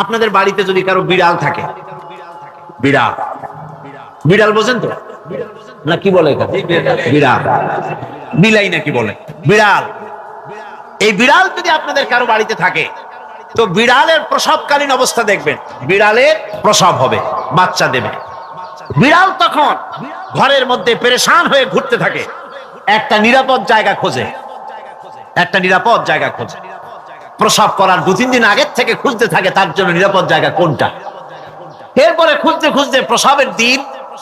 আপনাদের বাড়িতে যদি কারো বিড়াল থাকে, বিড়াল, বিড়াল বোঝেন তো না? কি বলে বিড়াল, বিলাই নাকি বলে বিড়াল। এই বিড়াল যদি আপনাদের কারো বাড়িতে থাকে, তো বিড়ালের প্রসবকালীন অবস্থা দেখবেন, বিড়ালের প্রসব হবে, বাচ্চা দেবে। বিড়াল তখন ঘরের মধ্যে পেরেশান হয়ে ঘুরতে থাকে, একটা নিরাপদ জায়গা খোঁজে, একটা নিরাপদ জায়গা খোঁজে। প্রসব করার 2-3 দিন আগের থেকে খুঁজতে থাকে তার জন্য নিরাপদ জায়গা কোনটা। এরপরে খুঁজতে খুঁজতে প্রসবের দিন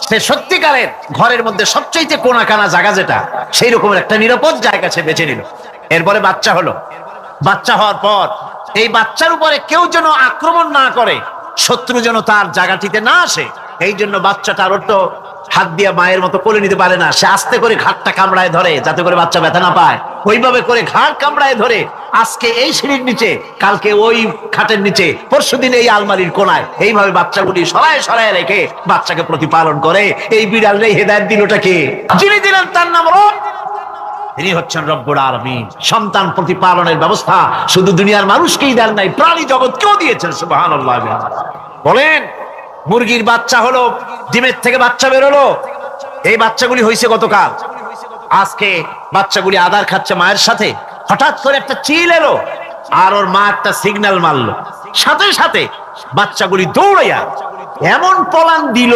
সে সত্যিকারের ঘরের মধ্যে সবচেয়ে কোনা কানা জায়গা যেটা, সেই রকমের একটা নিরাপদ জায়গা সে বেছে নিল। এরপরে বাচ্চা হলো। বাচ্চা হওয়ার পর এই বাচ্চার উপরে কেউ যেন আক্রমণ না করে, শত্রু যেন তার জায়গাটিতে না আসে, এই জন্য বাচ্চাটার তো হাত দিয়ে মায়ের মতো কোলে নিতে পারে না, সে আস্তে করে ঘাটটা কামড়ায় ধরে যাতে করে বাচ্চা ব্যথা না পায়। ওইভাবে করে ঘাড় কামড়ায় ধরে আজকে এই সিঁড়ির নিচে, কালকে ওই খাটের নিচে, পরশুদিন এই আলমারির কোনায়, এইভাবে বাচ্চাগুলি সরায় সরায় রেখে বাচ্চাকে প্রতিপালন করে। এই বিড়ালের হেদায়েত দিলটা কে? যিনি দিলেন তার নাম রব। তিনি হচ্ছেন রব্বুল আলামিন। সন্তান প্রতিপালনের ব্যবস্থা শুধু দুনিয়ার মানুষকেই দেন নাই, প্রাণী জগৎকেও দিয়েছেন। সুবহানাল্লাহ। বলেন, মুরগির বাচ্চা হলো, ডিমের থেকে বাচ্চা বেরোলো, এই বাচ্চাগুলি হয়েছে গতকাল। আজকে বাচ্চাগুলি আদার খাচ্ছে মায়ের সাথে, হঠাৎ করে একটা চিল এলো আর ওর মা একটা সিগন্যাল মারলো, সাথে সাথে বাচ্চাগুলি দৌড়াইয়া এমন পলান দিল,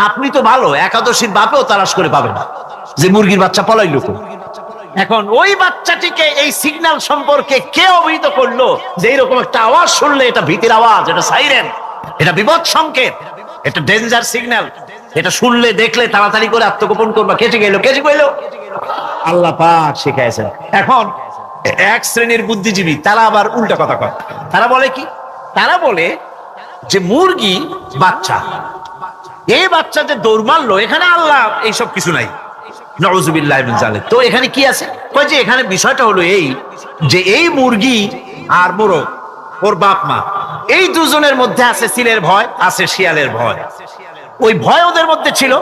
আপনি তো ভালো একাদশীর বাপেও তালাশ করে পাবে না যে মুরগির বাচ্চা পলাইলো। এখন ওই বাচ্চাটিকে এই সিগন্যাল সম্পর্কে কে অবহিত করলো যে এইরকম একটা আওয়াজ শুনলে এটা ভীতির আওয়াজ, এটা সাইরেন, এটা বিপদ সংকেত, এটা ডেঞ্জার সিগন্যাল, এটা শুনলে দেখলে তাড়াতাড়ি করে আত্মগোপন করবা। কেটে গেল, কেটে গেল, আল্লাহ পাক শিখাইছেন। এখন এক শ্রেণীর বুদ্ধিজীবী তারা আবার উল্টা কথা কয়। তারা বলে কি? তারা বলে যে মুরগি বাচ্চা, এই বাচ্চা যে দৌড় মারলো, এখানে আল্লাহ এইসব কিছু নাই, নাউযুবিল্লাহ মিন যালিক। তো এখানে কি আছে? কয় যে এখানে বিষয়টা হলো এই যে এই মুরগি আর মোরগ, ওর বাপ মা, এই দুজনের মধ্যে আছে সিলের ভয়, আছে শিয়ালের ভয়। ওই ভয় ওদের মধ্যে ছিল,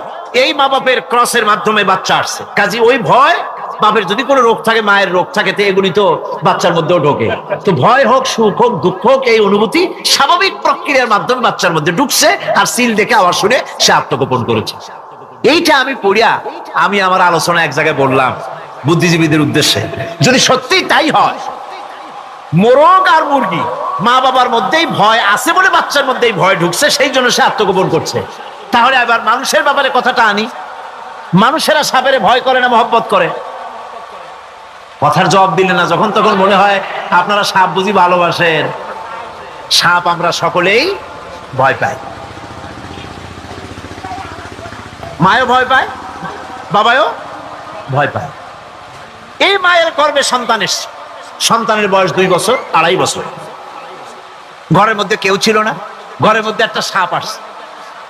এই মা বাপের ক্রসের মাধ্যমে বাচ্চা আসছে, কাজে ওই ভয়, বাপের যদি কোনো রোগ থাকে, মায়ের রোগ থাকে, তো এগুলি তো বাচ্চার মধ্যেও ঢোকে। তো ভয় হোক, সুখ হোক, দুঃখ হোক, এই অনুভূতি স্বাভাবিক প্রক্রিয়ার মাধ্যমে বাচ্চার মধ্যে ঢুকছে, আর সিল দেখে আওয়াজ শুনে সে আত্মগোপন করেছে। এইটা আমি পড়িয়া আমি আমার আলোচনা এক জায়গায় বললাম বুদ্ধিজীবীদের উদ্দেশ্যে, যদি সত্যি তাই হয়, মোরগ আর মুরগি মা বাবার মধ্যেই ভয় আছে বলে বাচ্চার মধ্যেই ভয় ঢুকছে, সেই জন্য সে আত্মগোপন করছে, তাহলে আবার মানুষের ব্যাপারে কথাটা আনি। মানুষেরা সাপের ভয় করে না মহব্বত করে? কথার জবাব দিলে না, যখন তখন মনে হয় আপনারা সাপ বুঝি ভালোবাসেন। সাপ আমরা সকলেই ভয় পাই, মায়ও ভয় পায়, বাবাও ভয় পায়। এই মায়ের গর্ভে সন্তান এসছে, সন্তানের বয়স 2 বছর, 2.5 বছর। ঘরের মধ্যে কেউ ছিল না, ঘরের মধ্যে একটা সাপ আসছে,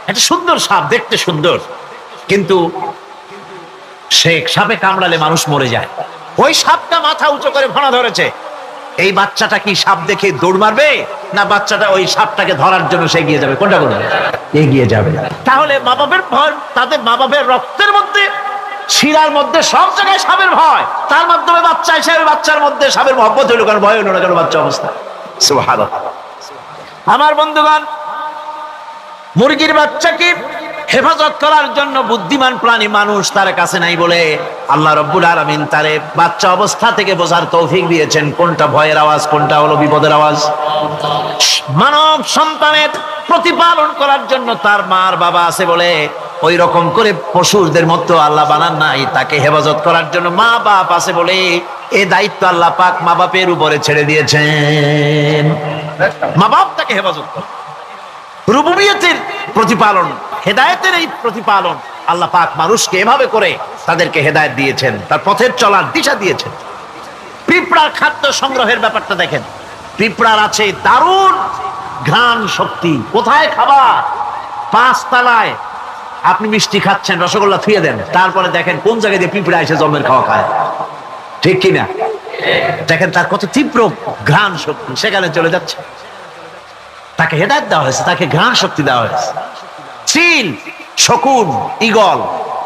একটা সুন্দর সাপ, দেখতে সুন্দর, কিন্তু সে সাপে কামড়ালে মানুষ মরে যায়। ওই সাপটা মাথা উঁচু করে ভাড়া ধরেছে। এই বাচ্চাটা কি সাপ দেখে দৌড় মারবে, না বাচ্চাটা ওই সাপটাকে ধরার জন্য সে এগিয়ে যাবে? কোনটা করবে? এগিয়ে যাবে। তাহলে মা বাপের ভয়, তাদের মা বাপের রক্তের মধ্যে, শিরার মধ্যে, সব জায়গায় সাপের ভয়, তার মাধ্যমে বাচ্চা হিসেবে বাচ্চার মধ্যে সাপের মহব্বত হইল, কারণ ভয় হলো না কেন বাচ্চা অবস্থা। সুবহানাল্লাহ। আমার বন্ধুগণ, মুরগির বাচ্চাকে হেফাজত করার জন্য বুদ্ধিমান প্রাণী মানুষ তার কাছে নাই বলে আল্লাহ রব্বুল আলামিন তারে বাচ্চা অবস্থা থেকে বোঝার তৌফিক দিয়েছেন কোনটা ভয়ের আওয়াজ, কোনটা হলো বিপদের আওয়াজ। মানব সন্তানের প্রতিপালন করার জন্য তার মার বাবা আছে বলে ওই রকম করে পশুদের মতো আল্লাহ বানান নাই, তাকে হেফাজত করার জন্য মা বাপ আছে বলে এই দায়িত্ব আল্লাহ পাক মা বাপের উপরে ছেড়ে দিয়েছেন। মা বাপ তাকে হেফাজত করে। রুবুবিয়তের প্রতিপালন, হেদায়েতের এই প্রতিপালন আল্লাহ পাক মানুষকে এভাবে করে তাদেরকে হেদায়েত দিয়েছেন, তার পথের চলার দিশা দিয়েছেন। পিঁপড়ার খাদ্য সংগ্রহের ব্যাপারটা দেখেন, পিঁপড়ার আছে দারুণ ঘ্রাণ শক্তি। কোথায় খাবার? 5 তলায় আপনি মিষ্টি খাচ্ছেন, রসগোল্লা থুয়ে দেন, তারপরে দেখেন কোন জায়গায় দিয়ে পিঁপড়া এসে জমের খাওয়া খায়, ঠিক কিনা? দেখেন তার কত তীব্র ঘ্রাণ শক্তি, সেখানে চলে যাচ্ছে। তাকে হেদায়েত দেওয়া হয়েছে, তাকে ঘ্রাণ শক্তি দেওয়া হয়েছে। চিল, শকুন, ঈগল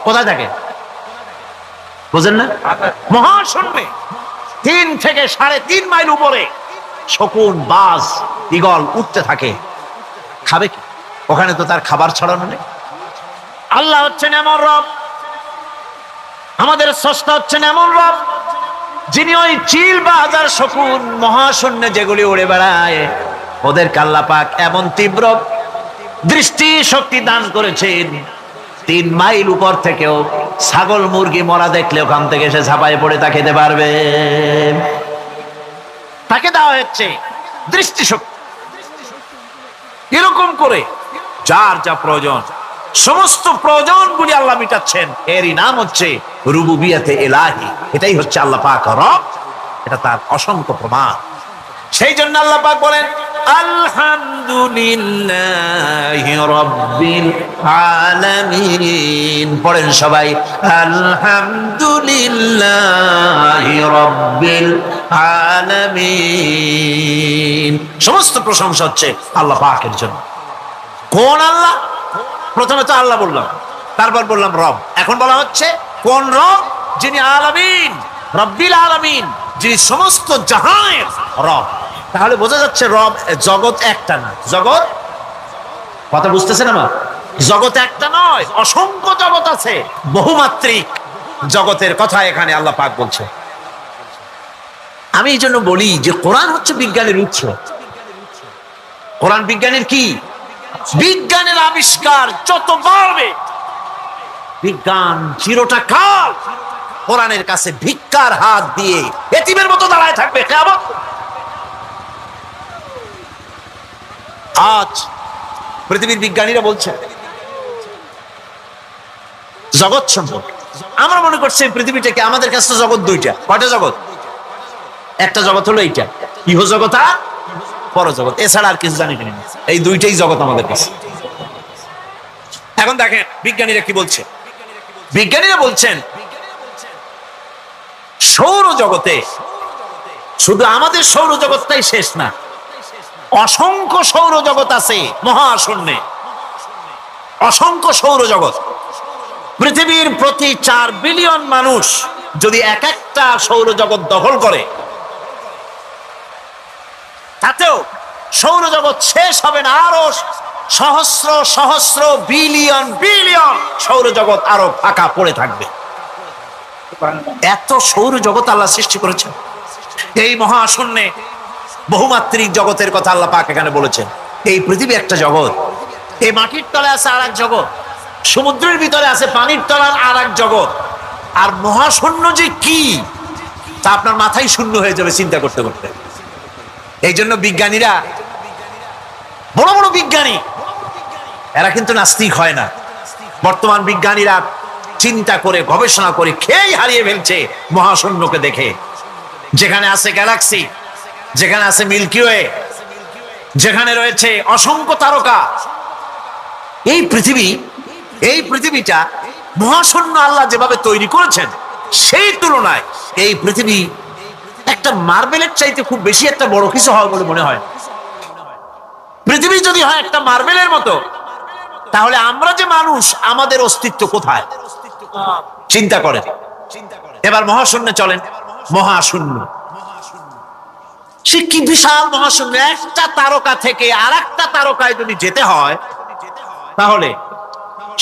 কোথায় থাকে বুঝেন না? মহাশূন্যে 3 থেকে 3.5 মাইল উপরে শকুন, বাজ, ঈগল উঠতে থাকে, খাবে কি? ওখানে তো তার খাবার ছড়ানো নেই। আল্লাহ হচ্ছেন এমন রব, আমাদের স্রষ্টা হচ্ছেন এমন রব, যিনি ওই চিল বা হাজার শকুন মহাশূন্যে যেগুলি উড়ে বেড়ায়, ওদেরকে আল্লাহ পাক এমন তীব্র দৃষ্টি শক্তি দান করেছেন, 3 মাইল উপর থেকেও ছাগল মুরগি মরা দেখলে ওখান থেকে সে ঝাঁপায় পড়ে তা খেতে পারবে। তাকে দেওয়া হচ্ছে দৃষ্টিশক্তি। এরকম করে যার যা প্রয়োজন, সমস্ত প্রয়োজনগুলি আল্লাহ মিটাচ্ছেন। এরই নাম হচ্ছে রুবুবিয়াতে ইলাহি। এটাই হচ্ছে আল্লাহ পাক রব, এটা তার অসংখ্য প্রমাণ। সেই জন্য আল্লাহ পাক বলেন আলহামদুলিল্লাহি রাব্বিল আলামিন। পড়েন সবাই, আলহামদুলিল্লাহি রাব্বিল আলামিন। সমস্ত প্রশংসা হচ্ছে আল্লাহ পাকের জন্য। কোন আল্লাহ? প্রথমে তো আল্লাহ বললাম, তারপর বললাম রব, এখন বলা হচ্ছে কোন রব? যিনি আলামিন, রব্বিল আলামিন, যিনি সমস্ত জাহানের রব। তাহলে বোঝা যাচ্ছে রব, জগৎ একটা না। জগৎ, কথা বুঝতেছেন আমার? জগৎ একটা নয়, অসংখ্য জগৎ আছে, বহুমাত্রিক জগতের কথা এখানে আল্লাহ পাক বলছে। আমি এই জন্য বলি যে কোরআন হচ্ছে বিজ্ঞানের উৎস। কোরআন বিজ্ঞানের কি? বিজ্ঞানের আবিষ্কার যত বাড়বে, বিজ্ঞান চিরটা কাল কোরআনের কাছে ভিক্ষার হাত দিয়ে এতিমের মতো দাঁড়ায় থাকবে কিয়ামত। আজ পৃথিবীর বিজ্ঞানীরা বলছে জগৎ সম্পর্কে, আমরা মনে করছি পৃথিবীটাকে, আমাদের কাছে তো জগৎ দুইটা। কয়টা জগৎ? একটা জগৎ হলো এইটা, ইহ জগৎ আর পরজগৎ, এছাড়া আর কিছু জানি না। এই দুইটাই জগৎ আমাদের কাছে। এখন দেখেন বিজ্ঞানীরা কি বলছে। বিজ্ঞানীরা বলছেন সৌরজগতে শুধু আমাদের সৌরজগৎটাই শেষ না, অসংখ্য সৌরজগৎ আছে মহাশূন্যে, অসংখ্য সৌরজগৎ। পৃথিবীর প্রতি 4 বিলিয়ন মানুষ যদি এক একটা সৌরজগৎ দখল করে, তাতেও সৌরজগৎ শেষ হবে না। আরো সহস্র সহস্র বিলিয়ন বিলিয়ন সৌরজগৎ আরো ফাঁকা পড়ে থাকবে। এত সৌরজগৎ আল্লাহ সৃষ্টি করেছেন। এই মহাশূন্যে বহুমাত্রিক জগতের কথা আল্লাহ পাক এখানে বলেছেন। এই পৃথিবী একটা জগৎ, এই মাটির তলে আছে আর এক জগৎ, সমুদ্রের ভিতরে আছে পানির তলার আর এক জগৎ। আর মহাশূন্য যে কি তা আপনার মাথায় শূন্য হয়ে যাবে চিন্তা করতে করতে। এই জন্য বিজ্ঞানীরা, বড় বড় বিজ্ঞানী, এরা কিন্তু নাস্তিক হয় না। বর্তমান বিজ্ঞানীরা চিন্তা করে গবেষণা করে খেই হারিয়ে ফেলছে মহাশূন্যকে দেখে। যেখানে আছে গ্যালাক্সি, যেখানে আছে মিল্কি ওয়ে, যেখানে রয়েছে অসংখ্য তারকা, এই পৃথিবীটা মহাশূন্য আল্লাহ যেভাবে তৈরি করেছেন, সেই তুলনায় এই পৃথিবী একটা মার্বেলের চাইতে খুব বেশি একটা বড় কিছু হয় বলে মনে হয়। পৃথিবী যদি হয় একটা মার্বেলের মতো, তাহলে আমরা যে মানুষ, আমাদের অস্তিত্ব কোথায় চিন্তা করেন। এবার মহাশূন্যে চলেন, মহাশূন্য সে কি বিশাল মহাশূন্য। একটা তারকা থেকে আর একটা তারকায় যদি যেতে হয়, তাহলে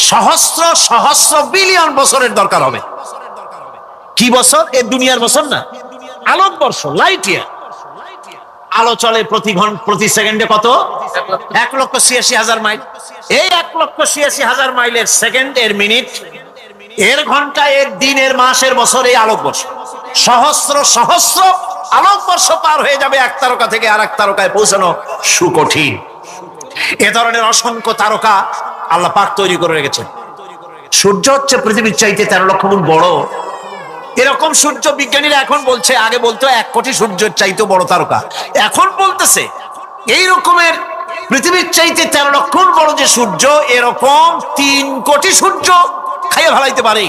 সহস্র সহস্র বিলিয়ন বছরের দরকার হবে। কি বছর? এ দুনিয়ার বছর না, আলোকবর্ষ, লাইট ইয়ার। আলো চলে প্রতি সেকেন্ডে কত? 1,86,000 মাইল। এই 1,86,000 মাইলের সেকেন্ড, এর মিনিট, এর ঘন্টা, এর দিন, এর মাস, এর বছর, এই আলোকবর্ষ। সহস্র সহস্র আলোকবর্ষ পার হয়ে যাবে এক তারকা থেকে আর এক তারকায় পৌঁছানো সুকঠিন। এ ধরনের অসংখ্য তারকা আল্লাহ পাক তৈরি করে রেখেছেন। সূর্য হচ্ছে পৃথিবীর চাইতে 13 লক্ষ গুণ বড়। এরকম সূর্য বিজ্ঞানীরা এখন বলছে, আগে বলতো 1 কোটি সূর্যের চাইতে বড় তারকা, এখন বলতেছে এই রকমের পৃথিবীর চাইতে 13 লক্ষ গুণ বড় যে সূর্য, এরকম 3 কোটি সূর্য খাইয়ে ফেলাইতে পারে।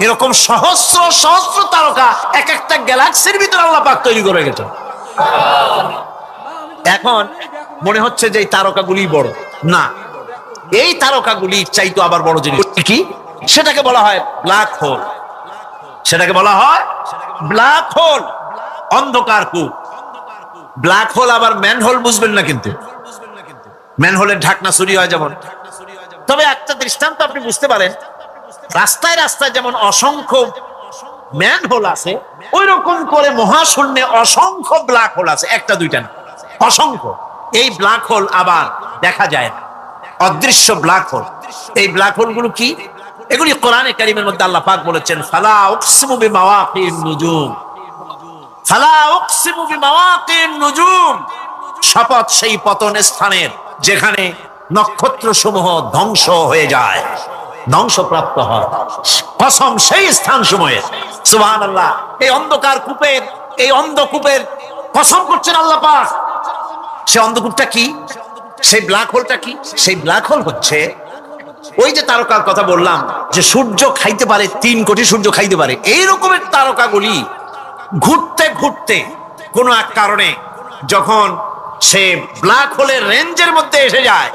এরকম সহস্র সহস্র তারকা এক একটা গ্যালাক্সির ভিতরে আল্লাহ পাক তৈরি করে গেছেন। এখন মনে হচ্ছে যে এই তারকাগুলি বড় না, এই তারকাগুলি চাইতো আবার বড় জিনিস কি, সেটাকে বলা হয় ব্ল্যাক হোল। সেটাকে বলা হয় ব্ল্যাক হোল, অন্ধকার কূপ। ব্ল্যাক হোল আবার ম্যানহোল বুঝবেন না, কিন্তু ম্যানহোলের ঢাকনা চুরি হয় যেমন। তবে একটা দৃষ্টান্ত আপনি বুঝতে পারেন, রাস্তায় রাস্তায় যেমন অসংখ্য ম্যানহোল আছে, ওই রকম করে মহাশূন্যে অসংখ্য ব্ল্যাক হোল আছে, একটা দুইটা না, অসংখ্য। এই ব্ল্যাক হোল আবার দেখা যায় না, অদৃশ্য ব্ল্যাক হোল। এই ব্ল্যাক হোল গুলো কি? এগুলি কোরআনে কারীমের মধ্যে আল্লাহ পাক বলেছেন, ফালা উকসিমু বিমাওয়াকিন নুজুম, ফালা উকসিমু বিমাওয়াকিন নুজুম, শপথ সেই পতন স্থানের যেখানে নক্ষত্র সমূহ ধ্বংস হয়ে যায়, ধ্বংসপ্রাপ্ত হয়, কসম সেই স্থান সময়ে। সুবহানাল্লাহ। এই অন্ধকার কূপের, এই অন্ধকূপের কসম করছেন আল্লাহ পাক। সেই অন্ধকূপটা কি? সেই ব্ল্যাক হোলটা কি? সেই ব্ল্যাক হোল হচ্ছে ওই যে তারকার কথা বললাম, যে সূর্য খাইতে পারে, 3 কোটি সূর্য খাইতে পারে, এই রকমের তারকাগুলি ঘুরতে ঘুরতে কোনো এক কারণে যখন সে ব্ল্যাক হোলের রেঞ্জের মধ্যে এসে যায়,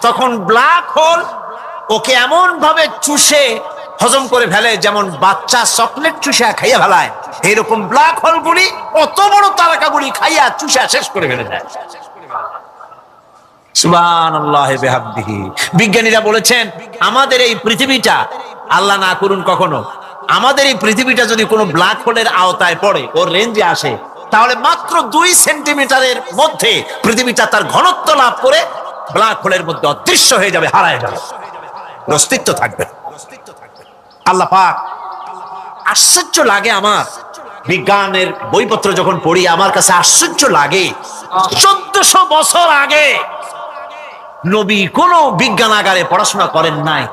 তখন ব্ল্যাক হোল ওকে এমন ভাবে চুষে হজম করে ফেলে, যেমন বাচ্চা চকলেট চুষে খাইয়া ফেলায়, এইরকম ব্ল্যাক হোলগুলি অত বড় তারকাগুলি খাইয়া চুষে শেষ করে ফেলে যায়। সুবহানাল্লাহ বিহামদিহি। বিজ্ঞানীরা বলেছেন, আমাদের এই পৃথিবীটা, আল্লাহ না করুন কখনো, আমাদের এই পৃথিবীটা যদি কোনো ব্ল্যাক হোলের আওতায় পড়ে, ওর রেঞ্জে আসে, তাহলে মাত্র 2 সেন্টিমিটারের মধ্যে পৃথিবীটা তার ঘনত্ব লাভ করে ব্ল্যাক হোলের মধ্যে অদৃশ্য হয়ে যাবে, হারায় যাবে, অস্তিত্ব থাকবে। আল্লাহ পাক, আশ্চর্য লাগে আমার, বিজ্ঞানের বইপত্র যখন পড়ি আমার কাছে আশ্চর্য লাগে, 1400 বছর আগে নবী কোন বিজ্ঞানাগারে পড়াশোনা করেন নাই,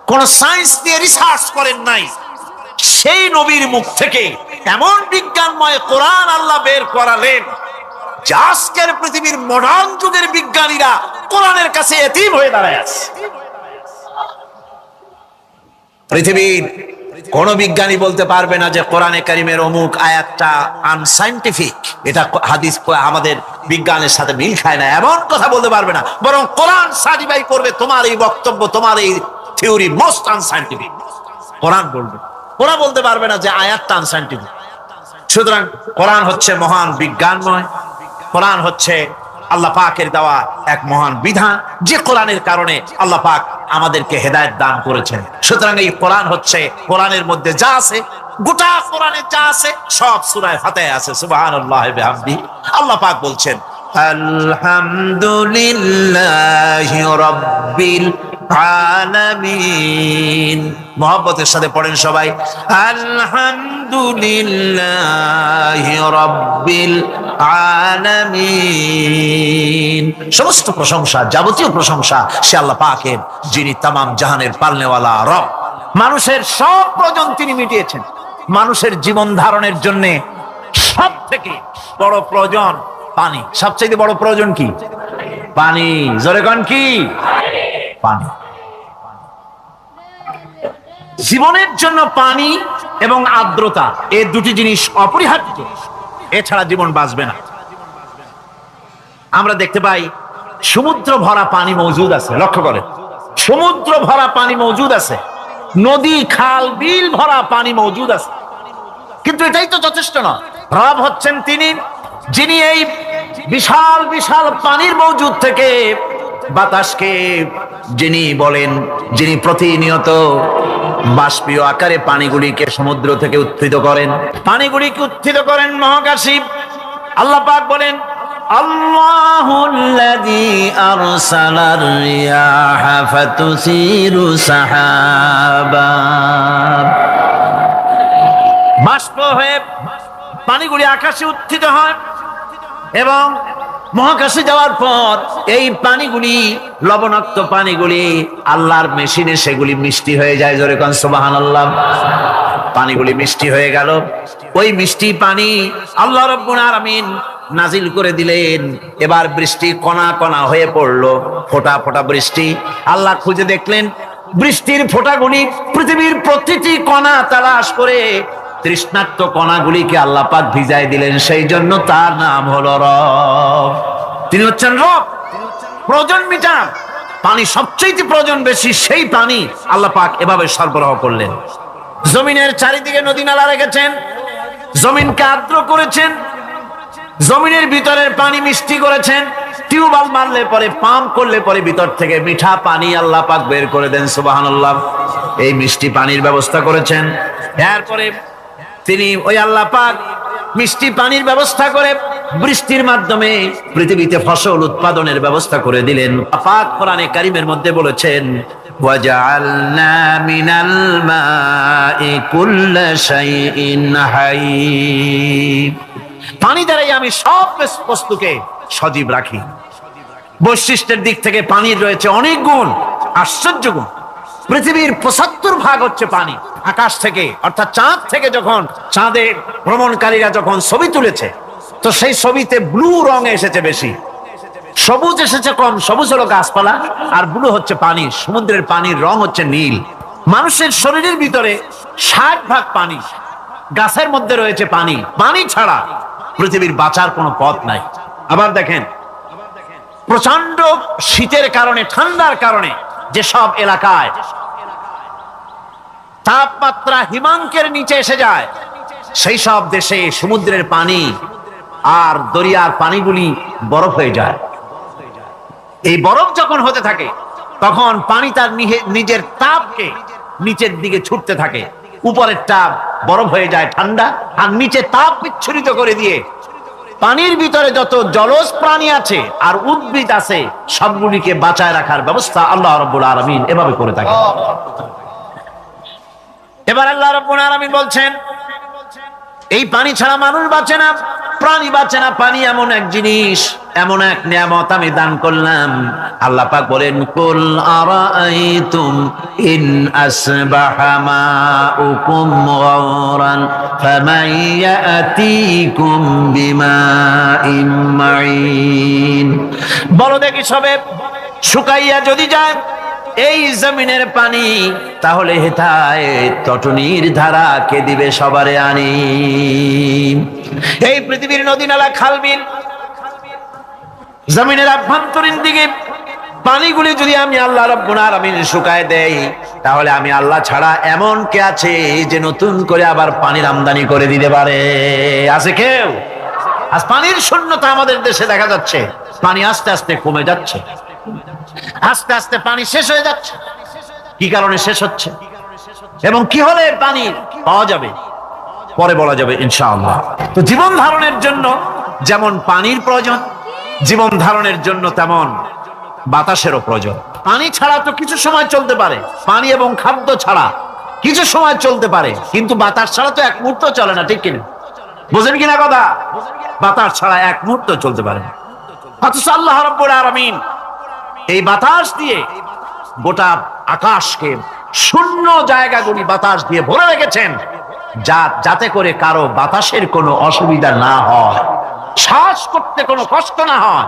কোন সায়েন্স নিয়ে রিসার্চ করেন নাই, সেই নবীর মুখ থেকে এমন বিজ্ঞানময় কোরআন আল্লাহ বের করালেন, যে আজকের পৃথিবীর মডার্ন যুগের বিজ্ঞানীরা কোরআনের কাছে এতিম হয়ে দাঁড়ায় আছে। পৃথিবীর কোন বিজ্ঞানী বলতে পারবে না যে কোরআনে কারীমের অমুক আয়াতটা আনসাইন্টিফিক, এটা হাদিস আমাদের বিজ্ঞানের সাথে মিল খায় না, এমন কথা বলতে পারবে না। বরং কোরআন সার্টিফাই করবে তোমার এই বক্তব্য, তোমার এই থিওরি মোস্ট আনসাইন্টিফিক। কোরআন বলবে, ওরা বলতে পারবে না যে আয়াতটা আনসাইন্টিফিক। সুতরাং কোরআন হচ্ছে মহান বিজ্ঞানময়, কোরআন হচ্ছে আল্লাহ পাকের দেওয়া এক মহান বিধান, যে কোরআনের কারণে আল্লাহ পাক আমাদেরকে হেদায়েত দান করেছেন। সুতরাং এই কোরআন হচ্ছে, কোরআনের মধ্যে যা আছে, গোটা কোরআনে যা আছে সব সূরা ফাতিহায় আছে। সুবহানাল্লাহ বিহামদিহি। আল্লাহ পাক বলছেন, আলহামদুলিল্লাহি রাব্বিল আলামিন। মুহাব্বতের সাথে পড়েন সবাই, আলহামদুলিল্লাহি রাব্বিল আলামিন। সমস্ত প্রশংসা, যাবতীয় প্রশংসা সে আল্লাহ পাকের, যিনি তামাম জাহানের পালনেওয়ালা রব। মানুষের সব প্রয়োজন তিনি মিটিয়েছেন। মানুষের জীবন ধারণের জন্য সব থেকে বড় প্রয়োজন পানি। সবচেয়ে বড় প্রয়োজন কি? পানি। জোরে কোন কি? পানি। জীবনের জন্য পানি এবং আর্দ্রতা, এই দুটি জিনিস অপরিহার্য, এছাড়া জীবন বাঁচবে না। আমরা দেখতে পাই সমুদ্র ভরা পানি মজুদ আছে, লক্ষ্য করেন, সমুদ্র ভরা পানি মজুদ আছে, নদী খাল বিল ভরা পানি মজুদ আছে, কিন্তু এটাই তো যথেষ্ট নয়। রব হচ্ছেন তিনি, যিনি এই বিশাল বিশাল পানির মজুদ থেকে বাতাসকে যিনি বলেন, যিনি প্রতিনিয়ত বাষ্পীয় আকারে পানিগুলিকে সমুদ্র থেকে উত্থিত করেন, পানিগুলিকে উত্থিত করেন মহাকাশে। আল্লাহ পাক বলেন, আল্লাহুল্লাযী আরসালার রিয়াহা ফাতুসিরু সাহাবা। বাষ্প হয়ে পানিগুলি আকাশে উত্থিত হয় এবং মহাকাশে যাওয়ার পর এই পানিগুলি, লবণাক্ত পানিগুলি আল্লাহর মেশিনে সেগুলি মিষ্টি হয়ে যায়। জোরে কোন সুবহানাল্লাহ। পানিগুলি মিষ্টি হয়ে গেল, ওই মিষ্টি পানি আল্লাহ রাব্বুল আলামিন নাজিল করে দিলেন। এবার বৃষ্টি কণা কণা হয়ে পড়লো, ফোঁটা ফোঁটা বৃষ্টি। আল্লাহ খুঁজে দেখলেন বৃষ্টির ফোঁটাগুলি পৃথিবীর প্রতিটি কণা তালাশ করে তৃষ্ণার্ত কণাগুলিকে আল্লাহ পাক ভিজায় দিলেন। সেই জন্য তার নাম হলো রব। তিনি হচ্ছেন রব, প্রয়োজন মিটান। পানি সবচেয়ে প্রয়োজন বেশি, সেই পানি আল্লাহ পাক এভাবে সরবরাহ করলেন। জমিনের চারিদিকে নদী নালা রেখেছেন, জমিনকে আর্দ্র করেছেন, জমিনের ভিতরের পানি মিষ্টি করেছেন, টিউবওয়েল মারলে পরে, পাম্প করলে পরে ভিতর থেকে মিঠা পানি আল্লাহ পাক বের করে দেন, সুবহানাল্লাহ। এই মিষ্টি পানির ব্যবস্থা করেছেন। এরপরে তিনি ওই আল্লাহ পাক মিষ্টি পানির ব্যবস্থা করে বৃষ্টির মাধ্যমে পৃথিবীতে ফসল উৎপাদনের ব্যবস্থা করে দিলেন। পাক কোরআনে কারীমের মধ্যে বলেছেন, ওয়াজআলনা মিনাল মাই কুল্লা শাইইন হাই। পানি দ্বারাই আমি সব বস্তুকে সজীব রাখি। বৈশিষ্ট্যের দিক থেকে পানির রয়েছে অনেক গুণ, আশ্চর্য গুণ। পৃথিবীর ৭৫% হচ্ছে পানি। আকাশ থেকে অর্থাৎ চাঁদ থেকে যখন চাঁদের ভ্রমণকারীরা যখন ছবি তুলেছে, তো সেই ছবিতে ব্লু রং এসেছে বেশি, সবুজ এসেছে কম। সবুজ হলো গাছপালা, আর ব্লু হচ্ছে পানি। সমুদ্রের পানির রং হচ্ছে নীল। মানুষের শরীরের ভিতরে ৬০% পানি, গাছের মধ্যে রয়েছে পানি। পানি ছাড়া পৃথিবীর বাঁচার কোনো পথ নাই। আবার দেখেন, প্রচন্ড শীতের কারণে, ঠান্ডার কারণে যেসব এলাকায় তাপমাত্রা হিমাঙ্কের নিচে এসে যায়, সেই সব দেশে সমুদ্রের পানি আর দরিয়ার পানিগুলি বরফ হয়ে যায়। এই বরফ যখন হতে থাকে, তখন পানি তার নিজের তাপকে নিচের দিকে ছুটতে থাকে। উপরের তাপ বরফ হয়ে যায় ঠান্ডা, আর নিচে তাপ বিচ্ছুরিত করে দিয়ে পানির ভিতরে যত জলজ প্রাণী আছে আর উদ্ভিদ আছে, সবগুলিকে বাঁচায় রাখার ব্যবস্থা আল্লাহ রাব্বুল আলামিন এভাবে করে থাকে। এবার আল্লাহ রাব্বুল আলামিন বলছেন, এই পানি ছাড়া মানুষ বাঁচে না, প্রাণী বাঁচে না। পানি এমন এক জিনিস, এমন এক নিয়ামত আমি দান করলাম। আল্লাহ পাক বলেন, কুল আরাআইতুম ইন আসবাহা মাউকুম গাওরান ফামান ইয়াতিকুম বিমাইন মাইন। বলো দেখি, সবে শুকাইয়া যদি যায় এই জমিনের পানি, তাহলে হেথায় তটনির ধারা কে দিবে সবারে আনি। এই পৃথিবীর নদী নালা খাল বিল, জমিনের আভ্যন্তরীণ দিকে পানিগুলি যদি আমি আল্লাহ রাব্বুল আলামিন শুকায় দেই, তাহলে আমি আল্লাহ ছাড়া এমন কে আছে যে নতুন করে আবার পানির আমদানি করে দিতে পারে? আছে কেউ? আজ পানির শূন্যতা আমাদের দেশে দেখা যাচ্ছে। পানি আস্তে আস্তে কমে যাচ্ছে, আস্তে আস্তে পানি শেষ হয়ে যাচ্ছে। কি কারণে শেষ হচ্ছে এবং কি হলে পানি পাওয়া যাবে পরে বলা যাবে ইনশাআল্লাহ। তো জীবন ধারণের জন্য যেমন পানির প্রয়োজন, জীবন ধারণের জন্য তেমন বাতাসেরও প্রয়োজন। পানি ছাড়া তো কিছু সময় চলতে পারে, পানি এবং খাদ্য ছাড়া কিছু সময় চলতে পারে, কিন্তু বাতাস ছাড়া তো এক মুহূর্ত চলে না, ঠিক কিনা? বুঝেন কিনা কথা? বাতাস ছাড়া এক মুহূর্ত চলতে পারে না। অথচ আল্লাহ রাব্বুল আলামিন এই বাতাস দিয়ে গোটা আকাশকে, শূন্য জায়গাগুলি বাতাস দিয়ে ভরে রেখেছেন, যাতে করে কারো বাতাসের কোনো অসুবিধা না হয়, শ্বাস করতে কোনো কষ্ট না হয়।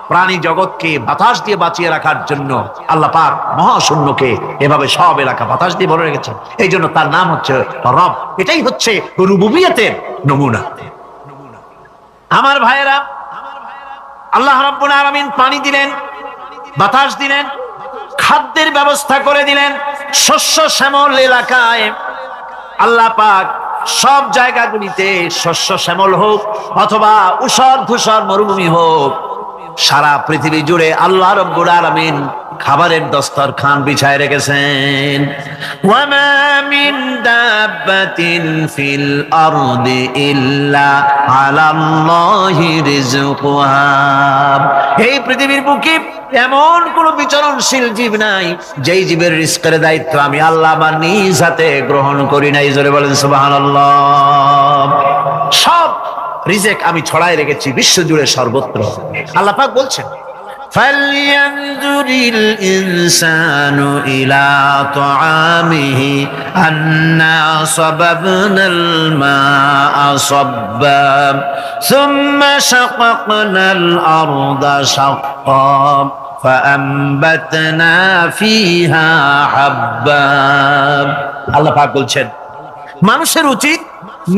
প্রাণী জগৎকে বাতাস দিয়ে বাঁচিয়ে রাখার জন্য আল্লাহ পাক মহাশূন্যকে এভাবে সব এলাকা বাতাস দিয়ে ভরে রেখেছেন। এই জন্য তার নাম হচ্ছে রব। এটাই হচ্ছে রুবুবিয়তের নমুনা। আমার ভাইয়েরা, আল্লাহ রাব্বুল আলামিন পানি দিলেন, বাতাস দিলেন, খাদ্যের ব্যবস্থা করে দিলেন। শস্য শ্যামল এলাকায় আল্লাহ পাক সব জায়গাগুলিতে শস্য শ্যামল হোক অথবা ঊষর ধূসর মরুভূমি হোক, সারা পৃথিবী জুড়ে আল্লাহ রাব্বুল আলামিন খাবারের দস্তরখান বিছায় রেখেছেন। ওয়ামা মিন দাব্বাতিন ফিল আরদি ইল্লা আলাল্লাহি রিজকুহা। এই পৃথিবীর বুকে এমন কোন বিচরণশীল জীব নাই যেই জীবের রিজকের দায়িত্ব আমি আল্লাহ আমার নিজ হাতে গ্রহণ করি নাই। জোরে বলেন সুবহানাল্লাহ। সব রিজেক আমি ছড়াই রেখেছি বিশ্ব জুড়ে সর্বত্র। আল্লাহ পাক বলছেন, ফালইয়ানজুরিল ইনসানু ইলা তাআমিহি আন্না সাবাবনাল মাআ সাব্বা সুম্মা শাকাকনাল আরদা শাক্কা ফাআমবাতনা ফিহা হাব্বা। আল্লাহ পাক বলছেন, মানুষের উচিত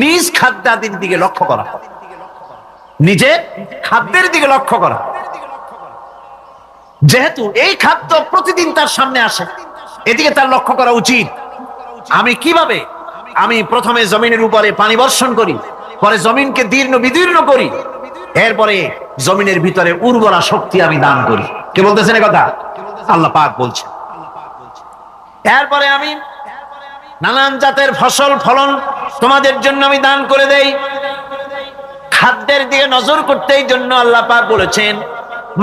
নিজ খাদ্যাদির দিকে লক্ষ্য করা, নিজের খাদ্যের দিকে লক্ষ্য করা। যেহেতু এই খাদ্য প্রতিদিন তার সামনে আসে, এদিকে তার লক্ষ্য করা উচিত। আমি প্রথমে জমিনের উপরে পানি বর্ষণ করি, পরে জমিনকে দীর্ণ বিদীর্ণ করি, এরপরে জমিনের ভিতরে উর্বরা শক্তি আমি দান করি। কে বলতেছেন এই কথা? আল্লাহ পাক বলছেন। এরপরে আমি নানান জাতের ফসল ফলন তোমাদের জন্য আমি দান করে দেই। খাদ্যের দিকে নজর করতেই জন্য আল্লাহ পাক বলেছেন,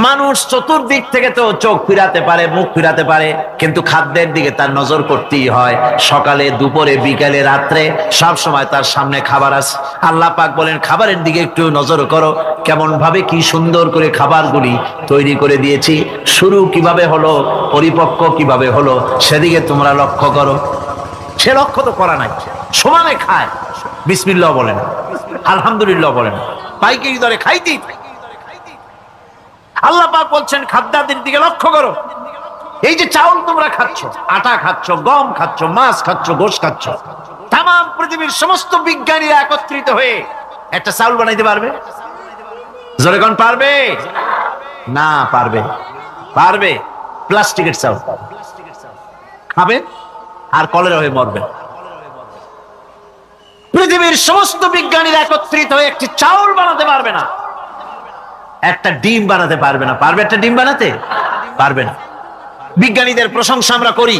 মানুষ চতুর্দিক থেকে তো চোখ ফিরাতে পারে, মুখ ফিরাতে পারে, কিন্তু খাদ্যের দিকে তার নজর করতেই হয়। সকালে, দুপুরে, বিকালে, রাত্রে সব সময় তার সামনে খাবার আছে। আল্লাহ পাক বলেন, খাবারের দিকে একটু নজর করো, কেমন ভাবে কি সুন্দর করে খাবারগুলি তৈরি করে দিয়েছি, শুরু কিভাবে হলো, পরিপক্ক কিভাবে হলো, সেদিকে তোমরা লক্ষ্য করো। সে লক্ষ্য তো করা নাই, সমানে খায়, বিসমিল্লাহ বলেন, আলহামদুলিল্লাহ বলেন, পাইকারি দরে খাইতেই। আল্লাহ পাক বলছেন খাদ্যাদের দিকে লক্ষ্য করো। এই যে চাউল তোমরা খাচ্ছ, আটা খাচ্ছ, গম খাচ্ছ, মাছ খাচ্ছ, গোশ খাচ্ছ, তাম পৃথিবীর সমস্ত বিজ্ঞানীরা একত্রিত হয়ে একটা চাউল বানাইতে পারবে? জোরে কোন পারবে? না পারবে। পারবে প্লাস্টিকের চাউল খাবে আর কলেরা হয়ে মরবে। পৃথিবীর সমস্ত বিজ্ঞানীরা একত্রিত হয়ে একটি চাউল বানাতে পারবে না, একটা ডিম বানাতে পারবে না। পারবে একটা ডিম বানাতে? পারবে না। বিজ্ঞানীদের প্রশংসা আমরা করি,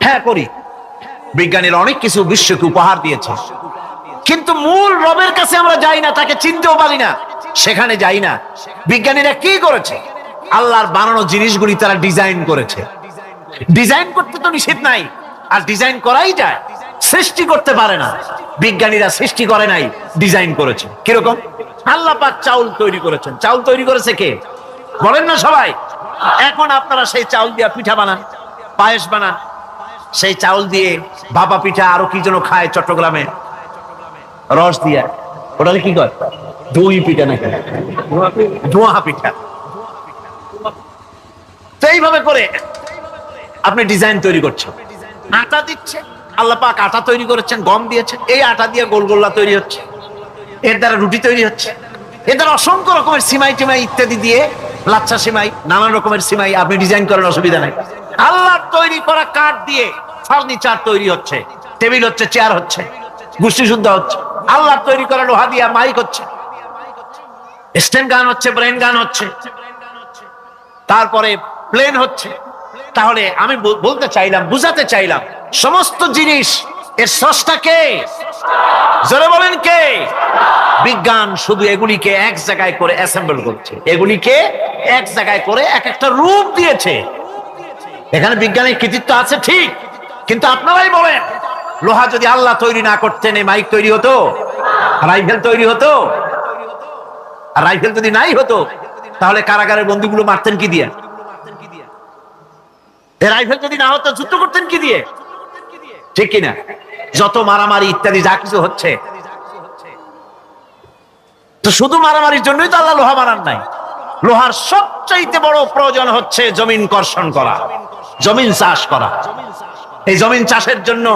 হ্যাঁ করি। বিজ্ঞানীরা অনেক কিছু বিশ্বকে উপহার দিয়েছে, কিন্তু মূল রবের কাছে আমরা যাই না, তাকে চিনতেও পারি না, সেখানে যাই না। বিজ্ঞানীরা কি করেছে? আল্লাহর বানানো জিনিসগুলি তারা ডিজাইন করেছে। ডিজাইন করতে তো নিষেধ নাই, আর ডিজাইন করাই যায়, সৃষ্টি করতে পারে না। বিজ্ঞানীরা সৃষ্টি করে নাই, ডিজাইন করেছে। কিরকম? আল্লাহ পাক চাউল তৈরি করেছেন। চাউল তৈরি করেছে কে? বলেন না সবাই। এখন আপনারা সেই চাউল দিয়ে পিঠা বানান, পায়েস বানান, সেই চাউল দিয়ে ভাপা পিঠা, আরো কি যেন খায় চট্টগ্রামে রস দিয়া, ওটাকে কি কয়? দই পিঠা নাকি ধোঁয়া পিঠা। তো এইভাবে করে আপনি ডিজাইন তৈরি করছেন। আটা দিচ্ছে, আল্লাহ পাক আটা তৈরি করেছেন, গম দিয়েছেন, এই আটা দিয়ে গোলগোল্লা তৈরি হচ্ছে, এর দ্বারা রুটি তৈরি হচ্ছে, এর দ্বারা অসংখ্য রকমের সিমাই টিমাই ইত্যাদি দিয়ে, লাচ্ছা সিমাই, নানান রকমের সিমাই আপনি ডিজাইন করেন, অসুবিধা নাই। আল্লাহর তৈরি করা কাঠ দিয়ে ফার্নিচার তৈরি হচ্ছে, টেবিল হচ্ছে, চেয়ার হচ্ছে, গোষ্ঠী শুদ্ধ হচ্ছে। আল্লাহর তৈরি করা লোহা দিয়ে মাইক হচ্ছে, স্ট্যান্ড গান হচ্ছে, ব্রেন গান হচ্ছে, তারপরে প্লেন হচ্ছে। তাহলে আমি বলতে চাইলাম, বুঝাতে চাইলাম, সমস্ত জিনিস এর স্রষ্টা কে? জোরে বলেন কে? বিজ্ঞান শুধু এগুলিকে এক জায়গায় করে অ্যাসেম্বল করছে, এগুলিকে এক জায়গায় করে এক একটা রূপ দিয়েছে। এখানে বিজ্ঞানের কৃতিত্ব আছে ঠিক, কিন্তু আপনারাই বলেন, লোহা যদি আল্লাহ তৈরি না করতেন এই মাইক তৈরি হতো? রাইফেল তৈরি হতো? আর রাইফেল যদি নাই হতো তাহলে কারাগারের বন্দীগুলো মারতেন কি দিয়ে? রাইফেল যদি না হতো যুদ্ধ করতেন কি দিয়ে? ঠিক কিনা? যত মারামারি ইত্যাদি যা কিছু হচ্ছে, তো শুধু মারামারির জন্যই তো আল্লাহ লোহা বানান নাই। লোহার সবচাইতে বড় প্রয়োজন হচ্ছে জমিন কর্ষণ করা, জমিন চাষ করা। এই জমিন চাষের জন্য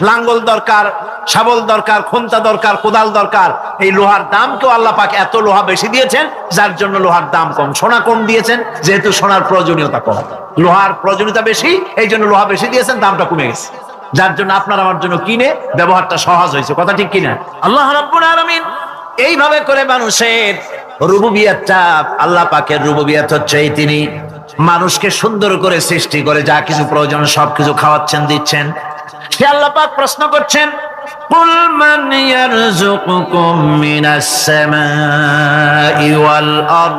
লাঙ্গল দরকার, শাবল দরকার, খন্তা দরকার, কোদাল দরকার। এই লোহার দামকেও আল্লাহ পাক এত লোহা বেশি দিয়েছেন, যার জন্য লোহার দাম কম। সোনা কম দিয়েছেন, যেহেতু সোনার প্রয়োজনীয়তা কম, লোহার প্রয়োজনীয়তা বেশি, এই জন্য লোহা বেশি দিয়েছেন, দামটা কমে গেছে, যার জন্য আপনার আমার জন্য কিনে ব্যবহারটা সহজ হয়েছে। কথা ঠিক কিনা? আল্লাহ রাব্বুল আলামিন এইভাবে করে মানুষের রুবুবিয়াতটা, আল্লাহ পাকের রুবুবিয়াত হচ্ছে এই, তিনি মানুষকে সুন্দর করে সৃষ্টি করে যা কিছু প্রয়োজন সবকিছু খাওয়াচ্ছেন, দিচ্ছেন। সে আল্লাহ পাক প্রশ্ন করছেন, কুল মান ইয়ারযুকুকুম মিনাস সামাই ওয়াল আরদ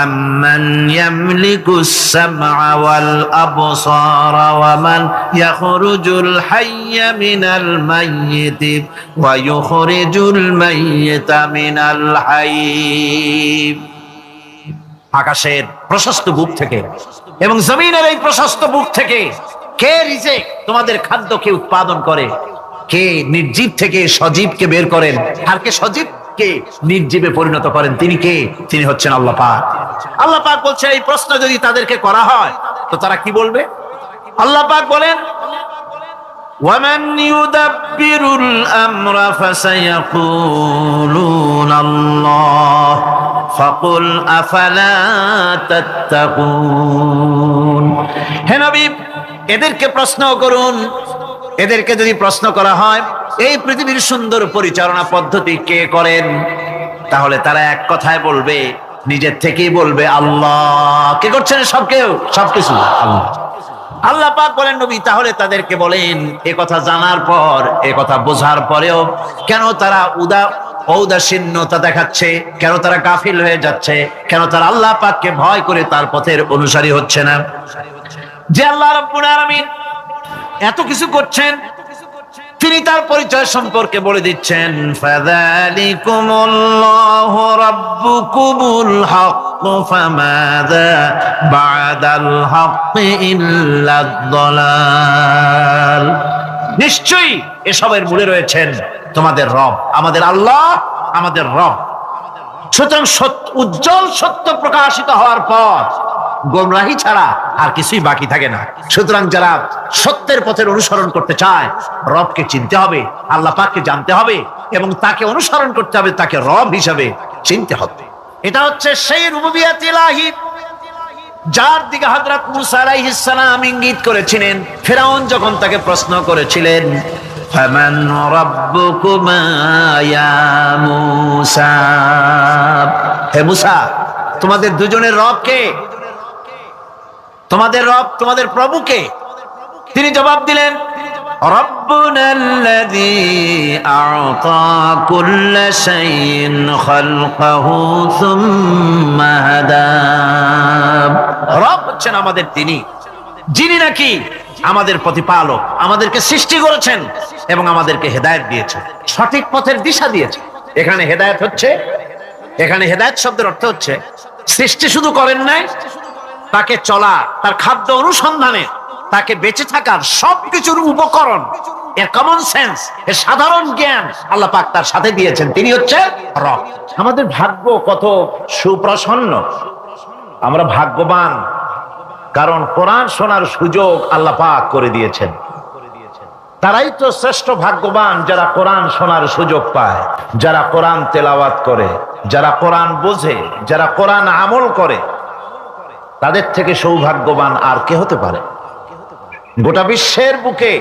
আম্মান ইয়ামলিকুস সামআ ওয়াল আবসারা ওয়া মান ইয়াখরুজুল হাইয়্যা মিনাল মাইয়িতি ওয়া ইউখরিজুল মাইয়িতা মিনাল হাইয়্য। আকাশের প্রশস্ত বুক থেকে এবং জমিনের এই প্রশস্ত বুক থেকে কে রিজেক তোমাদের খাদ্যকে উৎপাদন করে? কে নির্জীব থেকে সজীবকে বের করেন? আর কে সজীবকে নির্জীবে পরিণত করেন? তিনি কে? তিনি হচ্ছেন আল্লাহ পাক। আল্লাহ পাক বলছে, এই প্রশ্ন যদি তাদেরকে করা হয় তো তারা কি বলবে? আল্লাহ পাক বলেন, وَمَنْ يُدَبِّرُ الْأَمْرَ فَسَيَقُولُونَ اللَّهُ فَقُلْ أَفَلَا تَتَّقُونَ। হে নবী, এদেরকে প্রশ্ন করুন। এদেরকে যদি প্রশ্ন করা হয় এই পৃথিবীর সুন্দর পরিচালনা পদ্ধতি কে করেন, তাহলে তারা এক কথায় বলবে, নিজের থেকেই বলবে আল্লাহ। কে করছেন? সবকিছু আল্লাহ। আল্লাহ পাক বলেন নবী তাহলে তাদেরকে বলেন, এ কথা জানার পর, এ কথা বোঝার পরেও কেন তারা ঔদাসীন্যতা দেখাচ্ছে, কেন তারা গাফিল হয়ে যাচ্ছে, কেন তারা আল্লাহ পাককে ভয় করে তার পথের অনুসারী হচ্ছে না? যে আল্লাহ রাব্বুল আলামিন এত কিছু করছেন, তিনি তার পরিচয় সম্পর্কে বলে দিচ্ছেন, ফাযালিকুমুল্লাহু রাব্বুকুমুল হক ফামাযা বা'দাল হক ইল্লাদ দালাল। নিশ্চয়ই এসবের মূলে রয়েছেন তোমাদের রব, আমাদের আল্লাহ, আমাদের রব। সুতরাং উজ্জ্বল সত্য প্রকাশিত হওয়ার পর গোমরাহি ছাড়া আর কিছুই বাকি থাকে না। সুতরাং যারা সত্যের পথের অনুসরণ করতে চায়, রবকে চিনতে হবে, আল্লাহ পাককে জানতে হবে এবং তাকে অনুসরণ করতে হবে, তাকে রব হিসাবে চিনতে হবে। এটা হচ্ছে সেই রুবুবিয়াত ইলাহি যার দিকে হযরত মূসা আলাইহিস সালাম ইঙ্গিত করেছিলেন। ফিরআউন যখন তাকে প্রশ্ন করেছিলেন, ফামান রাব্বুকুমা ইয়া মূসা, হে মূসা তোমাদের দুজনের রব কে? তোমাদের রব, তোমাদের প্রভু কে? তিনি জবাব দিলেন, রব্বুনাল্লাযী আ'তা কুল্লা শাইইন খালকাহু সুম্মা হাদা। রব হচ্ছেন আমাদের তিনি, যিনি নাকি আমাদের প্রতিপালক, আমাদেরকে সৃষ্টি করেছেন এবং আমাদেরকে হেদায়েত দিয়েছেন, সঠিক পথের দিশা দিয়েছেন। এখানে হেদায়েত হচ্ছে, এখানে হেদায়েত শব্দের অর্থ হচ্ছে সৃষ্টি শুধু করেন নাই, তাকে চলা, তার খাদ্য অনুসন্ধানে, তাকে বেঁচে থাকার সবকিছুর উপকরণ, এর কমন সেন্স, এর সাধারণ জ্ঞান আল্লাহ পাক তার সাথে দিয়েছেন। তিনি হচ্ছে রব। আমাদের ভাগ্য কত সুপ্রসন্ন, আমরা ভাগ্যবান, কারণ কোরআন শোনার সুযোগ আল্লাহ পাক করে দিয়েছেন। তারাই তো শ্রেষ্ঠ ভাগ্যবান যারা কোরআন শোনার সুযোগ পায়, যারা কোরআন তেলাওয়াত করে, যারা কোরআন বোঝে, যারা কোরআন আমল করে। তাদের থেকে সৌভাগ্যবান আর কে হতে পারে? গোটা বিশ্বের বুকে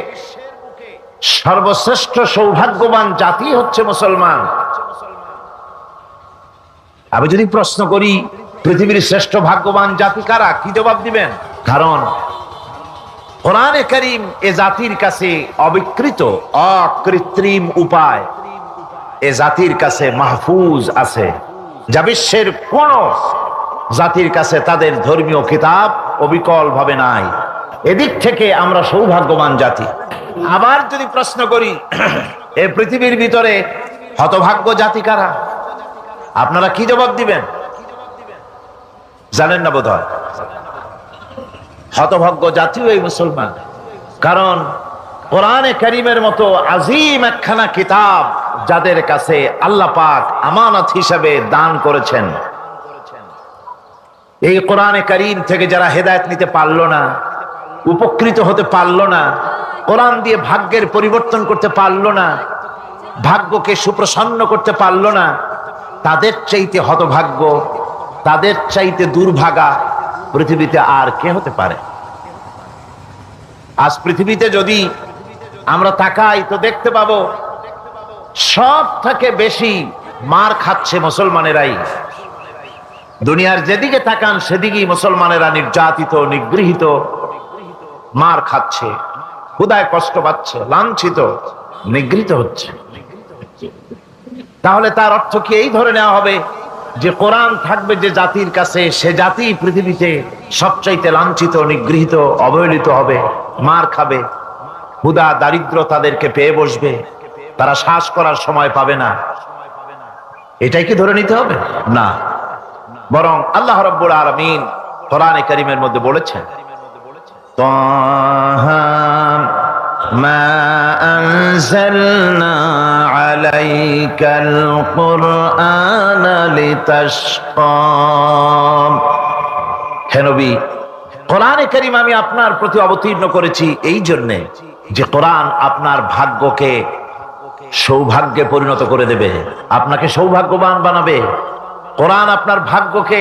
সর্বশ্রেষ্ঠ সৌভাগ্যবান জাতি হচ্ছে মুসলমান। আমি যদি প্রশ্ন করি পৃথিবীর শ্রেষ্ঠ ভাগ্যবান জাতি কারা, কি জবাব দিবেন? কারণ কোরআনে কারীম এ জাতির কাছে অবিকৃত, অকৃত্রিম উপায় এ জাতির কাছে মাহফুজ আছে, যা বিশ্বের কোন জাতির কাছে তাদের ধর্মীয় কিতাব অবিকল ভাবে নাই। এদিক থেকে আমরা সৌভাগ্যবান জাতি। আবার যদি প্রশ্ন করি এই পৃথিবীর ভিতরে হতভাগ্য জাতি কারা, আপনারা কি জবাব দিবেন? জানেন না বোধহয়। হতভাগ্য জাতিও এই মুসলমান। কারণ কোরআনে কারীমের মতো আজিম একখানা কিতাব যাদের কাছে আল্লাহ পাক আমানত হিসেবে দান করেছেন, এই কোরআনে কারীম থেকে যারা হেদায়েত নিতে পারলো না, উপকৃত হতে পারলো না, কোরআন দিয়ে ভাগ্যের পরিবর্তন করতে পারলো না, ভাগ্যকে সুপ্রসন্ন করতে পারলো না, তাদের চাইতে হতভাগ্য, তাদের চাইতে দুর্ভাগা পৃথিবীতে আর কে হতে পারে? আজ পৃথিবীতে যদি আমরা তাকাই তো দেখতে পাবো সব থেকে বেশি মার খাচ্ছে মুসলমানেরাই। দুনিয়ার যেদিকে তাকান সেদিকেই মুসলমানেরা নির্যাতিত, নিগৃহীত, মার খাচ্ছে, ক্ষুধায় কষ্ট পাচ্ছে, লাঞ্ছিত, নিগৃহীত হচ্ছে। তাহলে তার অর্থ কি এই ধরে নেওয়া হবে যে কোরআন থাকবে যে জাতির কাছে, সে জাতি পৃথিবীতে সবচাইতে লাঞ্ছিত, নিগৃহীত, অবহেলিত হবে, মার খাবে, ক্ষুধা দারিদ্র তাদেরকে পেয়ে বসবে, তারা শ্বাস করার সময় পাবে না? এটাই কি ধরে নিতে হবে? না, বরং আল্লাহ রাব্বুল আলামিন কোরআনে কারীমের মধ্যে বলেছেন, তাহা মা আনজালনা আলাইকাল কুরআনা লিতাশকা। হে নবী, কোরআনে কারীম আমি আপনার প্রতি অবতীর্ণ করেছি এই জন্যে যে কোরআন আপনার ভাগ্যকে সৌভাগ্যে পরিণত করে দেবে, আপনাকে সৌভাগ্যবান বানাবে। কোরআন আপনার ভাগ্যকে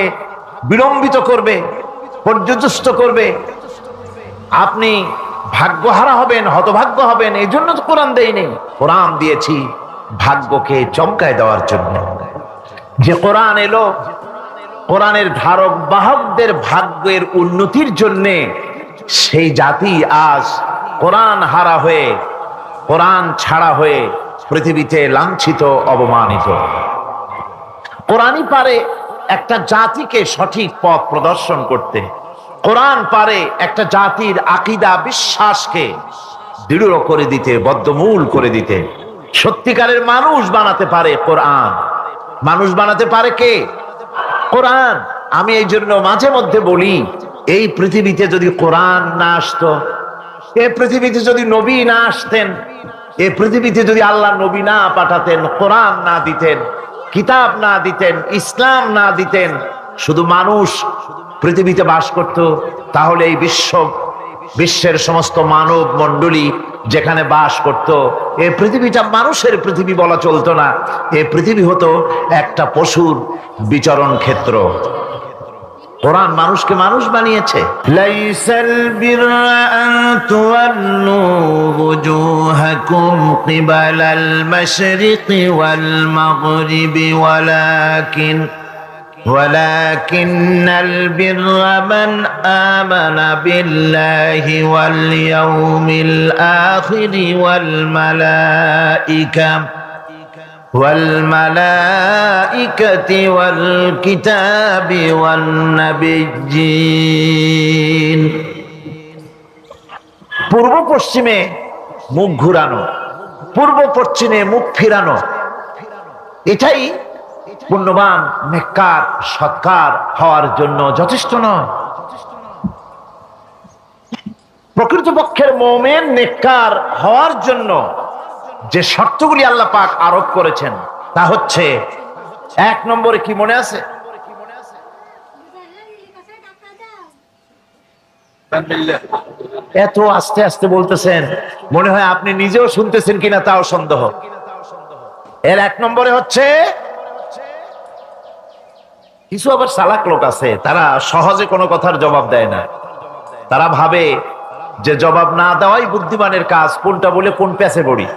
বিলম্বিত করবে, পর্যদস্ত করবে। আপনি ভাগ্যহারা হবেন, হতভাগ্য হবেন, এই জন্য তো কোরআন দেয়নি। কোরআন দিয়েছি ভাগ্যকে চমকায় দেওয়ার জন্য। যে কোরআন এলো, কোরআনের ধারক বাহকদের ভাগ্যের উন্নতির জন্যে সেই জাতি আজ কোরআন হারা হয়ে, কোরআন ছাড়া হয়ে পৃথিবীতে লাঞ্ছিত, অবমানিত। কোরআনই পারে একটা জাতিকে সঠিক পথ প্রদর্শন করতে। কোরআন পারে একটা জাতির আকীদা, বিশ্বাসকে দৃঢ় করে দিতে, বদ্ধমূল করে দিতে। সত্যিকারের মানুষ বানাতে পারে কোরআন। মানুষ বানাতে পারে কে? কোরআন। আমি এই জন্য মাঝে মধ্যে বলি, এই পৃথিবীতে যদি কোরআন না আসতো, এই পৃথিবীতে যদি নবী না আসতেন, এই পৃথিবীতে যদি আল্লাহ নবী না পাঠাতেন, কোরআন না দিতেন, কিতাব না দিতেন, ইসলাম না দিতেন, শুধু মানুষ পৃথিবীতে বাস করত, তাহলে এই বিশ্বের সমস্ত মানব মণ্ডলী যেখানে বাস করত, এই পৃথিবীটা মানুষের পৃথিবী বলা চলতো না। এই পৃথিবী হতো একটা পশুর বিচরণ ক্ষেত্র। কোরআন মানুষকে মানুষ বানিয়েছে। লাইসাল বিররা আন তুওয়াল্লু ওয়ুজুহাকুম কিবালাল মাশরিকি ওয়াল মাগরিবি ওয়ালাকিন্নাল বিররা মান আমানা বিল্লাহি ওয়াল ইয়াউমিল আখিরি ওয়াল মালাইকাতি ওয়াল কিতাবি ওয়ান নাবিয়্যিন। পূর্ব পশ্চিমে মুখ ঘুরানো, পূর্ব পশ্চিমে মুখ ফিরানো, এটাই পুণ্যবান, নেককার, সৎকার হওয়ার জন্য যথেষ্ট নয়। প্রকৃতপক্ষের মুমিন নেককার হওয়ার জন্য যে শর্তগুলি আল্লাহ পাক আরোপ করেছেন তা হচ্ছে, এক নম্বরে কি মনে আছে? এত আস্তে আস্তে বলতেছেন, মনে হয় আপনি নিজেও শুনতেছেন কিনা তাও সন্দেহ। এর এক নম্বরে হচ্ছে, কিছু আবার চালাক লোক আছে, তারা সহজে কোনো কথার জবাব দেয় না। তারা ভাবে যে জবাব না দেওয়াই বুদ্ধিমানের কাজ, কোনটা বলে কোন প্যাচে পড়ি।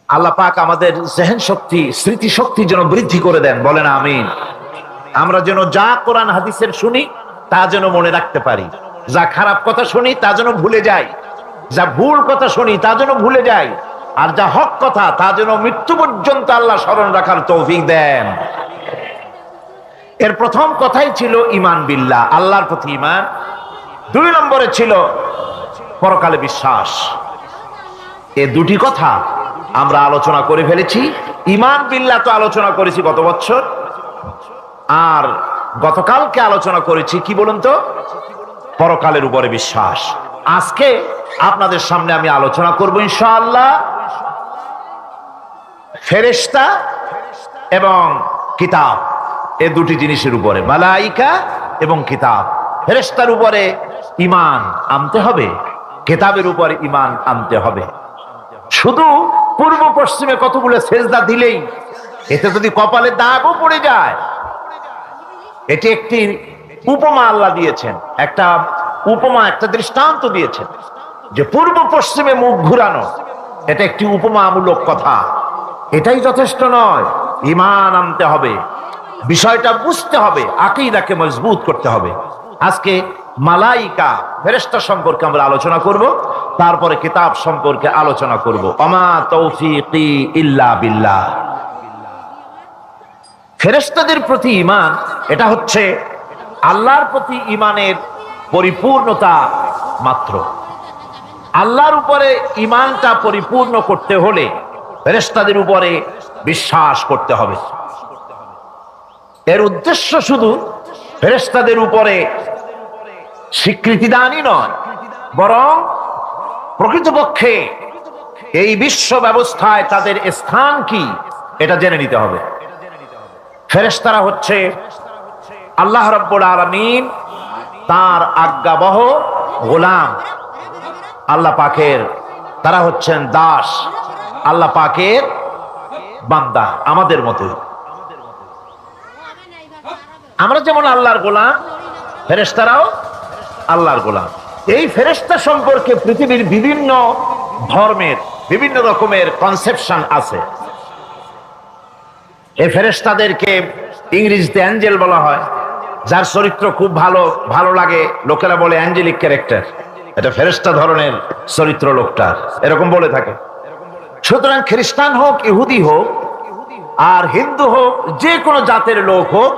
আল্লাহ পাক আমাদের জেহেন শক্তি, স্মৃতি শক্তি যেন বৃদ্ধি করে দেন, বলেন আমিন। আমরা যেন যা কোরআন হাদিসের শুনি তা যেন মনে রাখতে পারি, যা খারাপ কথা শুনি তা যেন ভুলে যাই, যা ভুল কথা শুনি তা যেন ভুলে যাই, আর যা হক কথা তা যেন মৃত্যু পর্যন্ত আল্লাহ স্মরণ রাখার তৌফিক দেন। এর প্রথম কথাই ছিল ঈমান বিল্লাহ, আল্লাহর প্রতি ঈমান। দুই নম্বরে ছিল পরকালে বিশ্বাস। এই দুটি কথা আমরা আলোচনা করে ফেলেছি। ঈমান বিল্লাহ তো আলোচনা করেছি গত বছর, আর গতকালকে আলোচনা করেছি কি বলুন তো, পরকালের উপরে বিশ্বাস। আজকে আপনাদের সামনে আমি আলোচনা করব ইনশাআল্লাহ ফেরেশতা এবং কিতাব, এই দুটি জিনিসের উপরে, মালাইকা এবং কিতাব। ফেরেশতার উপরে ঈমান আনতে হবে, কিতাবের উপরে ঈমান আনতে হবে। শুধু পূর্ব পশ্চিমে কতগুলো সেজদা দিলেই এতে যদি কপালে দাগও পড়ে যায়, এটি একটি উপমা আল্লাহ দিয়েছেন, একটা উপমা, একটা দৃষ্টান্ত দিয়েছেন যে পূর্ব পশ্চিমে মুখ ঘুরানো এটা একটি উপমামূলক কথা। এটাই যথেষ্ট নয়, ঈমান আনতে হবে, বিষয়টা বুঝতে হবে, আকীদাকে মজবুত করতে হবে। আজকে মালাইকা, ফেরেশতা সম্পর্কে আমরা আলোচনা করব, তারপরে কিতাব সম্পর্কে আলোচনা করব। ওমা তৌফিকি ইল্লা বিল্লাহ। ফেরেশতাদের প্রতি ঈমান, এটা হচ্ছে আল্লাহর প্রতি ঈমানের পরিপূর্ণতা মাত্র। আল্লাহর উপরে ঈমানটা পরিপূর্ণ করতে হলে ফেরেশতাদের উপরে বিশ্বাস করতে হবে। এর উদ্দেশ্য শুধু ফেরেশতাদের উপরে স্বীকৃতি দানই নয়, বরং প্রকৃতপক্ষে এই বিশ্ব ব্যবস্থায় তাদের স্থান কি এটা জেনে নিতে হবে। ফেরেশতারা হচ্ছে আল্লাহ রাব্বুল আলামিন তার আজ্ঞাবহ গোলাম, আল্লাহ পাকের, তারা হচ্ছেন দাস, আল্লাহ পাকের বান্দা, আমাদের মতো। আমরা যেমন আল্লাহর গোলাম, ফেরেশতারাও আল্লাহর গোলাম। এই ফেরেশতা সম্পর্কে পৃথিবীর বিভিন্ন ধর্মের বিভিন্ন রকমের কনসেপশন আছে। এই ফেরেশতাদেরকে ইংরেজিতে অ্যাঞ্জেল বলা হয়। যার চরিত্র খুব ভালো ভালো লাগে লোকেরা বলে অ্যাঞ্জেলিক ক্যারেক্টার, এটা ফেরেশতা ধরনের চরিত্র লোকটার, এরকম বলে থাকে। সুতরাং খ্রিস্টান হোক, ইহুদি হোক, আর হিন্দু হোক, যে কোনো জাতের লোক হোক,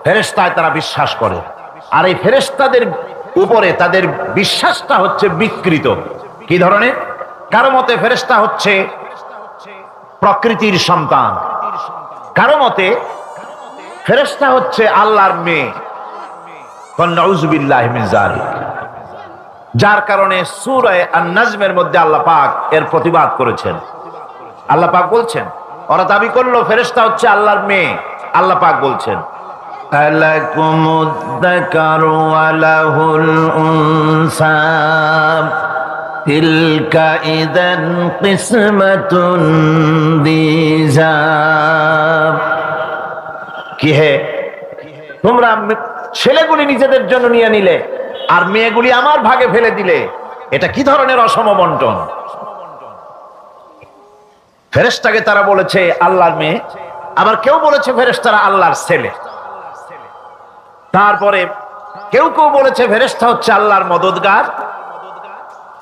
ফেরেশতায় তারা বিশ্বাস করে। আর এই ফেরেশতাদের উপরে তাদের বিশ্বাসটা হচ্ছে বিকৃত। কি ধরনের? কারো মতে ফেরেশতা হচ্ছে প্রকৃতির সন্তান, কারো মতে ফেরেশতা হচ্ছে আল্লাহর মেয়ে। নাউযুবিল্লাহি মিন যালিক। যার কারণে সূরা আন-নাজমের মধ্যে আল্লাহ পাক এর প্রতিবাদ করেছেন। আল্লাহ পাক বলছেন, ওরা দাবি করলো ফেরেশতা হচ্ছে আল্লাহর মেয়ে। আল্লাহ পাক বলছেন, আলাকুমুদ যাকারু ওয়া লাহুল উনসা তিলকা ইযান কিসমাতুন দিজা। কি হে, তোমরা ছেলেগুলি নিজেদের জন্য নিয়ে নিলে আর মেয়েগুলি আমার ভাগে ফেলে দিলে, এটা কি ধরনের অসম বন্টন? ফেরেশতাকে তারা বলেছে আল্লাহর মেয়ে, আবার কেউ বলেছে ফেরেশতারা আল্লাহর ছেলে। তারপরে কেউ কেউ বলেছে ফেরেশতা হচ্ছে আল্লাহর মদদগার,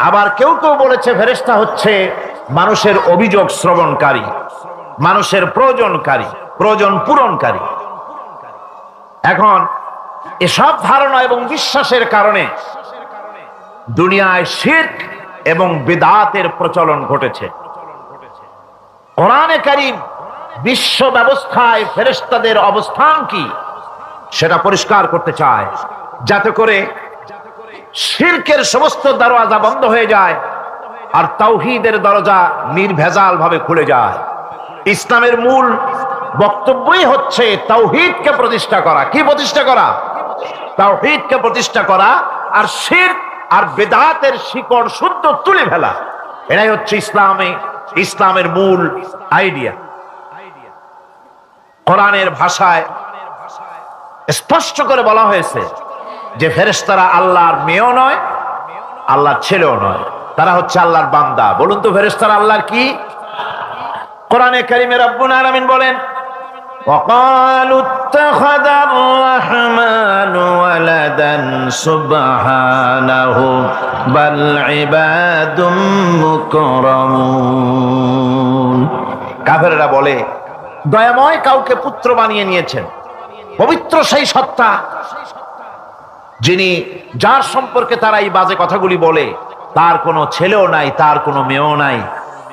আবার কেউ কেউ বলেছে ফেরেশতা হচ্ছে মানুষের অভিযোগ শ্রবণকারী, মানুষের প্রয়োজনকারী, প্রয়োজন পূরণকারী। এখন এসব ধারণা এবং বিশ্বাসের কারণে দুনিয়ায় শিরক এবং বিদআতের প্রচলন ঘটেছে। কোরআনে কারীম বিশ্ব ব্যবস্থায় ফেরেশতাদের অবস্থান কি সেটা পরিষ্কার করতে চায়, যাতে করে শিরকের সমস্ত দরজা বন্ধ হয়ে যায় আর তাওহীদের দরজা নির্ভেজাল ভাবে খুলে যায়। ইসলামের মূল বক্তব্যই হচ্ছে তাওহীদকে প্রতিষ্ঠা করা। কি প্রতিষ্ঠা করা? তাওহীদকে প্রতিষ্ঠা করা, আর শিরক আর বিদআতের শিকড় শুদ্ধ তুলে ফেলা। এটাই হচ্ছে ইসলামের মূল আইডিয়া। কোরআনের ভাষায় স্পষ্ট করে বলা হয়েছে যে ফেরেশতারা আল্লাহর মেয়েও নয়, আল্লাহর ছেলেও নয়, তারা হচ্ছে আল্লাহর বান্দা। বলুন তো ফেরেশতারা আল্লাহর কি? কোরআনে কারীমে রব্বুল আলামিন বলেন, وقالوا اتخذ الرحمن ولدا سبحانه بل عباد مكرمون। কাফেররা বলে দয়াময় কাউকে পুত্র বানিয়ে নিয়েছেন। পবিত্র সেই সত্তা যিনি, যার সম্পর্কে তারা এই বাজে কথাগুলি বলে, তার কোনো ছেলেও নাই, তার কোনো মেয়েও নাই।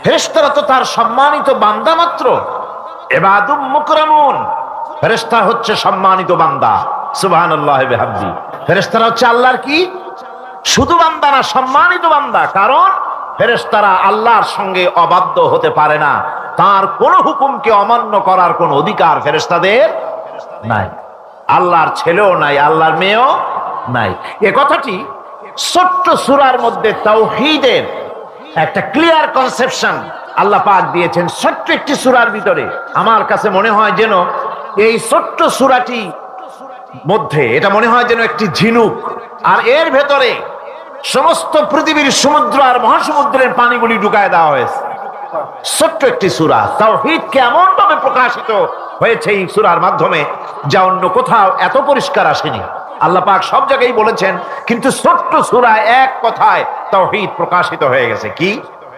ফেরেশতারা তো তার সম্মানিত বান্দা মাত্র। ইবাদুম মুকরামুন, ফেরেশতা হচ্ছে সম্মানিত বান্দা। সুবহানাল্লাহি ওয়া বিহামদিহি। ফেরেশতারা হচ্ছে আল্লাহর কি? শুধু বান্দা না, সম্মানিত বান্দা। কারণ ফেরেশতারা আল্লাহর সঙ্গে অবাধ্য হতে পারে না, তার কোন হুকুমকে অমান্য করার কোন অধিকার ফেরেশতাদের নাই। আল্লাহর ছেলেও নাই, আল্লাহর মেয়েও নাই। এ কথাটি ছোট্ট সূরার মধ্যে তাওহীদের একটা ক্লিয়ার কনসেপশন আল্লাহ পাক দিয়েছেন, ছোট্ট একটি সূরার ভিতরে। আমার কাছে মনে হয় যেন এই ছোট্ট সূরাটি মধ্যে এটা মনে হয় যেন একটি ঝিনুক, আর এর ভেতরে সমস্ত পৃথিবীর সমুদ্র আর মহাসমুদ্রের পানিগুলি ঢুকায় দেওয়া হয়েছে। ছোট্ট একটি সূরা তাওহীদকে এমন ভাবে প্রকাশিত হয়েছে এই সূরার মাধ্যমে, যা অন্য কোথাও এত পরিষ্কার আসেনি। আল্লাহ পাক সব জায়গায় বলেছেন, কিন্তু ছোট্ট সূরায় এক কথায় তাওহীদ প্রকাশিত হয়ে গেছে। কি?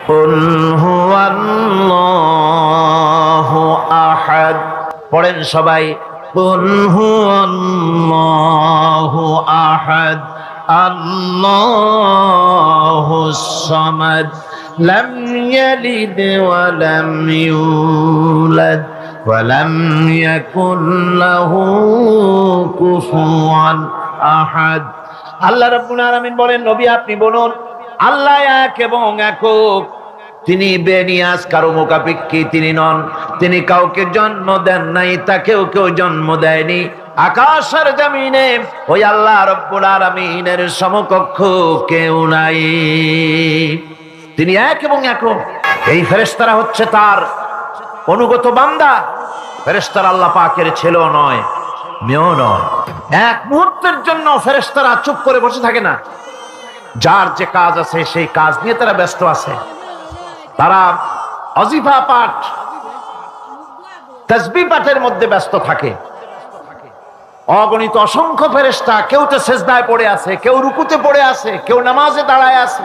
কুল হুয়াল্লাহু আহাদ। পড়েন সবাই, কুল হুয়াল্লাহু আহাদ আল্লাহুস সামাদ লাম ইয়ালিদ ওয়া লাম ইউলাদ ওয়া লাম ইয়াকুল লাহু কুফুয়ান আহাদ। আল্লাহ রাব্বুল আলামিন বলেন, নবী আপনি বলুন, আল্লাহ এক এবং একক। তিনি বেনিয়াজ, কারো মুখাপেক্ষী তিনি নন। তিনি কাউকে জন্ম দেন নাই, তাকেও কেউ জন্ম দেয়নি। আকাশের জমিনে ওই আল্লাহ রাব্বুল আলামিনের সমকক্ষ কেউ নাই। তিনি এক এবং একক। এই ফেরেশতারা হচ্ছে তার অনুগত বান্দা। ফেরেশতারা আল্লাহ পাকের ছেলেও নয়, মেয়েও নয়। এক মুহূর্তের জন্য ফেরেশতারা চুপ করে বসে থাকে না। যার যে কাজ আছে সেই কাজ নিয়ে তারা ব্যস্ত আছে। তারা অজিফা পাঠ, তাসবিহ পাঠের মধ্যে ব্যস্ত থাকে। অগণিত অসংখ্য ফেরেশতা, কেউ তো সেজদায় পড়ে আছে, কেউ রুকুতে পড়ে আছে, কেউ নামাজে দাঁড়ায় আছে,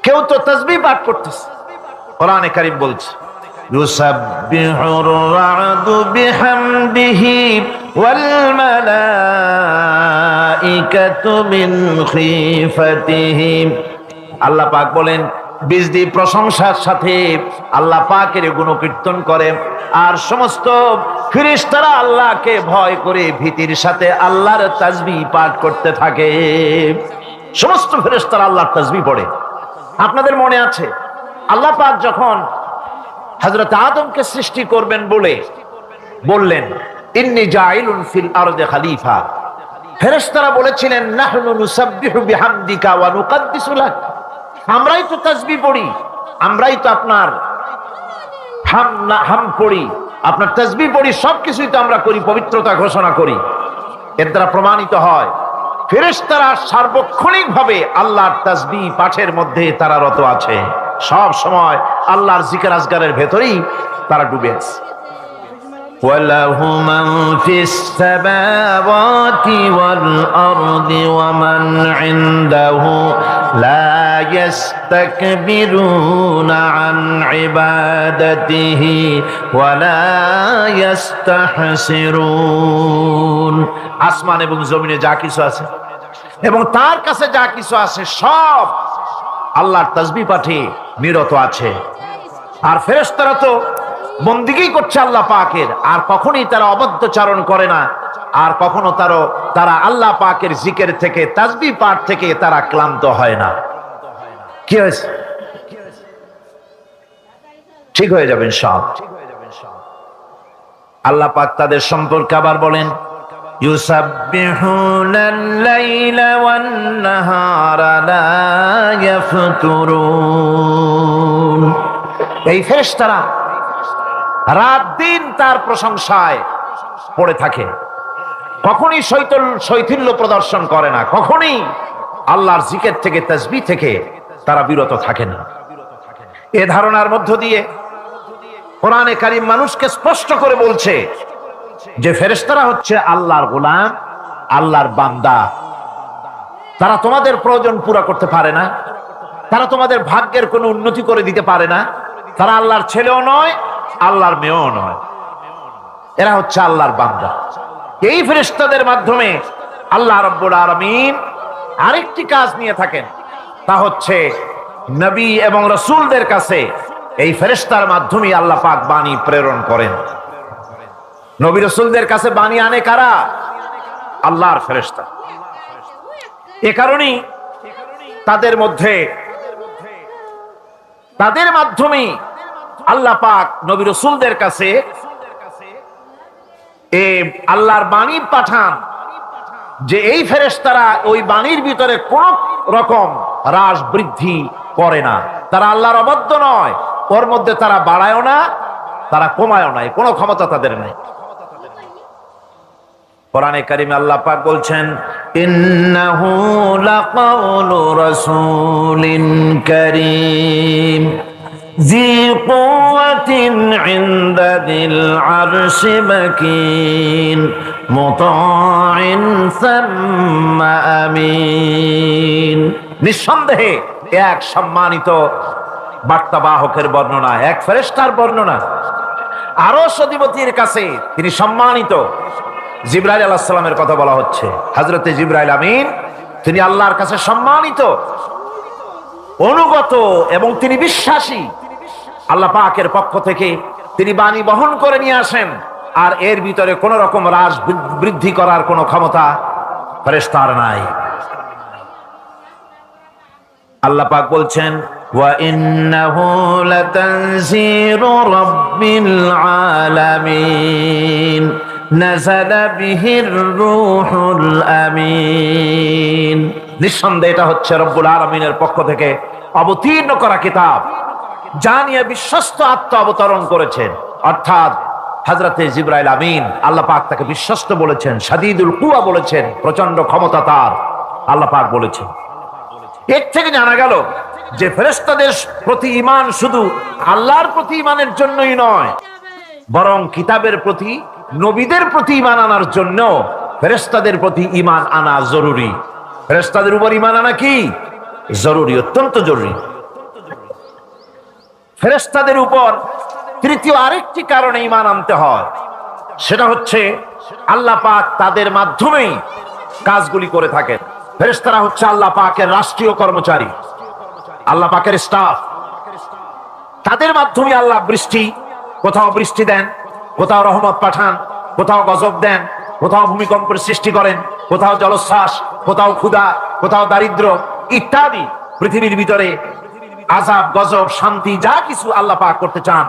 কেউ তো তাসবিহ পাঠ করতেছে। কোরআনে কারীম বলছে ইউসাব্বিহুর রা'দু বিহামদিহি ওয়াল মালাইকাতু মিন খিফাতিহি। আল্লাহ পাক বলেন, বিজদি প্রশংসার সাথে আল্লাহ পাকের গুণকীর্তন করে, আর সমস্ত ফেরেশতারা আল্লাহকে ভয় করে ভীতির সাথে আল্লাহর তাসবিহ পাঠ করতে থাকে। সমস্ত ফেরেশতারা আল্লাহর তাসবিহ পড়ে। আপনাদের মনে আছে আল্লাহ পাক যখন হযরত আদমকে সৃষ্টি করবেন বললেন ইন্নী জাইলুন ফিল আরদি খলিফা, ফেরেশতারা বলেছিলেন নাহনু নুসাব্বিহু বিহামদিকা ওয়া নুকদ্দিসু লাক, আমরাই তো তাসবিহ পড়ি, আমরাই তো আপনার হাম পড়ি, আপনার তাসবিহ পড়ি, সবকিছুই তো আমরা করি, পবিত্রতা ঘোষণা করি। এর দ্বারা প্রমাণিত হয় ফেরেশতারা সার্বক্ষণিকভাবে আল্লাহর তাসবিহ পাঠের মধ্যে তারা রত আছে। সব সময় আল্লাহর জিকির আজগারের ভেতরেই তারা ডুবে আছে। ওয়ালাহু মান ফিস সামাওয়াতি ওয়াল আরদি ওয়া মান ইনদাহু লা ইস্তাকবিরুনা আন ইবাদাতিহি ওয়া লা ইস্তাহসিরুন। আসমান এবং জমিনে যা কিছু আছে এবং তার কাছে যা কিছু আছে সব আল্লাহর তাসবিহ পাঠে নিরত আছে। আর ফেরেশতারা তো বন্দিগি করছে আল্লাহ পাকের, আর কখনোই তারা অবদ্ধচারণ করে না, আর কখনো তারা আল্লাহ পাকের জিকির থেকে, তাসবিহ পাঠ থেকে তারা ক্লান্ত হয় না। কি হয়েছে? ঠিক হয়ে যাবেন সব। আল্লাহ পাক তাদের সম্পর্কে আবার বলেন ইউসাব্বিহুনাল লাইলা ওয়ান নাহারা লা ইয়াফতুরুন। এই ফেরেশতারা রাত দিন তার প্রশংসায় পড়ে থাকে, কখনই শৈথিল্য প্রদর্শন করে না, কখনই আল্লাহর জিকির থেকে, তাসবিহ থেকে তারা বিরত থাকে না। এ ধারণার মধ্য দিয়ে কোরআনে কারীম মানুষকে স্পষ্ট করে বলছে যে ফেরেশতারা হচ্ছে আল্লাহর গোলাম, আল্লাহর বান্দা। তারা তোমাদের প্রয়োজন পুরো করতে পারে না, তারা তোমাদের ভাগ্যের কোনো উন্নতি করে দিতে পারে না, তারা আল্লাহর ছেলেও নয়, আল্লাহর মেয়েও নয়, এরা হচ্ছে আল্লাহর বান্দা। এই ফেরেশতাদের মাধ্যমে আল্লাহ রাব্বুল আলামিন আরেকটি কাজ নিয়ে থাকেন, তা হচ্ছে নবী এবং রাসূলদের কাছে এই ফেরেশতার মাধ্যমে আল্লাহ পাক বাণী প্রেরণ করেন। নবী রাসূলদের কাছে বাণী আনে কারা? আল্লাহর ফেরেশতা। এ কারণেই তাদের মাধ্যমে আল্লাহ পাক নবী রাসূলদের কাছে আল্লাহর বাণী পাঠান, যে এই ফেরেশতারা ওই বাণীর ভিতরে কোন রকম হ্রাস বৃদ্ধি করে না, তারা আল্লাহর অবাধ্য নয়, ওর মধ্যে তারা বাড়ায়ও না, তারা কমায়ও না, কোনো ক্ষমতা তাদের নেই। কোরআনে কারীমে আল্লাহ পাক বলছেন ইন্নাহু লাকাউলু রাসূলিন কারীম জি কুওয়াতিন ইনদা যিল আরশি মাকিন মুতাইন সাম্মা আমিন। নিঃসন্দেহে এক সম্মানিত বার্তাবাহকের বর্ণনা, এক ফেরেশতার বর্ণনা। আরশ অধিপতির কাছে তিনি সম্মানিত। জিবরাইল আলাইহিস সালামের কথা বলা হচ্ছে। হযরতে জিবরাইল আমিন তিনি আল্লাহর কাছে সম্মানিত, অনুগত এবং তিনি বিশ্বাসী। আল্লাহ পাকের পক্ষ থেকে তিনি বাণী বহন করে নিয়ে আসেন, আর এর ভিতরে কোন রকম হ্রাস বৃদ্ধি করার কোন ক্ষমতা ফেরেশতার নাই। আল্লাহ পাক বলছেন ওয়া ইন্নাহু লাতানজিরু রাব্বিল আলামিন নাযালা বিহির রূহুল আমিন। নিঃসন্দেহে এটা হচ্ছে রব্বুল আলামিনের পক্ষ থেকে অবতীর্ণ করা কিতাব, যা নিয়ে বিশ্বস্ত আত্মা অবতরণ করেছেন, অর্থাৎ হযরতে জিবরাইল আমিন। আল্লাহ পাক তাকে বিশ্বস্ত বলেছেন, শাদীদুল কুওয়া বলেছেন, প্রচন্ড ক্ষমতা তার, আল্লাহ পাক বলেছেন। এর থেকে জানা গেল যে ফেরেশতাদের প্রতি ঈমান শুধু আল্লাহর প্রতি ঈমানের জন্যই নয়, বরং কিতাবের প্রতি, নবীদের প্রতি ঈমান আনার জন্য ফেরেশতাদের প্রতি ঈমান আনা জরুরি। ফেরেশতাদের উপর ঈমান আনা কি জরুরি, অত্যন্ত জরুরি। ফেরেশতাদের উপর তৃতীয় আরেকটি কারণে ঈমান আনতে হয়, সেটা হচ্ছে আল্লাহ পাক তাদের মাধ্যমেই কাজগুলি করে থাকেন। ফেরেশতারা হচ্ছে আল্লাহ পাকের রাষ্ট্রীয় কর্মচারী, আল্লাহ পাকের স্টাফ। তাদের মাধ্যমে আল্লাহ বৃষ্টি, কোথাও বৃষ্টি দেন, কোথাও রহমত পাঠান, কোথাও গজব দেন, কোথাও ভূমিকম্পের সৃষ্টি করেন, কোথাও জলোচ্ছ্বাস, কোথাও ক্ষুধা, কোথাও দারিদ্র ইত্যাদি। পৃথিবীর ভিতরে আযাব, গজব, শান্তি যা কিছু আল্লাহ পাক করতে চান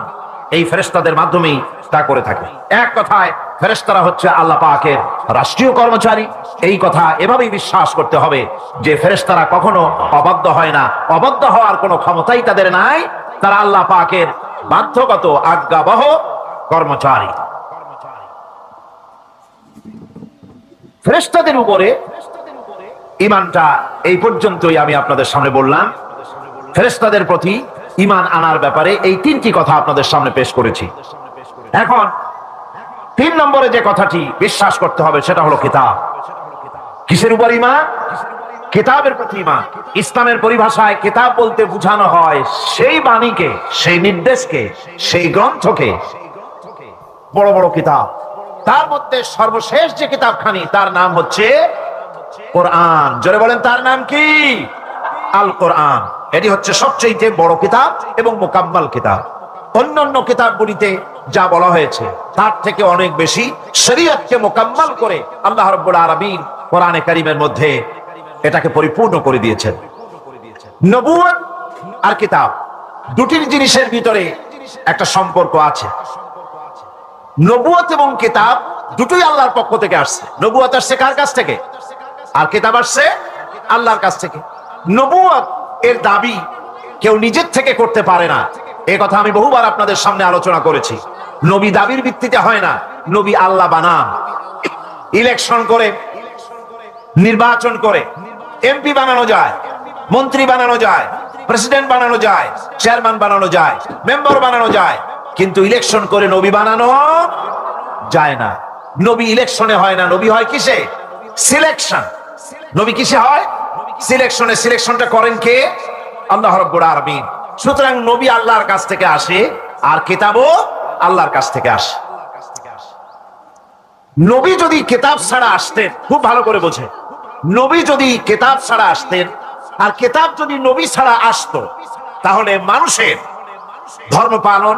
এই ফেরেশতাদের মাধ্যমেই তা করে থাকে। এক কথায় ফেরেশতারা হচ্ছে আল্লাহ পাকের রাষ্ট্রীয় কর্মচারী। এই কথা এভাবেই বিশ্বাস করতে হবে যে ফেরেশতারা কখনো অবাধ্য হয় না, অবাধ্য হওয়ার কোনো ক্ষমতাই তাদের নাই। তারা আল্লাহ পাকের বাধ্যগত আজ্ঞাবহ কর্মচারী। ফেরেশতাদের উপরে ঈমানটা এই পর্যন্তই আমি আপনাদের সামনে বললাম। ফেরেশতাদের প্রতি ঈমান আনার ব্যাপারে এই তিনটি কথা আপনাদের সামনে পেশ করেছি। এখন 3 নম্বরে যে কথাটি বিশ্বাস করতে হবে সেটা হলো কিতাব। কিসের উপর ঈমান? কিতাবের প্রতি ঈমান। ইসলামের পরিভাষায় কিতাব বলতে বোঝানো হয় সেই বাণীকে, সেই নির্দেশকে, সেই গ্রন্থকে। বড় বড় কিতাব, তার মধ্যে সর্বশেষ যে কিতাবখানি তার নাম হচ্ছে কোরআন। জোরে বলেন, তার নাম কি? আল কোরআন। এটি হচ্ছে সবচেয়ে বড় কিতাব এবং মুকাম্মাল কিতাব। অন্যান্য কিতাবগুলিতে যা বলা হয়েছে তার থেকে অনেক বেশি শরীয়তকে মুকাম্মাল করে আল্লাহ রাব্বুল আলামিন কোরআনে কারীমের মধ্যে এটাকে পরিপূর্ণ করে দিয়েছেন। নবুয়ত আর কিতাব দুটির জিনিসের ভিতরে একটা সম্পর্ক আছে। নবুয়ত এবং কিতাব দুটোই আল্লাহর পক্ষ থেকে আসছে। নবুয়ত আসছে কার কাছ থেকে? আর কিতাব আসছে আল্লাহর কাছ থেকে। নবুয়ত এর দাবি কেউ নিজের থেকে করতে পারে না। এই কথা আমি বহুবার আপনাদের সামনে আলোচনা করেছি। নবী দাবির ভিত্তিতে হয় না, নবী আল্লাহ বানান। ইলেকশন করে, নির্বাচন করে এমপি বানানো যায়, মন্ত্রী বানানো যায়, প্রেসিডেন্ট বানানো যায়, চেয়ারম্যান বানানো যায়, মেম্বার বানানো যায়, কিন্তু ইলেকশন করে নবী বানানো যায় না। নবী ইলেকশনে হয় না, নবী হয় কিসে? সিলেকশন। নবী কিসে হয়? সিলেকশনে। সিলেকশনটা করেন কে? আল্লাহ রাব্বুল আলামিন। সুতরাং নবী আল্লাহর কাছ থেকে আসে আর কিতাবও আল্লাহর কাছ থেকে আসে। নবী যদি কিতাব ছাড়া আসতেন, খুব ভালো করে বোঝে, নবী যদি কিতাব ছাড়া আসতেন আর কিতাব যদি নবী ছাড়া আসতো, তাহলে মানুষের ধর্ম পালন,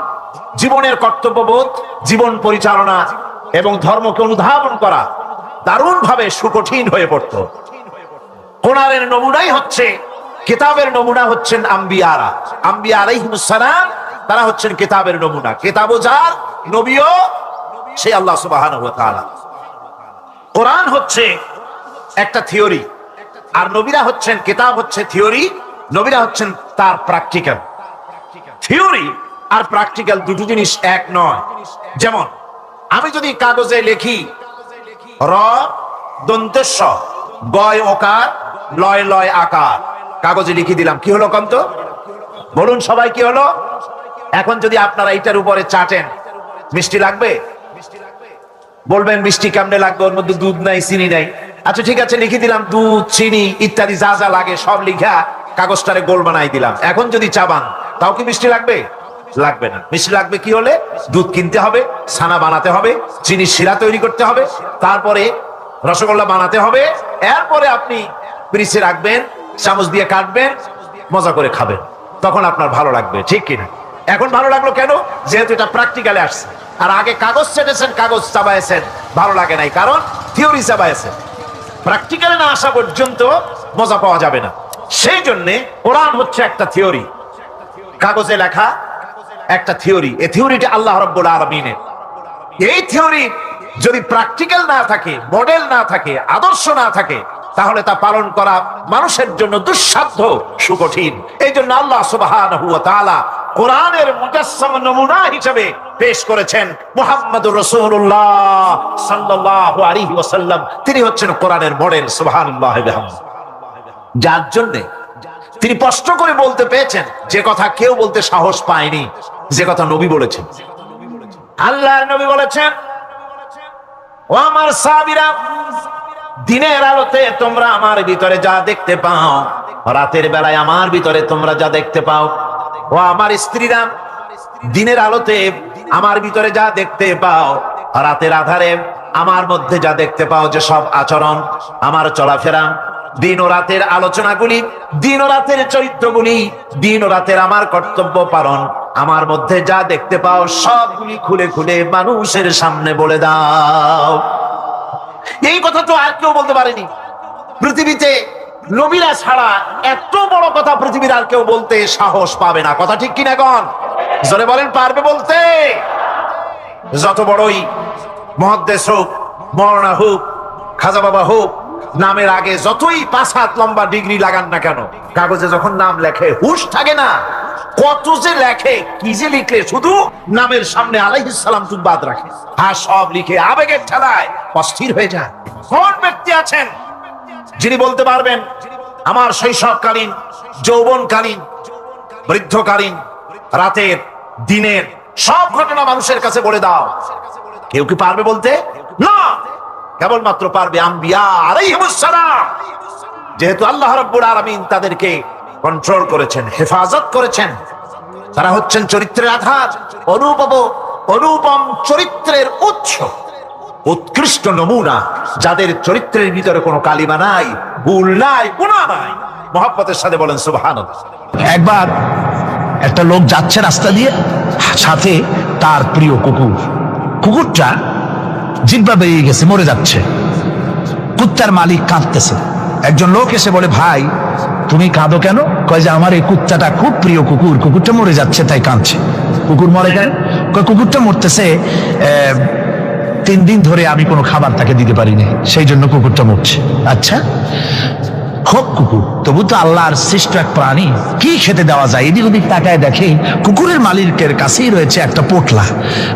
জীবনের কর্তব্যবোধ, জীবন পরিচালনা এবং ধর্মকে অনুধাবন করা দারুণভাবে সুকঠিন হয়ে পড়ত। কোরআনের নমুনাই হচ্ছে, কিতাবের নমুনা হচ্ছেন আম্বিয়ারা। আম্বিয়া আলাইহিমুস সালাম, তারা হচ্ছেন কিতাবের নমুনা। কিতাবও যার, নবীও সেই আল্লাহ সুবহানাহু ওয়া তাআলা। কোরআন হচ্ছে একটা থিওরি আর নবীরা হচ্ছেন, কিতাব হচ্ছে থিওরি, নবীরা হচ্ছেন তার প্র্যাকটিক্যাল। থিওরি আর প্র্যাকটিক্যাল দুটো জিনিস এক নয়। যেমন আমি যদি কাগজে লিখি র দন্তেশ্ব গয় ওকার লয় লয় আকার, কাগজে লিখে দিলাম, কি হলো কন্ত? বলুন সবাই, কি হলো? এখন যদি আপনারা এইটার উপরে চাটেন, মিষ্টি লাগবে? বলবেন মিষ্টি কেমনে লাগবে, ওর মধ্যে দুধ নাই, চিনি নাই। আচ্ছা ঠিক আছে, লিখে দিলাম দুধ, চিনি ইত্যাদি যা যা লাগে সব লিখা কাগজটারে গোল বানাই দিলাম। এখন যদি চাবান, তাও কি মিষ্টি লাগবে? লাগবে না। মিষ্টি লাগবে কি হলে? দুধ কিনতে হবে, ছানা বানাতে হবে, চিনি শিরা তৈরি করতে হবে, তারপরে রসগোল্লা বানাতে হবে, এরপরে আপনি ফ্রিজে রাখবেন, চামচ দিয়ে কাটবেন, মজা করে খাবেন, তখন আপনার ভালো লাগবে, ঠিক কিনা? এখন ভালো লাগলো কেন? যেহেতু এটা প্র্যাকটিক্যালে আসছে। আর আগে কাগজ চেটেছেন, কাগজ চাবাইছেন, ভালো লাগে নাই, কারণ থিওরি চাবাইছেন। প্র্যাকটিক্যালে না আসা পর্যন্ত মজা পাওয়া যাবে না। সেই জন্যে কোরআন হচ্ছে একটা থিওরি, কাগজে লেখা একটা থিওরি। এই থিওরিটা আল্লাহ রাব্বুল আলামিনের। এই থিওরি যদি প্র্যাকটিক্যাল না থাকে, মডেল না থাকে, আদর্শ না থাকে, তাহলে তা পালন করা মানুষের জন্য দুঃসাধ্য, সুকঠিন। এই জন্য আল্লাহ সুবহানাহু ওয়া তাআলা কোরআনের মুজাসসাম নমুনা হিসেবে পেশ করেছেন মুহাম্মদুর রাসূলুল্লাহ সাল্লাল্লাহু আলাইহি ওয়াসাল্লাম। তিনি হচ্ছেন কোরআনের মডেল। সুবহানাল্লাহি ওয়া বিহামদিহি। যার জন্য তিনি স্পষ্ট করে বলতে পেরেছেন যে কথা কেউ বলতে সাহস পায়নি, যে কথা নবী বলেছেন। আল্লাহর নবী বলেছেন, ও আমার সাহাবীরা, দিনের আলোতে তোমরা আমার ভিতরে যা দেখতে পাও, রাতের বেলায় আমার ভিতরে তোমরা যা দেখতে পাও। ও আমার স্ত্রীরা, দিনের আলোতে আমার ভিতরে যা দেখতে পাও, রাতের আধারে আমার মধ্যে যা দেখতে পাও, যে সব আচরণ, আমার চলাফেরা, দিন ও রাতের আলোচনাগুলি, দিন ও রাতের চরিত্রগুলি, দিন ও রাতের আমার কর্তব্য পালন, আমার মধ্যে যা দেখতে পাও সবগুলি খুলে খুলে মানুষের সামনে বলে দাও। এই কথা তো আর কেউ বলতে পারেনি পৃথিবীতে। নবীরা ছাড়া এত বড় কথা পৃথিবীর আর কেউ বলতে সাহস পাবে না। কথা ঠিক কিনা গণ? জোরে বলেন, পারবে বলতে? যত বড়ই মুহাদ্দিস হোক, মওলানা হোক, খাজা বাবা হোক, নামের আগে যতই 5 হাত লম্বা ডিগ্রি লাগান না কেন, কাগজে যখন নাম লেখে হুঁশ থাকে না। কত যে লেখে, কি যে লিখলে, শুধু নামের সামনে আলাইহিস সালাম তুই বাদ রাখে, আর সব লিখে আবেগের ঠেলায় অস্থির হয়ে যায়। কোন ব্যক্তি আছেন যিনি বলতে পারবেন আমার শৈশবকালীন, যৌবনকালীন, বৃদ্ধকালীন, রাতের, দিনের সব ঘটনা মানুষের কাছে বলে দাও? কেউ কি পারবে বলতে? না, কেবলমাত্র পারবে আম্বিয়া আলাইহিমুস সালাম। যেহেতু আল্লাহ রাব্বুল আলামিন তাদেরকে কন্ট্রোল করেছেন, হেফাজত করেছেন, তারা হচ্ছেন চরিত্রের আধার, অনুপম চরিত্রের উৎস, উৎকৃষ্ট নমুনা, যাদের চরিত্রের ভিতরে কোনো কালিমা নাই, ভুল নাই, গুনাহ নাই। মুহাব্বতের সাথে বলেন সুবহানাল্লাহ। একবার একটা লোক যাচ্ছে রাস্তা দিয়ে, সাথে তার প্রিয় কুকুর। কুকুরটা জিহ্বা বেরিয়ে গেছে, মরে যাচ্ছে। কুত্তার মালিক কাঁদতেছে। একজন লোক এসে বলে, ভাই তুমি কাঁদো কেন? কয় যে আমার এই কুত্তাটা খুব প্রিয় কুকুর, কুকুরটা মরে যাচ্ছে তাই কাঁদছে। কুকুর মরে কেন? কয় কুকুরটা মরতেছে 3 দিন ধরে আমি কোনো খাবার তাকে দিতে পারিনি, সেই জন্য কুকুরটা মরছে। আচ্ছা, হোক কুকুর, তবু তো আল্লাহর সৃষ্ট এক প্রাণী, কি খেতে দেওয়া যায়? এদিক ওদিক তাকায় দেখে কুকুরের মালিকের কাছেই রয়েছে একটা পোটলা।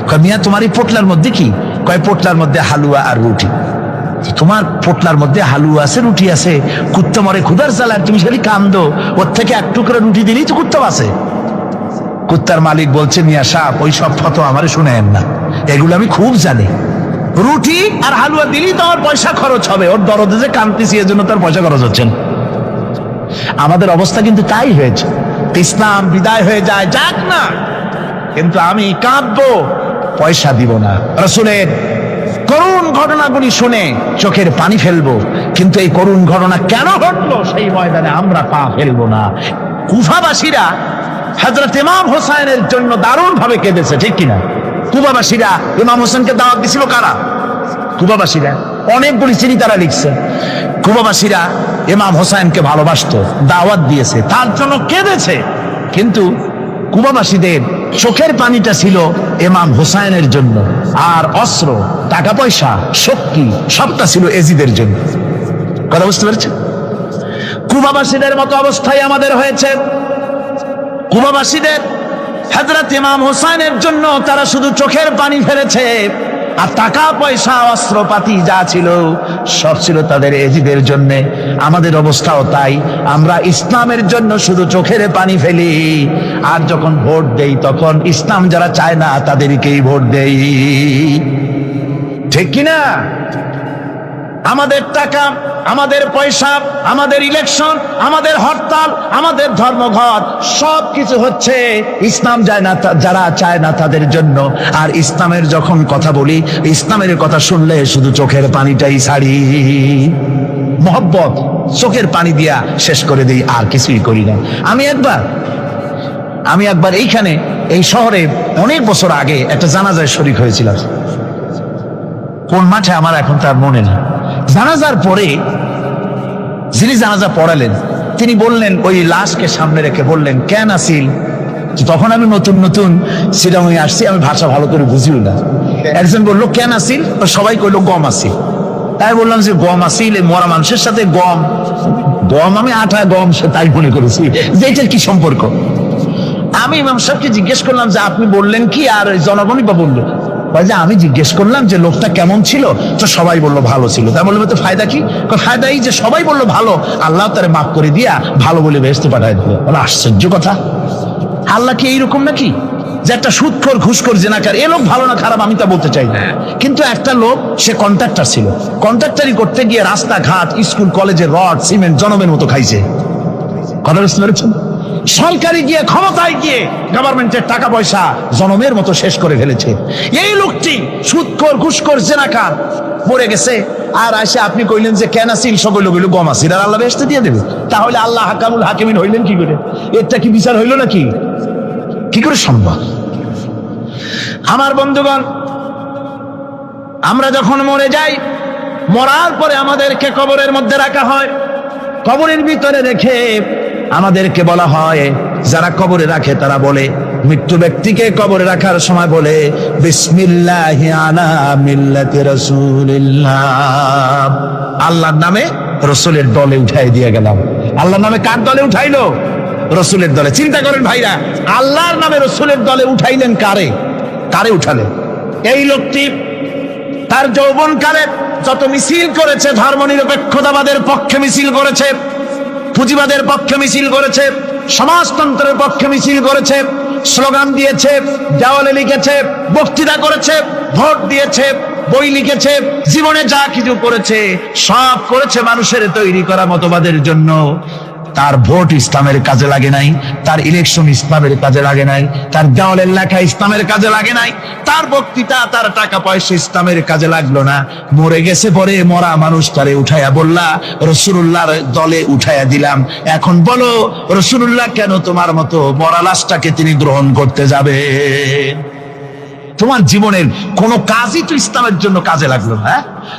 কয় মিয়া, তোমার এই পোটলার মধ্যে কি? কয় পোটলার মধ্যে হালুয়া আর রুটি। তোমার পোটলার মধ্যে হালুয়া আছে, রুটি আছে, কুত্তা মরে ক্ষুধার জ্বালায়, তুমি খালি কান্দো, ওর থেকে এক টুকরা রুটি দিলেই তো কুত্তা বাঁচে। কুত্তার মালিক বলছে, মিয়া সাহেব ওই সব ফতো আমারে শুনেন না, এগুলো আমি খুব জানি। রুটি আর হালুয়া দিলেই তো আমার পয়সা খরচ হবে, ওর দরদে যে কাঁদতেছি এর জন্য তার পয়সা খরচ হচ্ছে না। আমাদের অবস্থা কিন্তু তাই হয়েছে। ইসলাম বিদায় হয়ে যায়, যাক না, কিন্তু আমি কাঁদবো, পয়সা দিব না। রাসূলের করুণ ঘটনাগুলি শুনে চোখের পানি ফেলবো, কিন্তু এই করুণ ঘটনা কেন ঘটলো সেই ময়দানে আমরা পা ফেলবো না। কুফাবাসীরা হযরত ইমাম হোসেনের জন্য দারুণ ভাবে কেঁদেছে, ঠিক কিনা? কুফাবাসীরা ইমাম হোসেনকে দাওয়াত দিছিল কারা? কুফাবাসীরা। অনেকগুলি চিঠি তারা লিখছে। কুফাবাসীরা ইমাম হোসেনকে ভালোবাসতো, দাওয়াত দিয়েছে, তার জন্য কেঁদেছে, কিন্তু কুফাবাসীদের চোখের পানিটা ছিল ইমাম হোসেনের জন্য, আর অস্ত্র, টাকা পয়সা, শক্তি সবটা ছিল এজিদের জন্য। কথা বুঝতে পারছেন? কুফাবাসীদের মতো অবস্থায় আমাদের হয়েছে। কুফাবাসীদের হযরত ইমাম হোসেনের জন্য তারা শুধু চোখের পানি ফেলেছে, আর টাকা পয়সা অস্ত্রপাতি যা ছিল সব ছিল তাদের এজিদের জন্য। আমাদের অবস্থাও তাই, আমরা ইসলামের জন্য শুধু চোখের পানি ফেলি, আর যখন ভোট দেই তখন ইসলাম যারা চায় না তাদেরকেই ভোট দেই, ঠিক কিনা? আমাদের টাকা, আমাদের পয়সা, আমাদের ইলেকশন, আমাদের হরতাল, আমাদের ধর্মঘট সবকিছু হচ্ছে ইসলাম যায় না, যারা চায় না তাদের জন্য। আর ইসলামের যখন কথা বলি, ইসলামের কথা শুনলে শুধু চোখের পানিটাই ছাড়ি, মহব্বত চোখের পানি দিয়া শেষ করে দিই, আর কিছুই করি না। আমি একবার এইখানে এই শহরে অনেক বছর আগে একটা জানাজায় শরীক হয়েছিলাম। কোন মাঠে আমার এখন তার মনে নেই। জানাজার পরে যিনি জানাজা পড়ালেন তিনি বললেন, ওই লাশকে সামনে রেখে বললেন, কেন আসিল? তখন আমি নতুন শ্রীরামে আসছি, আমি ভাষা ভালো করে বুঝিও না। একজন বললো কেন আসিল? সবাই কইলো গম আসিল। তাই বললাম যে গম আসিল, মরা মানুষের সাথে গম, আমি আটা গম, সে তাই মনে করেছি যে এটার কি সম্পর্ক। আমি ইমাম সাহেবকে জিজ্ঞেস করলাম যে আপনি বললেন কি, আর জনগণই বা বললো। কয় যে আমি জিজ্ঞেস করলাম যে লোকটা কেমন ছিল, তো সবাই বললো ভালো ছিল। তা বললাম তো ফায়দা কি? ফায়দা এই যে সবাই বললো ভালো, আল্লাহ তারে মাফ করে দিয়া ভালো বলে বেহেশতে পাঠায় দিল। বলে আশ্চর্য কথা, আল্লাহ কি এইরকম নাকি যে একটা সুদখোর ঘুষখোর জেনাকার এ লোক ভালো না খারাপ আমি তা বলতে চাই না, কিন্তু একটা লোক সে কন্ট্রাক্টর ছিল, কন্ট্রাক্টরি করতে গিয়ে রাস্তাঘাট স্কুল কলেজের রড সিমেন্ট জনমের মতো খাইছে। কথা বুঝতে পেরেছেন? সরকারি গিয়ে ক্ষমতায় গিয়ে গভর্নমেন্টের টাকা পয়সা জনমের মতো শেষ করে ফেলেছে। এই লোকটি সুদখোর ঘুষখোর জেনাকার মরে গেছে, আর আসে আপনি কইলেন যে কেন আসিল সকল গইল গম আসিল আর আল্লাহ বেহেশতে দিয়ে দেবে। তাহলে আল্লাহ হাকামুল হাকিমিন হইলেন কি করে? এটা কি বিচার হইল নাকি? কি করে সম্ভব? আমার বন্ধুগণ, আমরা যখন মরে যাই, মরার পরে আমাদেরকে কবরের মধ্যে রাখা হয়। কবরের ভিতরে রেখে আমাদেরকে বলা হয়, যারা কবরে রাখে তারা বলে, মৃত্যু ব্যক্তিকে কবরে রাখার সময় বলে বিসমিল্লাহি আলা মিল্লাতি রাসূলিল্লাহ, আল্লাহর নামে রসুলের দলে উঠাই দিয়ে গেলাম। আল্লাহর নামে কার দলে উঠাইলো? রসুলের দলে। চিন্তা করেন ভাইরা, আল্লাহর নামে রসুলের দলে উঠাইলেন কারে? কারে উঠালেন? এই লোকটি তার যৌবনকালে যত মিছিল করেছে, ধর্মনিরপেক্ষতাবাদের পক্ষে মিছিল করেছে, পুঁজিবাদের পক্ষে মিছিল করেছে, সমাজতন্ত্রের পক্ষে মিছিল করেছে, স্লোগান দিয়েছে, দেওয়ালে লিখেছে, বক্তৃতা করেছে, ভোট দিয়েছে, বই লিখেছে, জীবনে যা কিছু করেছে সব করেছে মানুষের তৈরি করা মতবাদের জন্য। তার ভোট ইসলামের কাজে লাগে নাই, তার ইলেকশন ইসলামের কাজে লাগে নাই, তার দেওয়ালের লেখা ইসলামের কাজে লাগে নাই, তার বক্তৃতা তার টাকা পয়সা ইসলামের কাজে লাগলো না। মরে গেছে, পরে মরা মানুষ তারে উঠাইয়া বললা রাসূলুল্লাহর দলে উঠাইয়া দিলাম। এখন বলো রাসূলুল্লাহ কেন তোমার মতো মরা লাশটাকে তিনি গ্রহণ করতে যাবে? তোমার জীবনের কোন কাজই তো ইসলামের জন্য কাজে লাগলো না।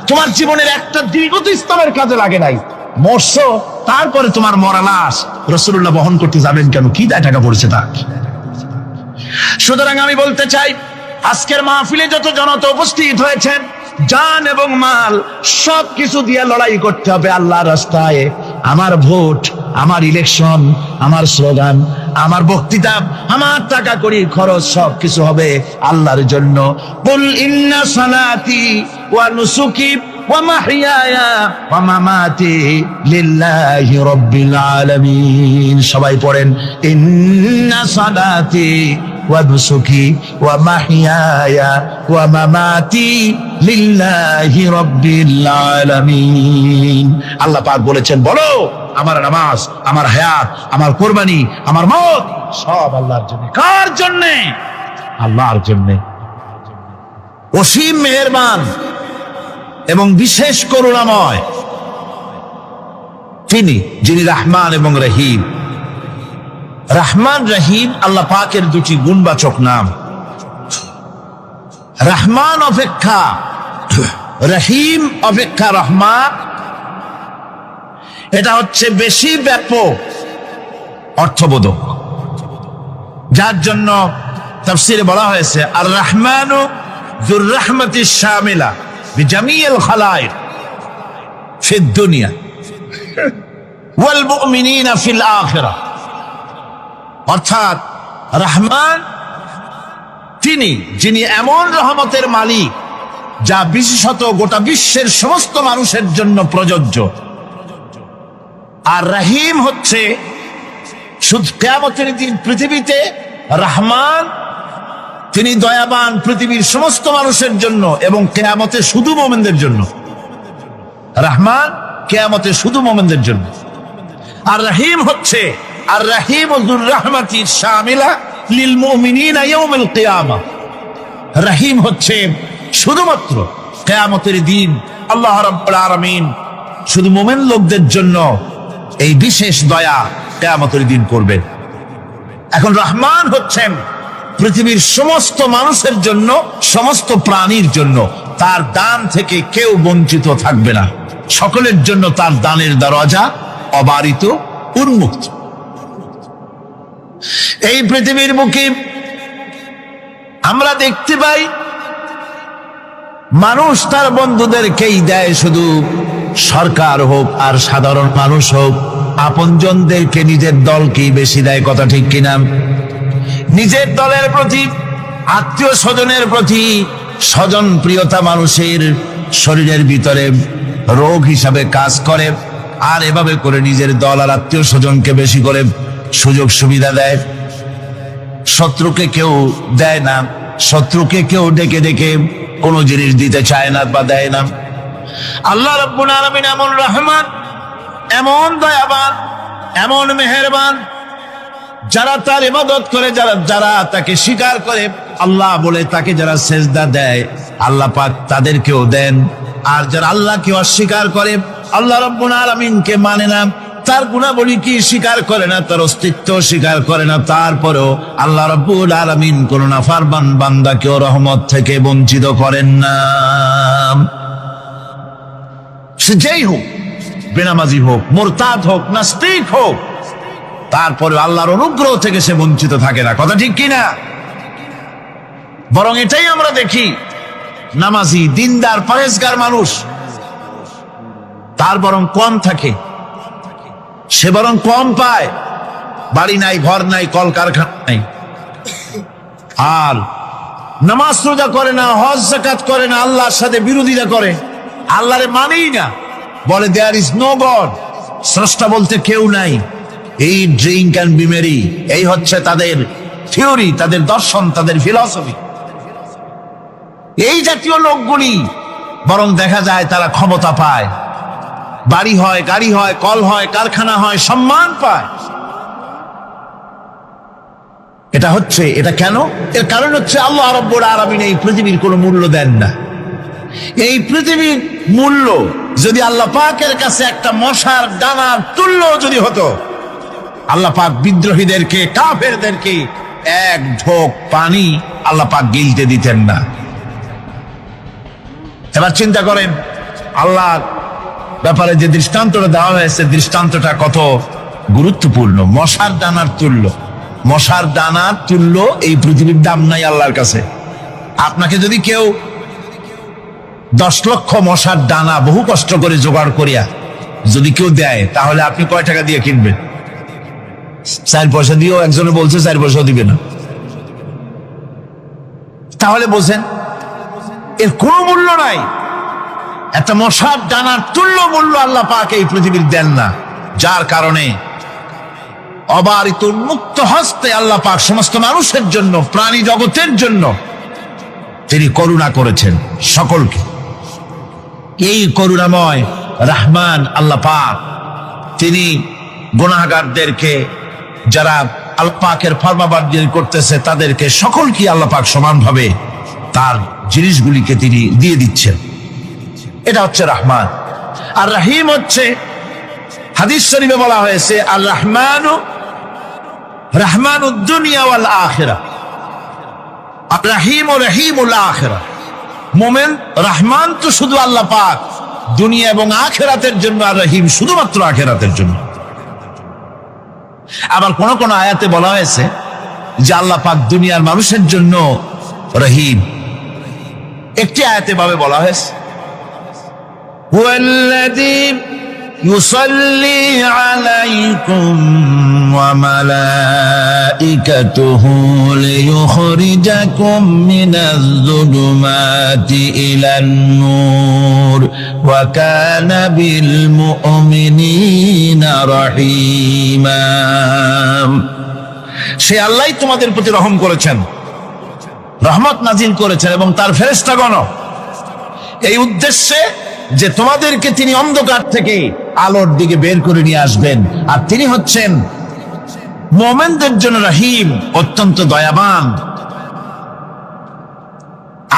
তোমার জীবনের একটা দীর্ঘ তো ইসলামের কাজে লাগে নাই। মরছো, তারপরে তোমার মরা লাশ রাসূলুল্লাহ বহন করতে যাবেন কেন? কি দায় টাকা পড়েছে তার? সুতরাং আমি বলতে চাই, আজকের মাহফিলে যত জনতা উপস্থিত হয়েছেন, জান এবং মাল সবকিছু দিয়ে লড়াই করতে হবে আল্লাহর রাস্তায়। আমার ভোট, আমার ইলেকশন, আমার স্লোগান, আমার বক্তৃতা, আমার টাকা কড়ি খরচ সবকিছু হবে আল্লাহর জন্য। কুল ইন্না সালাতি ওয়া নুসুকি ওয়া মাহইয়ায়া ওয়া মামাতি লিল্লাহি রাব্বিল আলামিন। সবাই পড়েন, ইন্না সালাতি ওয়া নুসুকি ওয়া মাহইয়ায়া ওয়া মামাতি লিল্লাহি রাব্বিল আলামিন। আল্লাহ পাক বলেছেন, বলো আমার নামাজ, আমার হায়াত, আমার কুরবানি, আমার মত সব আল্লাহর জন্য। কার জন্য? আল্লাহর জন্য। অসীম মেহেরবান এবং বিশেষ করুণাময় তিনি, যিনি রহমান এবং রহিম। রহমান রহিম আল্লাহ পাকের দুটি গুণবাচক নাম। রহমান অপেক্ষা রহিম অপেক্ষা রহমান, এটা হচ্ছে বেশি ব্যাপক অর্থবোধক, যার জন্য তাফসীরে বলা হয়েছে আর রহমানু যুর রাহমাতিশ শামিলা বিজামিল খালায়েক ফিদ দুনিয়া ওয়াল মুমিনিনা ফিল আখিরাহ। অর্থাৎ রহমান তিনি, যিনি এমন রহমতের মালিক যা বিশেষত গোটা বিশ্বের সমস্ত মানুষের জন্য প্রযোজ্য। আর রহিম হচ্ছে শুধু কিয়ামতের দিন পৃথিবীতে রহমান, তিনি দয়াবান পৃথিবীর সমস্ত মানুষের জন্য এবং কিয়ামতে শুধু মুমিনদের জন্য। রহমান কিয়ামতে শুধু মুমিনদের জন্য। আর রহিম হচ্ছে আর রহিম যুর রাহমাতি শামিলা লিল মুমিনিনা ইয়াউমিল কিয়ামা। রহিম হচ্ছে শুধুমাত্র কিয়ামতের দিন আল্লাহ রাব্বুল আলামিন শুধু মুমিন লোকদের জন্য এই বিশেষ দয়া কিয়ামতের দিন করবেন। এখন রহমান হচ্ছেন পৃথিবীর সমস্ত মানুষের জন্য, সমস্ত প্রাণীর জন্য। তার দান থেকে কেউ বঞ্চিত থাকবে না, সকলের জন্য তার দানের দরজা অবারিত, উন্মুক্ত। এই পৃথিবীর বুকে আমরা দেখতে পাই মানুষ তার বন্ধুদেরকেই দেয়, শুধু সরকার হোক আর সাধারণ মানুষ হোক, আপনজনদেরকে নিজের দলকেই বেশি দেয়। কথা ঠিক কিনা? নিজের দলের প্রতি, আত্মীয় স্বজনের প্রতি স্বজন প্রিয়তা মানুষের শরীরের ভিতরে রোগ হিসাবে কাজ করে, আর এভাবে করে নিজের দল আর আত্মীয় স্বজনকে বেশি করে সুযোগ সুবিধা দেয়। শত্রুকে কেউ দেয় না, শত্রুকে কেউ ডেকে ডেকে কোনো জিনিস দিতে চায় না বা দেয় না। আল্লাহ রাব্বুল আলামিন এমন রহমান, এমন দয়াবান, এমন মেহেরবান, যারা তার ইবাদত করে, যারা তাকে স্বীকার করে, আল্লাহ বলে তাকে যারা সেজদা দেয়, আল্লাহ পাক তাদেরকেও দেন। আর যারা আল্লাহকে অস্বীকার করে, আল্লাহ রাব্বুল আলামিনকে মানে না, তার গুণাবলী কি স্বীকার করে না, তার অস্তিত্ব স্বীকার করে না, তারপরেও আল্লাহ রাব্বুল আলামিন কোন নাফরমান বান্দাকেও রহমত থেকে বঞ্চিত করেন না। সে যেই হোক, বেনামাজি হোক, মুরতাদ হোক, নাস্তিক হোক, তারপরে আল্লাহর অনুগ্রহ থেকে সে বঞ্চিত থাকে না। কথা ঠিক কিনা? বরং এটাই আমরা দেখি, নামাজি, দিনদার, পরেজগার মানুষ তার বরং কম থাকে, সে বরং কম পায়। বাড়ি নাই, ঘর নাই, কলকারখানা নাই, আর নামাজ রোজা করে না, হজ যাকাত করে না, আল্লাহর সাথে বিরোধিতা করে, আল্লাহরে মানেই না, বলে দেয়ার ইজ নো গড, স্রষ্টা বলতে কেউ নাই। এই ড্রিঙ্ক অ্যান্ড বি মেরি, এই হচ্ছে তাদের থিওরি, তাদের দর্শন, তাদের ফিলসফি। এই জাতীয় লোকগুলি বরং দেখা যায় তারা ক্ষমতা পায়, বাড়ি হয়, গাড়ি হয়, কল হয়, কারখানা হয়, সম্মান পায়। এটা কেন? এর কারণ হচ্ছে আল্লাহ রাব্বুল আলামিন এই পৃথিবীর কোনো মূল্য দেন না। এই পৃথিবীর মূল্য যদি আল্লাহ পাকের কাছে একটা মশার দানার তুল্য যদি হতো, আল্লাহ পাক বিদ্রোহীদেরকে, কাফেরদেরকে এক ঢোক পানি আল্লাহ পাক গিলতে দিতেন না। এবার চিন্তা করেন, আল্লাহর ব্যাপারে যে দৃষ্টান্তটা দেওয়া হয়েছে, দৃষ্টান্তটা কত গুরুত্বপূর্ণ। মশার দানার তুল্য, মশার দানার তুল্য এই পৃথিবীর দাম নাই আল্লাহর কাছে। আপনাকে যদি কেউ 10 লক্ষ মশার দানা বহু কষ্ট করে জোগাড় করিয়া যদি কেউ দেয়, তাহলে আপনি কয় টাকা দিয়ে কিনবেন? 4 পয়সা দিয়েও একজনে বলছে 4 পয়সাও দিবে না। তাহলে বোঝেন এর কোনো মূল্য নাই। একটা মশার দানার তুল্য মূল্য আল্লাহ পাক এই পৃথিবীর দেন না, যার কারণে অবারিত উন্মুক্ত হস্তে আল্লাহ পাক সমস্ত মানুষের জন্য, প্রাণী জগতের জন্য তিনি করুণা করেছেন সকলকে। এই করুণাময় রহমান আল্লাহ পাক, তিনি গুনাহগারদেরকে, যারা আল্লাহ পাকের ফরমাবরদারি করতেছে, তাদেরকে সকলকে আল্লাহ পাক সমানভাবে তার জিনিসগুলিকে তিনি দিয়ে দিচ্ছেন। এটা হচ্ছে রহমান। আর রহিম হচ্ছে, হাদিস শরীফে বলা হয়েছে, আর রহমানু রহমানুদ দুনিয়া ওয়াল আখিরাহ, আর রহিম ও রহিমুল আখিরাহ। মোমেন রহমান তো শুধু আল্লাহ পাক দুনিয়া এবং আখিরাতের জন্য, আর রহিম শুধুমাত্র আখিরাতের জন্য। আবার কোন কোন আয়াতে বলা হয়েছে যে আল্লাহ পাক দুনিয়ার মানুষের জন্য রহিম। একটি আয়াতে ভাবে বলা হয়েছে, হুয়াল্লাযী ইউসাল্লি আলাইকুম ওয়া মালাইকাতুহু লিয়ুখরিজাকুম মিনাজ যুলুমাতি ইলান নূর ওয়া কানা বিল মুমিনিনা রহিমা। সে আল্লাহ তোমাদের প্রতি রহম করেছেন, রহমত নাজিল করেছেন, এবং তার ফেরেশতাগণ এই উদ্দেশ্যে যে তোমাদেরকে তিনি অন্ধকার থেকে আলোর দিকে বের করে নিয়ে আসবেন। আর তিনি হচ্ছেন মুমিনদের জন্য রহিম, অত্যন্ত দয়াবান।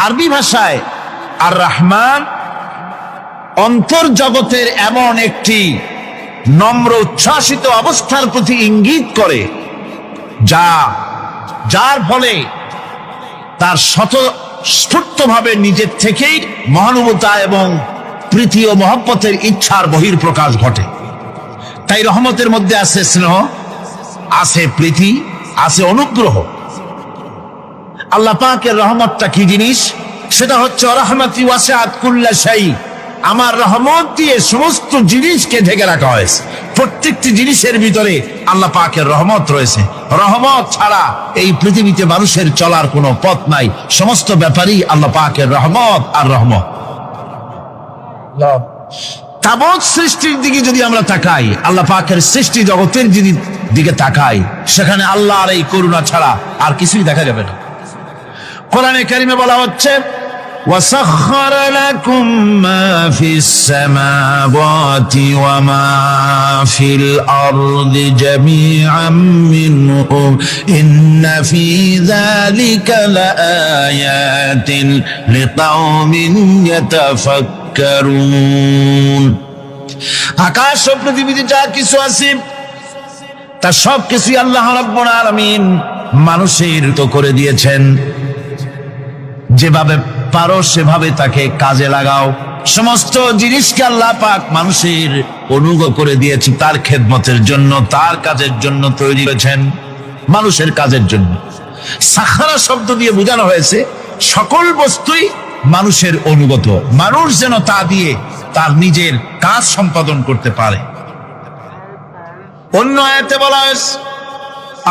আরবি ভাষায় আর রহমান অন্তর্জগতের এমন একটি নম্র উচ্ছ্বাসিত অবস্থার প্রতি ইঙ্গিত করে, যার ফলে তার স্বতঃস্ফূর্তভাবে নিজের থেকেই মহানুভবতা এবং প্রীতি ও মহব্বতের ইচ্ছার বহির্প্রকাশ ঘটে। তাই রহমতের মধ্যে আছে স্নেহ, আছে প্রীতি, আছে অনুগ্রহ। আল্লাহ পাকের রহমতটা কি জিনিস? সেটা হচ্ছে রাহমাতি ওয়াসিআত কুল্লা শাই, আমার রহমত দিয়ে সমস্ত জিনিসকে ঢেকে রাখা হয়েছে। প্রত্যেকটি জিনিসের ভিতরে আল্লাহ পাকের রহমত রয়েছে। রহমত ছাড়া এই পৃথিবীতে মানুষের চলার কোনো পথ নাই। সমস্ত ব্যাপারই আল্লাহ পাকের রহমত আর রহমত। তাবৎ সৃষ্টির দিকে যদি আমরা তাকাই, আল্লাহ পাকের সৃষ্টি জগতের দিকে তাকাই, সেখানে আল্লাহর এই করুণা ছাড়া আর কিছুই দেখা যাবে না। কোরআনে কারিমে বলা হচ্ছে, وَسَخَّرَ لَكُم مَّا فِي السَّمَاوَاتِ وَمَا فِي الْأَرْضِ جَمِيعًا مِّنْهُ إِنَّ فِي ذَلِكَ لَآيَاتٍ لِقَوْمٍ يَتَفَكَّرُونَ। আকাশ ও পৃথিবীতে যা কিছু আছে তা সব কিছুই আল্লাহ রাব্বুল আলামিন মানুষের তো করে দিয়েছেন। যেভাবে পারো সেভাবে তাকে কাজে লাগাও। সমস্ত জিনিসকে আল্লাহ পাক মানুষের অনুগ্রহ করে দিয়েছে তার খেদমতের জন্য, তার কাজের জন্য তৈরি করেছেন, মানুষের কাজের জন্য। সাখারা শব্দ দিয়ে বোঝানো হয়েছে সকল বস্তুই মানুষের অনুগত, মানুষ যেন তা দিয়ে তার নিজের কাজ সম্পাদন করতে পারে। অন্য আয়াতে বলা হয়েছে,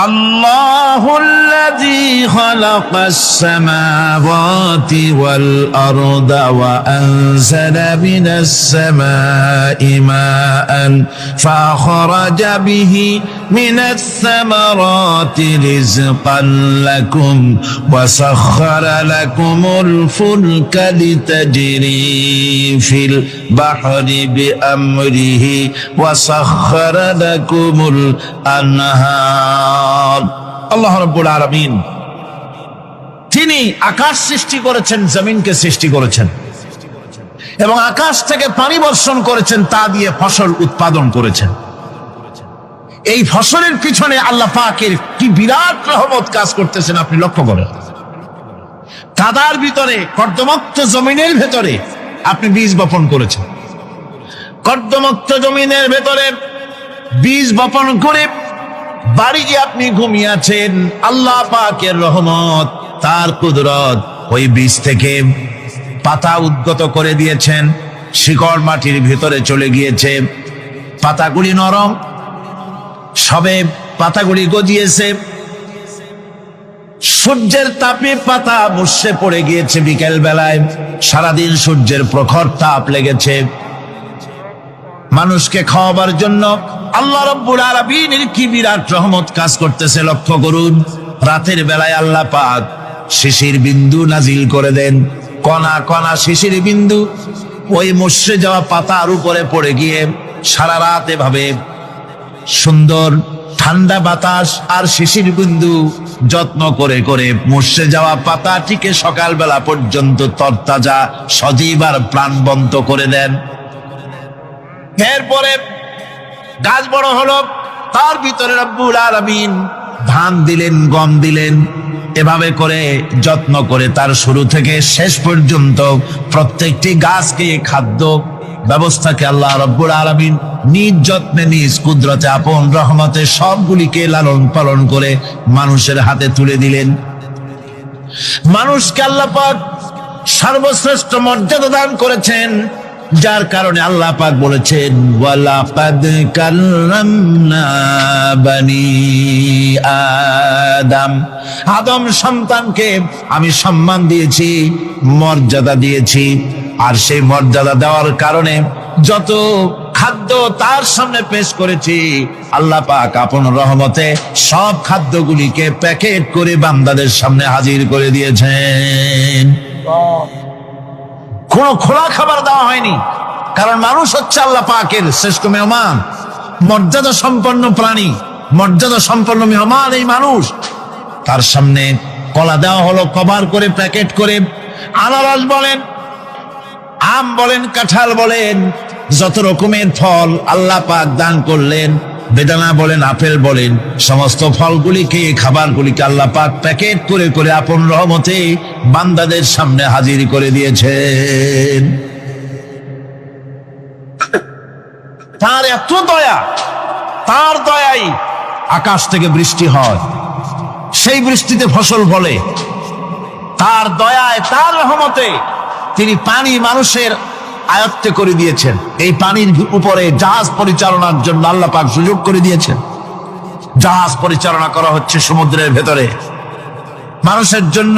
আল্লাহুল্লাযী খালাকাস সামাওয়াতি ওয়াল আরদা ওয়া আনজালা মিনাস সামাই মাআন ফাখরাজা বিহি মিনাস সামারাতি রিজকান লাকুম ওয়া সাখখারা লাকুমুল ফুলকা লিতাজরি ফিল বাহরি বিআমরিহি ওয়া সাখখারা লাকুমুল আনহার। আল্লাহ রাব্বুল আলামিন তিনি আকাশ সৃষ্টি করেছেন, জমিনকে সৃষ্টি করেছেন এবং আকাশ থেকে পানি বর্ষণ করেছেন, তা দিয়ে ফসল উৎপাদন করেছেন। এই ফসলের পিছনে আল্লাহ পাকের কি বিরাট রহমত কাজ করতেছেন আপনি লক্ষ্য করেন। কাদার ভিতরে, কর্দমাক্ত জমিনের ভেতরে আপনি বীজ বপন করেছেন। কর্দমাক্ত জমিনের ভেতরে বীজ বপন করে বাড়ি গিয়ে আপনি ঘুমিয়ে আছেন। আল্লাহ পাকের রহমত, তার কুদরত, ওই বীজ থেকে পাতা উদ্গত করে দিয়েছেন, শিকড় মাটির ভিতরে চলে গিয়েছে, পাতাগুলি নরম, সবে পাতাগুলি গজিয়েছে। সূর্যের তাপে পাতা মুষড়ে পড়ে গিয়েছে বিকেল বেলায়, সারাদিন সূর্যের প্রখর তাপ লেগেছে। মানুষকে খাওয়াবার জন্য আল্লাহ রাব্বুল আলামিনের কি বিরাট রহমত কাজ করতেছে লক্ষ্য করুন। রাতের বেলায় আল্লাহ পাক শিশির বিন্দু নাজিল করে দেন, কণা কণা শিশির বিন্দু ওই মুষড়ে যাওয়া পাতার উপরে পড়ে গিয়ে সারা রাত এভাবে সুন্দর ঠান্ডা বাতাস আর শিশির বিন্দু যত্ন করে করে মুষড়ে যাওয়া পাতাটিকে সকালবেলা পর্যন্ত তরতাজা, সজীব আর প্রাণবন্ত করে দেন। এরপরে গাছ বড় হলো, তার ভিতরে রব্বুল আলামিন ধান দিলেন, গম দিলেন, এভাবে করে যত্ন করে তার শুরু থেকে শেষ পর্যন্ত প্রত্যেকটি গাছকে খাদ্য ব্যবস্থাকে আল্লাহ রব্বুল আলামিন নিজ যত্নে, নিজ কুদরতে, আপন রহমতে সবগুলিকে লালন পালন করে মানুষের হাতে তুলে দিলেন। মানুষকে আল্লাহ পাক সর্বশ্রেষ্ঠ মর্যাদা দান করেছেন, যার কারণে আল্লাহ পাক বলেছেন, ওয়ালাকাদ কাররামনা বানি আদম, আদম সন্তানকে আমি সম্মান দিয়েছি, মর্যাদা দিয়েছি। আর সেই মর্যাদা দেওয়ার কারণে যত খাদ্য তার সামনে পেশ করেছি, আল্লাহ পাক আপন রহমতে সব খাদ্যগুলিকে প্যাকেট করে বান্দাদের সামনে হাজির করে দিয়েছেন। কোনো খোলা খাবার দেওয়া হয়নি, কারণ মানুষ হচ্ছে আল্লাহ পাকের শ্রেষ্ঠ মেহমান, মর্যাদা সম্পন্ন প্রাণী, মর্যাদা সম্পন্ন মেহমান এই মানুষ। তার সামনে কলা দেওয়া হলো কভার করে, প্যাকেট করে। আনারস বলেন, আম বলেন, কাঁঠাল বলেন, যত রকমের ফল আল্লাহ পাক দান করলেন, বেদানা বলেন, আপেল বলেন, সমস্ত ফলগুলিকে, খাবারগুলিকে আল্লাহ পাক প্যাকেট করে করে আপন রহমতে বান্দাদের সামনে হাজির করে দিয়েছেন। তার এত দয়া, তার দয়াই আকাশ থেকে বৃষ্টি হয়, সেই বৃষ্টিতে ফসল ফলে। তার দয়ায়, তার রহমতে তিনি পানি মানুষের আয়ত্তে করে দিয়েছেন। এই পানির উপরে জাহাজ পরিচালনার জন্য আল্লাহ পাক সুযোগ করে দিয়েছেন। জাহাজ পরিচালনা করা হচ্ছে সমুদ্রের ভেতরে মানুষের জন্য।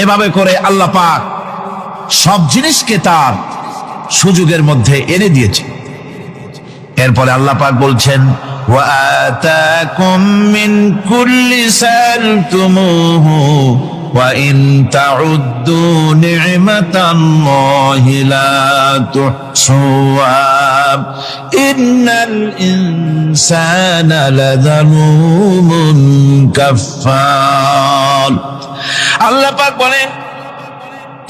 এভাবে করে আল্লাহ পাক সব জিনিসকে তার সুযোগের মধ্যে এনে দিয়েছে। এরপরে আল্লাহ পাক বলছেন, ওয়াতাকুম মিন কুল্লি সালতুমুহু ওয়া ইন তাউদ্দু নি'মাতাল্লাহি লা তুহসুহা ইন্নাল ইনসানা লাযালুমুন কাফফার। আল্লাহ পাক বলেন,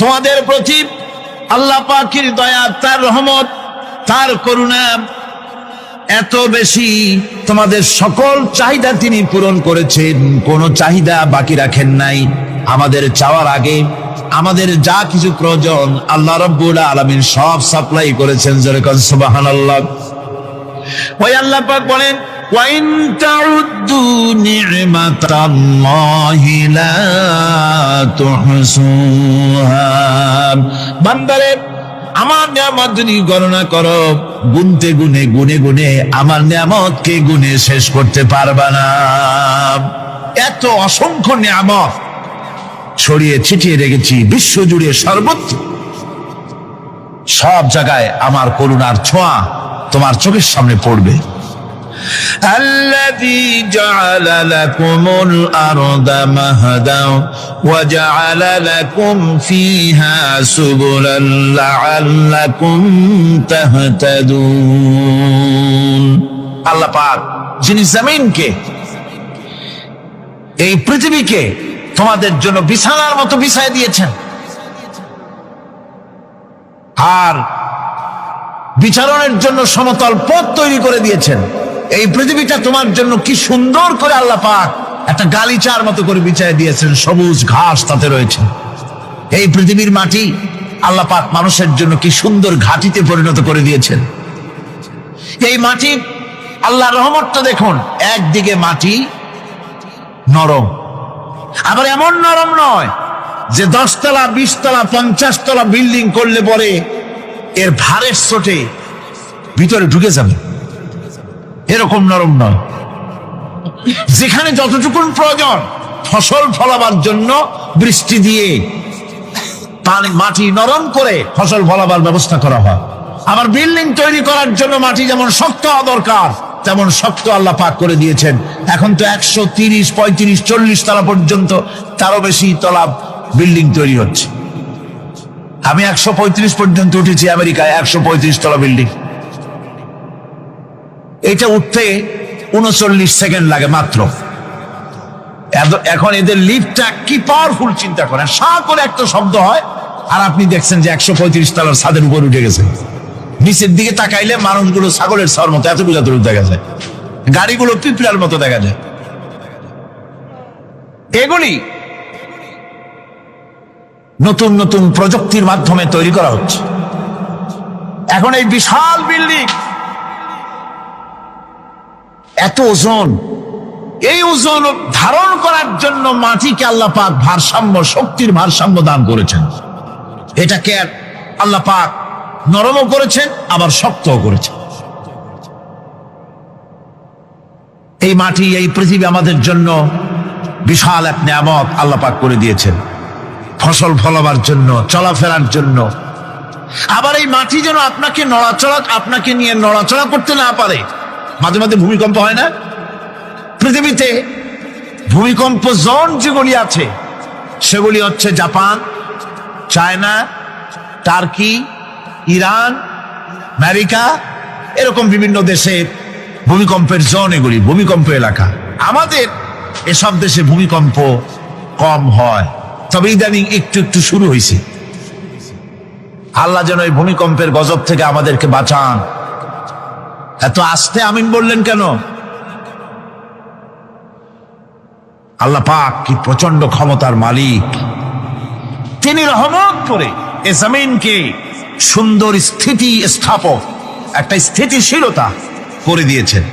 তোমাদের প্রতি আল্লাহ পাকের দয়া, তার রহমত, তার করুণা এত বেশি, তোমাদের সকল চাহিদা তিনি পূরণ করেছেন, কোনো চাহিদা বাকি রাখেন নাই। আমাদের চাওয়ার আগে আমাদের যা কিছু প্রয়োজন আল্লাহ রাব্বুল আলামিন সব সাপ্লাই করেছেন। জোরে কোন সুবহানাল্লাহ। ওই আল্লাহ পাক বলেন, ওয়া ইন তাউদ্দু নি'মাতাল্লাহি লা তুহসুহা। বান্দারে, আমার নিয়ামত যদি গণনা করো, গুনতে গুনে গুনে গুনে আমার নিয়ামতকে গুনে শেষ করতে পারবা না। এত অসংখ্য নিয়ামত ছড়িয়ে ছিটিয়ে রেখেছি বিশ্ব জুড়ে, সর্বত্র সব জায়গায় আমার করুণার ছোঁয়া তোমার চোখের সামনে পড়বে। الذي جعل لكم الأرض مهدا وجعل لكم فيها سبلا لعلكم تهتدون। আল্লাহ পাক যিনি জমিনকে, এই পৃথিবীকে তোমাদের জন্য বিছানার মতো বিছায় দিয়েছেন, আর বিচারণের জন্য সমতল পথ তৈরি করে দিয়েছেন। এই পৃথিবীটা তোমার জন্য কি সুন্দর করে আল্লাহ পাক একটা গালিচার মতো করে বিছায় দিয়েছেন, সবুজ ঘাস তাতে রয়েছে। এই পৃথিবীর মাটি আল্লাহ পাক মানুষের জন্য কি সুন্দর ঘাটিতে পরিণত করে দিয়েছেন। এই মাটি, আল্লাহর রহমতটা দেখুন, একদিকে মাটি নরম, আবার এমন নরম নয় যে 10 তলা 20 তলা 50 তলা বিল্ডিং করলে পরে এর ভারের চোটে ভিতরে ঢুকে যাবে, এরকম নরম নয়। যেখানে যতটুকুন প্রয়োজন ফসল ফলাবার জন্য বৃষ্টি দিয়ে পানি, মাটি নরম করে ফসল ফলাবার ব্যবস্থা করা হয়। আবার বিল্ডিং তৈরি করার জন্য মাটি যেমন শক্ত হওয়া দরকার তেমন শক্ত আল্লাহ পাক করে দিয়েছেন। এখন তো 130, 35, 40 তলা পর্যন্ত, তারও বেশি তলা বিল্ডিং তৈরি হচ্ছে। আমি 135 পর্যন্ত উঠেছি আমেরিকায়, 135 তলা বিল্ডিং। এটা উঠতে 39 সেকেন্ড লাগে মাত্র। এখন এদের লিফটটা কি পাওয়ারফুল চিন্তা করেন, সা করে একটা শব্দ হয়, আর আপনি দেখছেন যে 135 তলার ছাদের উপর উঠে গেছে। নিচের দিকে তাকাইলে মানুষগুলো ছাগলের ছাওয়ার মতো এত বোঝা দূর দেখা যায়, গাড়িগুলো পিঁপড়ার মতো দেখা যায়। এগুলি নতুন নতুন প্রযুক্তির মাধ্যমে তৈরি করা হচ্ছে। এখন এই বিশাল বিল্ডিং, এত ওজন, এই ওজন ধারণ করার জন্য মাটিকে আল্লাহ পাক ভারসাম্য, শক্তির ভারসাম্য দান করেছেন। এটাকে আল্লাহ পাক নরমও করেছেন আবার শক্তও করেছেন। এই মাটি, এই পৃথিবী আমাদের জন্য বিশাল এক নিয়ামত আল্লাহ পাক করে দিয়েছেন, ফসল ফলাবার জন্য, চলাফেরার জন্য। আবার এই মাটি যেন আপনাকে নিয়ে নড়াচড়া করতে না পারে। মাঝে মাঝে ভূমিকম্প হয় না? পৃথিবীতে ভূমিকম্প জোন যেগুলি আছে সেগুলি হচ্ছে Japan, China, turkey, Iran, America, এরকম বিভিন্ন দেশে ভূমিকম্পের জোন, এগুলি ভূমিকম্প এলাকা। আমাদের এসব দেশে ভূমিকম্প কম হয়, তবে ইদানিং একটু একটু শুরু হয়েছে। আল্লাহ যেন এই ভূমিকম্পের গজব থেকে আমাদেরকে বাঁচান। এত আস্তে আমিন বললেন কেন? আল্লাহ পাক কি প্রচন্ড ক্ষমতার মালিক। তিনি রহমত করে এ জমিনকে সুন্দর স্থিতি স্থাপক, একটা স্থিতিশীলতা করে দিয়েছেন।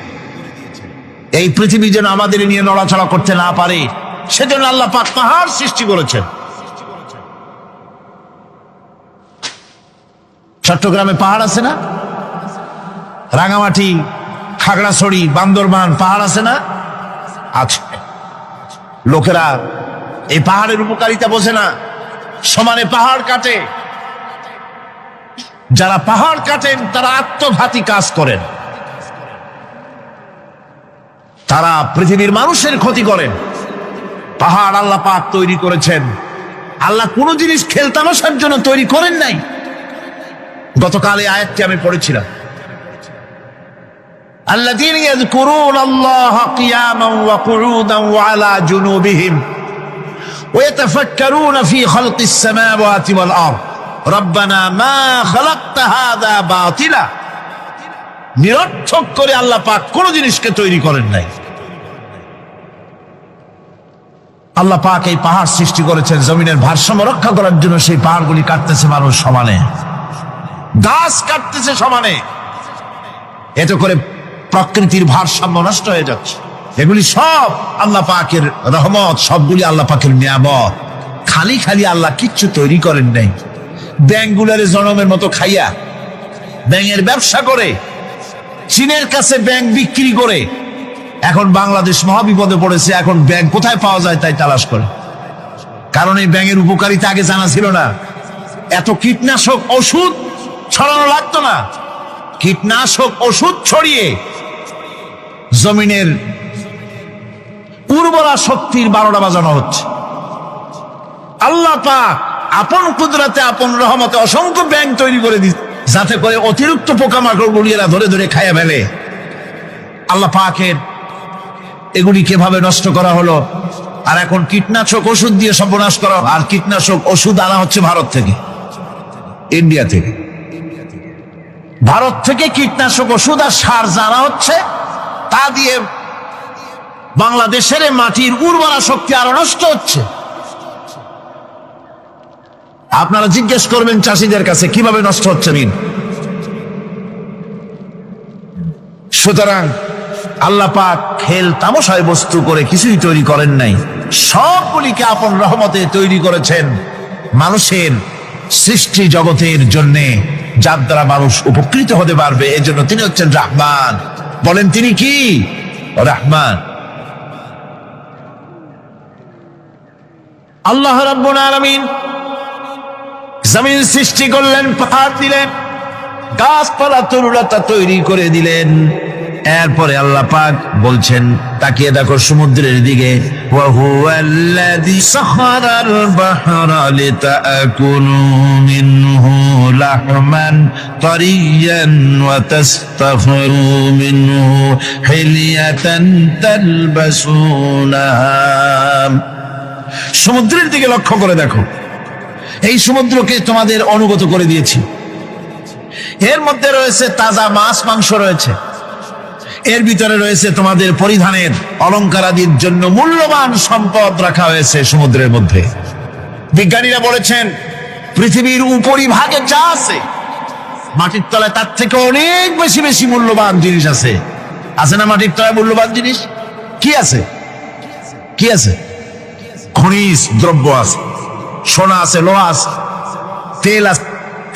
এই পৃথিবী যেন আমাদের নিয়ে নড়াচড়া করতে না পারে, সেজন্য আল্লাহ পাক পাহাড় সৃষ্টি করেছেন। চট্টগ্রামে পাহাড় আছে না? রাঙামাটি, খাগড়াছড়ি, বান্দরবান পাহাড় আছে না? আছে। লোকেরা এই পাহাড়ের উপকারিতা বোঝে না, সমানে পাহাড় কাটে। যারা পাহাড় কাটেন তারা আত্মঘাতী কাজ করেন, তারা পৃথিবীর মানুষের ক্ষতি করেন। পাহাড় আল্লাহ পাক তৈরি করেছেন। আল্লাহ কোন জিনিস খেলতামাশার জন্য তৈরি করেন নাই। গতকাল এই আয়াতটি আমি পড়েছিলাম, الذين يذكرون الله قياما وقعودا وعلى جنوبهم ويتفكرون في خلق السماوات والأرض ربنا ما خلقت هذا باطلا। নিরর্থক করে আল্লাহ পাক কোন জিনিসকে তৈরি করেন নাই। আল্লাহ পাক এই পাহাড় সৃষ্টি করেছেন জমিনের ভারসাম্য রক্ষা করার জন্য। সেই পাহাড়গুলি কাটতেছে মানুষ সমানে, গাছ কাটতেছে সমানে। এতে করে প্রকৃতির ভারসাম্য নষ্ট হয়ে যাচ্ছে। এগুলি সব আল্লাহ পাকের রহমত, সবগুলি আল্লাহ পাকের নিয়ামত। খালি খালি আল্লাহ কিচ্ছু তৈরি করেন নাই। ব্যাঙগুলারে জনমের মতো খাইয়া, ব্যাঙের ব্যবসা করে, চীনের কাছে ব্যাঙ বিক্রি করে এখন বাংলাদেশ মহাবিপদে পড়েছে। এখন ব্যাঙ কোথায় পাওয়া যায় তাই তালাশ করে। কারণ এই ব্যাঙের উপকারিতা আগে জানা ছিল না। এত কীটনাশক ওষুধ ছড়ানো লাগতো না। কীটনাশক ওষুধ ছড়িয়ে জমিনের উর্বরা শক্তির 12টা বাজানো হচ্ছে। আল্লাহ পাক আপন কুদরতে, আপন রহমতে অসংখ্য ব্যাঙ তৈরি করে দিচ্ছে, যাতে করে অতিরিক্ত পোকামাকড় গুলিয়েরা ধরে ধরে খাইয়া ফেলে। আল্লাহ পাকের এগুলি কিভাবে নষ্ট করা হলো। আর এখন কীটনাশক ওষুধ দিয়ে সর্বনাশ করা। আর কীটনাশক ওষুধ আনা হচ্ছে ভারত থেকে, ইন্ডিয়া থেকে। ভারত থেকে কীটনাশক ওষুধ আর সার জানা হচ্ছে, তা দিয়ে বাংলাদেশের মাটির উর্বরা শক্তি আরো নষ্ট হচ্ছে। আপনারা জিজ্ঞেস করবেন চাষীদের কাছে কিভাবে নষ্ট হচ্ছে ঋণ। সুতরাং আল্লাহ পাক খেল তামাশায় বস্তু করে কিছুই তৈরি করেন নাই। সবগুলিকে আপন রহমতে তৈরি করেছেন মানুষের সৃষ্টি জগতের জন্যে, যার দ্বারা মানুষ উপকৃত হতে পারবে। এজন্য তিনি হচ্ছেন রহমান। বলেন তিনি কি? রহমান। আল্লাহ রাব্বুল আলামিন জমিন সৃষ্টি করলেন, পাহাড় দিলেন, গাছপালা তরুলতা তৈরি করে দিলেন। এরপরে আল্লাহ পাক বলছেন, তাকিয়ে দেখো সমুদ্রের দিকে, ওয়া হুয়াল্লাযী সাখারাল বাহরা লিতাকুলু মিনহু লাহমান তারিয়ান ওয়া তাস্তাখরু মিনহু হিলিয়াতান তালবাসুনাহা। সমুদ্রের দিকে লক্ষ্য করে দেখো, এই সমুদ্রকে তোমাদের অনুগত করে দিয়েছি। এর মধ্যে রয়েছে তাজা মাছ মাংস রয়েছে, এর ভিতরে রয়েছে তোমাদের পরিধানের অলংকার আদির জন্য মূল্যবান সম্পদ রাখা হয়েছে সমুদ্রের মধ্যে। বিজ্ঞানীরা বলেছেন পৃথিবীর উপরিভাগে যা আছে মাটির তলায় তার থেকে অনেক বেশি বেশি মূল্যবান জিনিস আছে। আছে না মাটির তলায় মূল্যবান জিনিস? কি আছে? কি আছে? খনিজ দ্রব্য আছে, সোনা আছে, লোহা আছে, তেল আছে।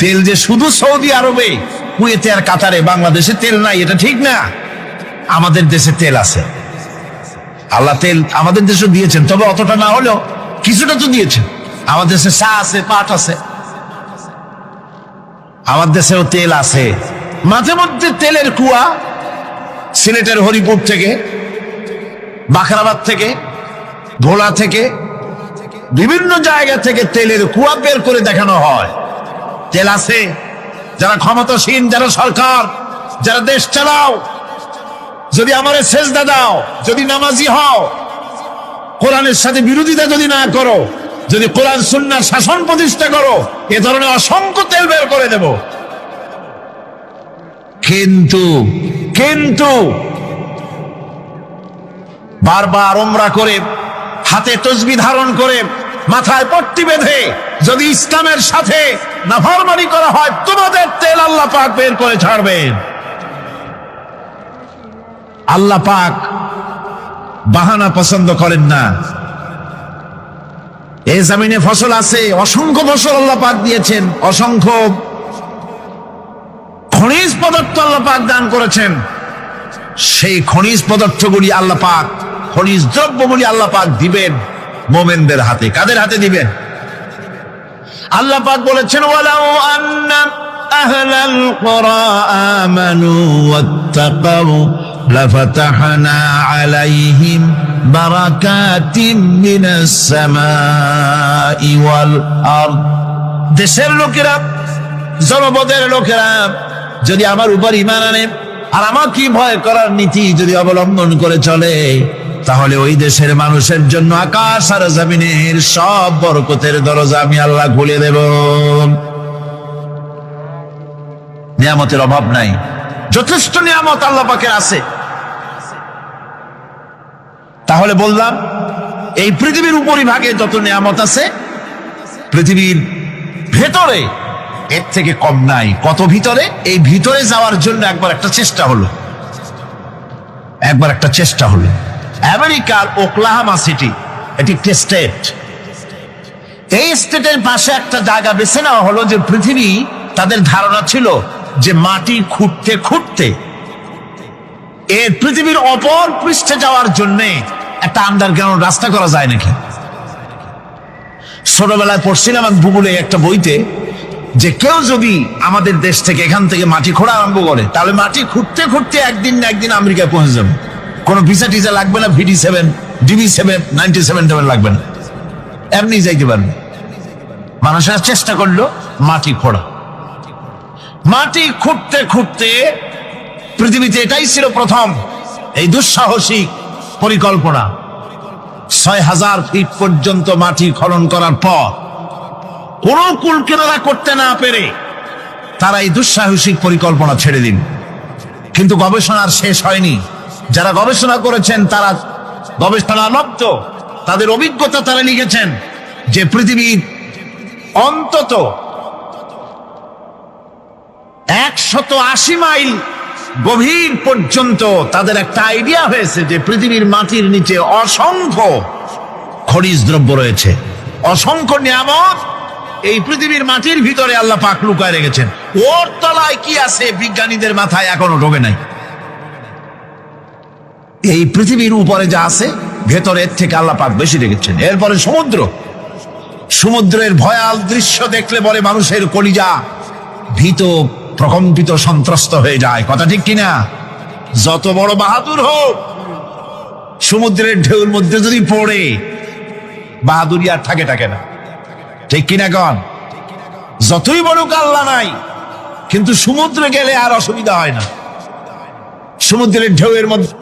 তেল যে শুধু সৌদি আরবে, কুয়েতে আর কাতারে, বাংলাদেশে তেল নাই এটা ঠিক না। আমাদের দেশে তেল আছে। আল্লাহ তেল আমাদের দেশে দিয়েছেন, তবে অতটা না হলেও কিছুটা তো দিয়েছেন। আমাদের দেশে চা আছে, পাট আছে, আমার দেশেও তেল আছে। মাঝে মধ্যে তেলের কুয়া সিলেটের হরিপুর থেকে, বাখরাবাদ থেকে, ভোলা থেকে, বিভিন্ন জায়গা থেকে তেলের কুয়া বের করে দেখানো হয়। তেল আছে। যারা ক্ষমতাসীন, যারা সরকার, যারা দেশ চালাও, যদি আমারে সেজদা দাও, যদি নামাজি হও, কোরআনের সাথে বিরোধিতা যদি না করো, যদি কোরআন সুন্নাহর শাসন প্রতিষ্ঠা করো, এ ধরনের অসংখ্য তেল বের করে দেব। কিন্তু কিন্তু বারবার উমরা করে, হাতে তসবিহ ধারণ করে, মাথায় পট্টি বেঁধে যদি ইসলামের সাথে নাফরমানি করা হয়, তোমাদের তেল আল্লাহ পাক বের করে ছাড়বেন। আল্লাহ পাক বাহানা পছন্দ করেন না। এই জমিনে ফসল আছে, অসংখ্য ফসল আল্লাহ পাক দিয়েছেন, অসংখ্য খনিজ পদার্থ আল্লাহ পাক দান করেছেন। সেই খনিজ পদার্থগুলি আল্লাহ পাক, খনিজ দ্রব্যগুলি আল্লাহ পাক দিবেন মোমেনদের হাতে। কাদের হাতে দিবেন? আল্লাহ পাক বলেছেন, ওয়ালাউ আন্না আহলাল কুরা আমানু ওয়াত্তাকাউ লাফাতাহনা আলাইহিম বারাকাতিম মিনাস সামাই ওয়াল আরদ। দেশের লোকেরা, জনপদের লোকেরা যদি আমার উপর ঈমান আনে আর আমাকে ভয় করার নীতি যদি অবলম্বন করে চলে, তাহলে ওই দেশের মানুষের জন্য আকাশ আর জমিনের সব বরকতের দরজা আমি আল্লাহ খুলে দেব। নিয়ামতের অভাব নাই, যথেষ্ট নিয়ামত আল্লাহ পাকের আছে। তাহলে বললাম, এই পৃথিবীর উপরিভাগে যত নিয়ামত আছে, পৃথিবীর ভেতরে এর থেকে কম নাই। কত ভিতরে? এই ভিতরে যাওয়ার জন্য একবার একটা চেষ্টা হলো। আমেরিকার ওকলাহামা সিটি, এটি একটি স্টেট। এই স্টেটের পাশে একটা জায়গা বেছে নেওয়া হলো, যে পৃথিবী, তাদের ধারণা ছিল যে মাটি খুঁড়তে খুঁড়তে এর পৃথিবীর অপর পৃষ্ঠে যাওয়ার জন্য একটা আন্ডারগ্রাউন্ড রাস্তা করা যায় নাকি। ছোটবেলায় পড়ছিলাম আমি ভূগোলে একটা বইতে, যে কেউ যদি আমাদের দেশ থেকে এখান থেকে মাটি খোঁড়া আরম্ভ করে, তাহলে মাটি খুঁড়তে খুঁড়তে একদিন না একদিন আমেরিকায় পৌঁছে যাবে। কোনো ভিসা টিসা লাগবে না, VD7 DB7 97 লাগবে না, এমনি যাইতে পারবে। মানুষেরা চেষ্টা করলো মাটি খোঁড়া। মাটি খুঁড়তে খুঁড়তে পৃথিবীতে এটাই ছিল প্রথম এই দুঃসাহসিক পরিকল্পনা। ৬,০০০ ফিট পর্যন্ত মাটি খনন করার পর কোন কুল কিনারা করতে না পেরে তারা এই দুঃসাহসিক পরিকল্পনা ছেড়ে দিন। কিন্তু গবেষণার শেষ হয়নি। যারা গবেষণা করেছেন তারা গবেষণালব্ধ, তাদের অভিজ্ঞতা তারা লিখেছেন যে পৃথিবীর অন্তত ১৮০ মাইল গভীর পর্যন্ত তাদের একটা আইডিয়া হয়েছে যে পৃথিবীর মাটির নিচে অসংখ্য খনিজ দ্রব্য রয়েছে, অসংখ্য নিয়ামত এই পৃথিবীর মাটির ভিতরে আল্লাহ পাক লুকায় রেখেছেন। ওর তলায় কি আছে বিজ্ঞানীদের মাথায় এখনো ঢোকে নাই। এই পৃথিবীর উপরে যা আছে ভেতরের থেকে আল্লাহ পাক বেশি রেখেছেন। এরপরে সমুদ্রের ভয়াল দৃশ্য দেখলে বলে মানুষের কলিজা ভীত, প্রকম্পিত, সন্ত্রস্ত হয়ে যায়। কথা ঠিক কিনা? যত বড় বাহাদুর হোক, সমুদ্রের ঢেউর মধ্যে যদি পড়ে, বাহাদুরি আর থাকে না। ঠিক কিনা কন? যতই বড় আল্লাহ নাই, কিন্তু সমুদ্রে গেলে আর অসুবিধা হয় না। সমুদ্রের ঢেউয়ের মধ্যে,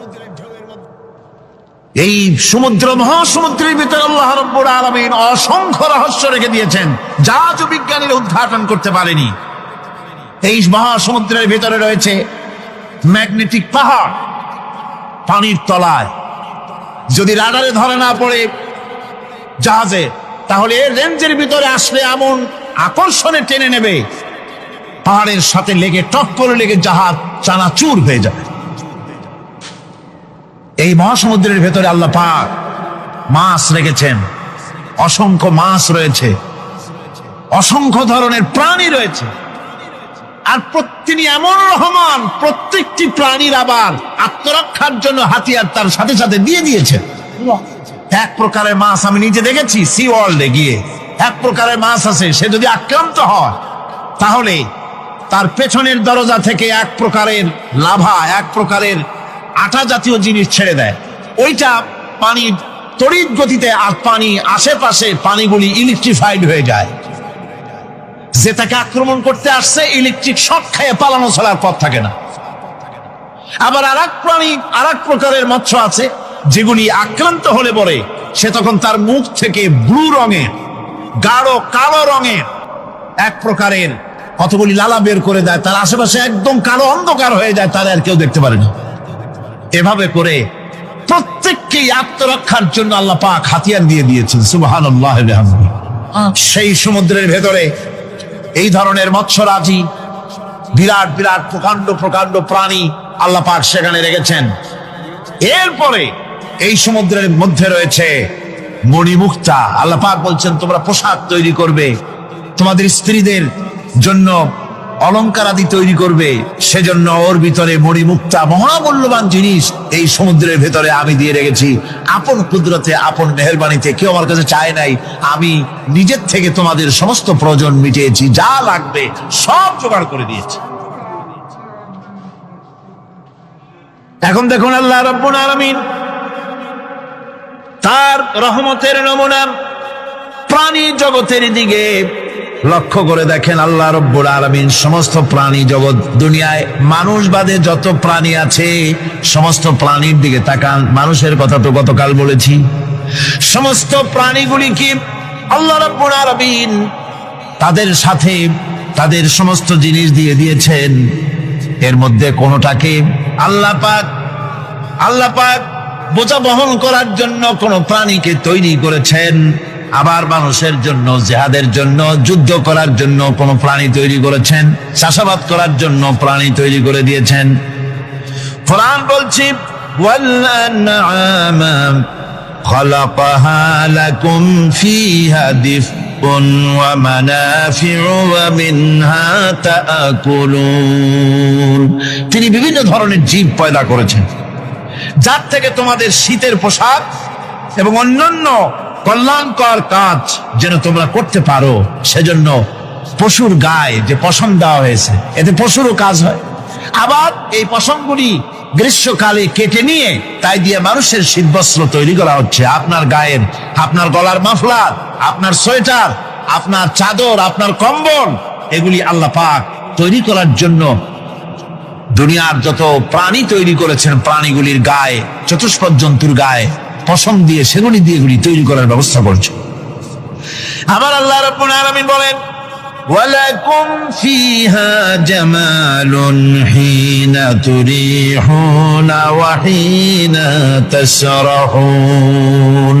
এই সমুদ্র, মহাসমুদ্রের ভিতরে আল্লাহ রাব্বুল আলামিন অসংখ্য রহস্য রেখে দিয়েছেন, যা আজও বিজ্ঞানীরা উদ্ঘাটন করতে পারেনি। এই মহাসমুদ্রের ভিতরে রয়েছে ম্যাগনেটিক পাহাড় পানির তলায়। যদি রাডারে ধরে না পড়ে জাহাজে, তাহলে এর রেঞ্জের ভিতরে আসলে এমন আকর্ষণে টেনে নেবে, পাহাড়ের সাথে লেগে টপ করে লেগে জাহাজ চানাচুর হয়ে যাবে। এই মহাসমুদ্রের ভেতরে আল্লাহ পাক মাছ রেখেছেন, অসংখ্য মাছ রয়েছে, অসংখ্য ধরনের প্রাণী রয়েছে। আর তিনি এমন রহমান, প্রত্যেকটি প্রাণীর আবার আত্মরক্ষার জন্য হাতিয়ার তার সাথে সাথে দিয়ে দিয়েছেন। এক প্রকারের মাছ আমি নিজে দেখেছি সি ওয়ার্ল্ডে গিয়ে, এক প্রকারের মাছ আছে, সে যদি আক্রান্ত হয় তাহলে তার পেছনের দরজা থেকে এক প্রকারের লাভা, এক প্রকারের আটা জাতীয় জিনিস ছেড়ে দেয়। ওইটা পানির তড়িৎ গতিতে, আর পানি আশেপাশে পানিগুলি ইলেকট্রিফাইড হয়ে যায়। যে তাকে আক্রমণ করতে আসছে, ইলেকট্রিক শক খেয়ে পালানো ছাড়ার পথ থাকে না। আবার আর এক প্রাণী, আর এক প্রকারের মৎস্য আছে, যেগুলি আক্রান্ত হলে পরে সে তখন তার মুখ থেকে ব্লু রঙের, গাঢ় কালো রঙের এক প্রকারের কতগুলি লালা বের করে দেয়, তার আশেপাশে একদম কালো অন্ধকার হয়ে যায়, তারা আর কেউ দেখতে পারে না। এভাবে করে প্রত্যেককেই আত্মরক্ষার জন্য আল্লাহ পাক হাতিয়ার দিয়ে দিয়েছেন। সুবহানাল্লাহ। সেই সমুদ্রের ভেতরে এই ধরনের মৎস্যরাজি, বিরাট বিরাট প্রকাণ্ড প্রকাণ্ড প্রাণী আল্লাহ পাক সেখানে রেখেছেন। এরপরে এই সমুদ্রের মধ্যে রয়েছে মণিমুক্তা। আল্লাহ পাক বলছেন তোমরা পোশাক তৈরি করবে, তোমাদের স্ত্রীদের জন্য অলংকার আদি তৈরি করবে, সেজন্য ওর ভিতরে মণিমুক্তা মহামূল্যবান জিনিস এই সমুদ্রের ভেতরে আমি দিয়ে রেখেছি। আপন কুদরতে, আপন মেহেরবানিতে, কেউ আমার কাছে চায় নাই, আমি নিজের থেকে তোমাদের সমস্ত প্রয়োজন মিটিয়েছি, যা লাগবে সব জোগাড় করে দিয়েছি। এখন দেখুন আল্লাহ রাব্বুল আলামিন তার রহমতের নমুনা প্রাণী জগতের দিকে লক্ষ্য করে দেখেন। আল্লাহ রাব্বুল আলামিন সমস্ত প্রাণী জগৎ, দুনিয়ায় মানুষ বাদে যত প্রাণী আছে সমস্ত প্রাণীর দিকে তাকান। মানুষের কথা তো গতকাল বলেছি। সমস্ত প্রাণীগুলি কি আল্লাহ রাব্বুল আলামিন তাদের সাথে তাদের সমস্ত জিনিস দিয়ে দিয়েছেন। এর মধ্যে কোনটাকে আল্লাহ পাক বোঝা বহন করার জন্য কোন প্রাণীকে তৈরি করেছেন, আবার মানুষের জন্য, জিহাদের জন্য, যুদ্ধ করার জন্য কোন প্রাণী তৈরি করেছেন, চাষাবাদ করার জন্য প্রাণী তৈরি করে দিয়েছেন। কোরআন বলছি ওয়াল আনআমা খালাকাহা লাকুম ফিহা দিফউন ওয়া মানাফিউ ওয়া মিনহা তাআকুলুন। তিনি বিভিন্ন ধরনের জীব পয়দা করেছেন, যার থেকে তোমাদের শীতের পোশাক এবং অন্যান্য কল্যাণকর কাজ যেন তোমরা করতে পারো। সেজন্য পশুর গায়ে যে পশম দেওয়া হয়েছে, এতে পশুরও কাজ হয়। আবার এই পশমগুলি গ্রীষ্মকালে কেটে নিয়ে তাই দিয়ে মানুষের শীতবস্ত্র তৈরি করা হচ্ছে। আপনার গায়ের, আপনার গলার মাফলার, আপনার সোয়েটার, আপনার চাদর, আপনার কম্বল, এগুলি আল্লাহ পাক তৈরি করার জন্য দুনিয়ার যত প্রাণী তৈরি করেছেন, প্রাণীগুলির গায়ে, চতুষ্পদ জন্তুর গায়ে পশম দিয়ে, সেগুলি দিয়ে এগুলি তৈরি করার ব্যবস্থা করছে। আবার আল্লাহ রাব্বুল আলামিন বলেন ওয়ালাকুম ফিহা জামালুন হিনা তুরিহুনা ওয়া হিনা তাসরাহুন।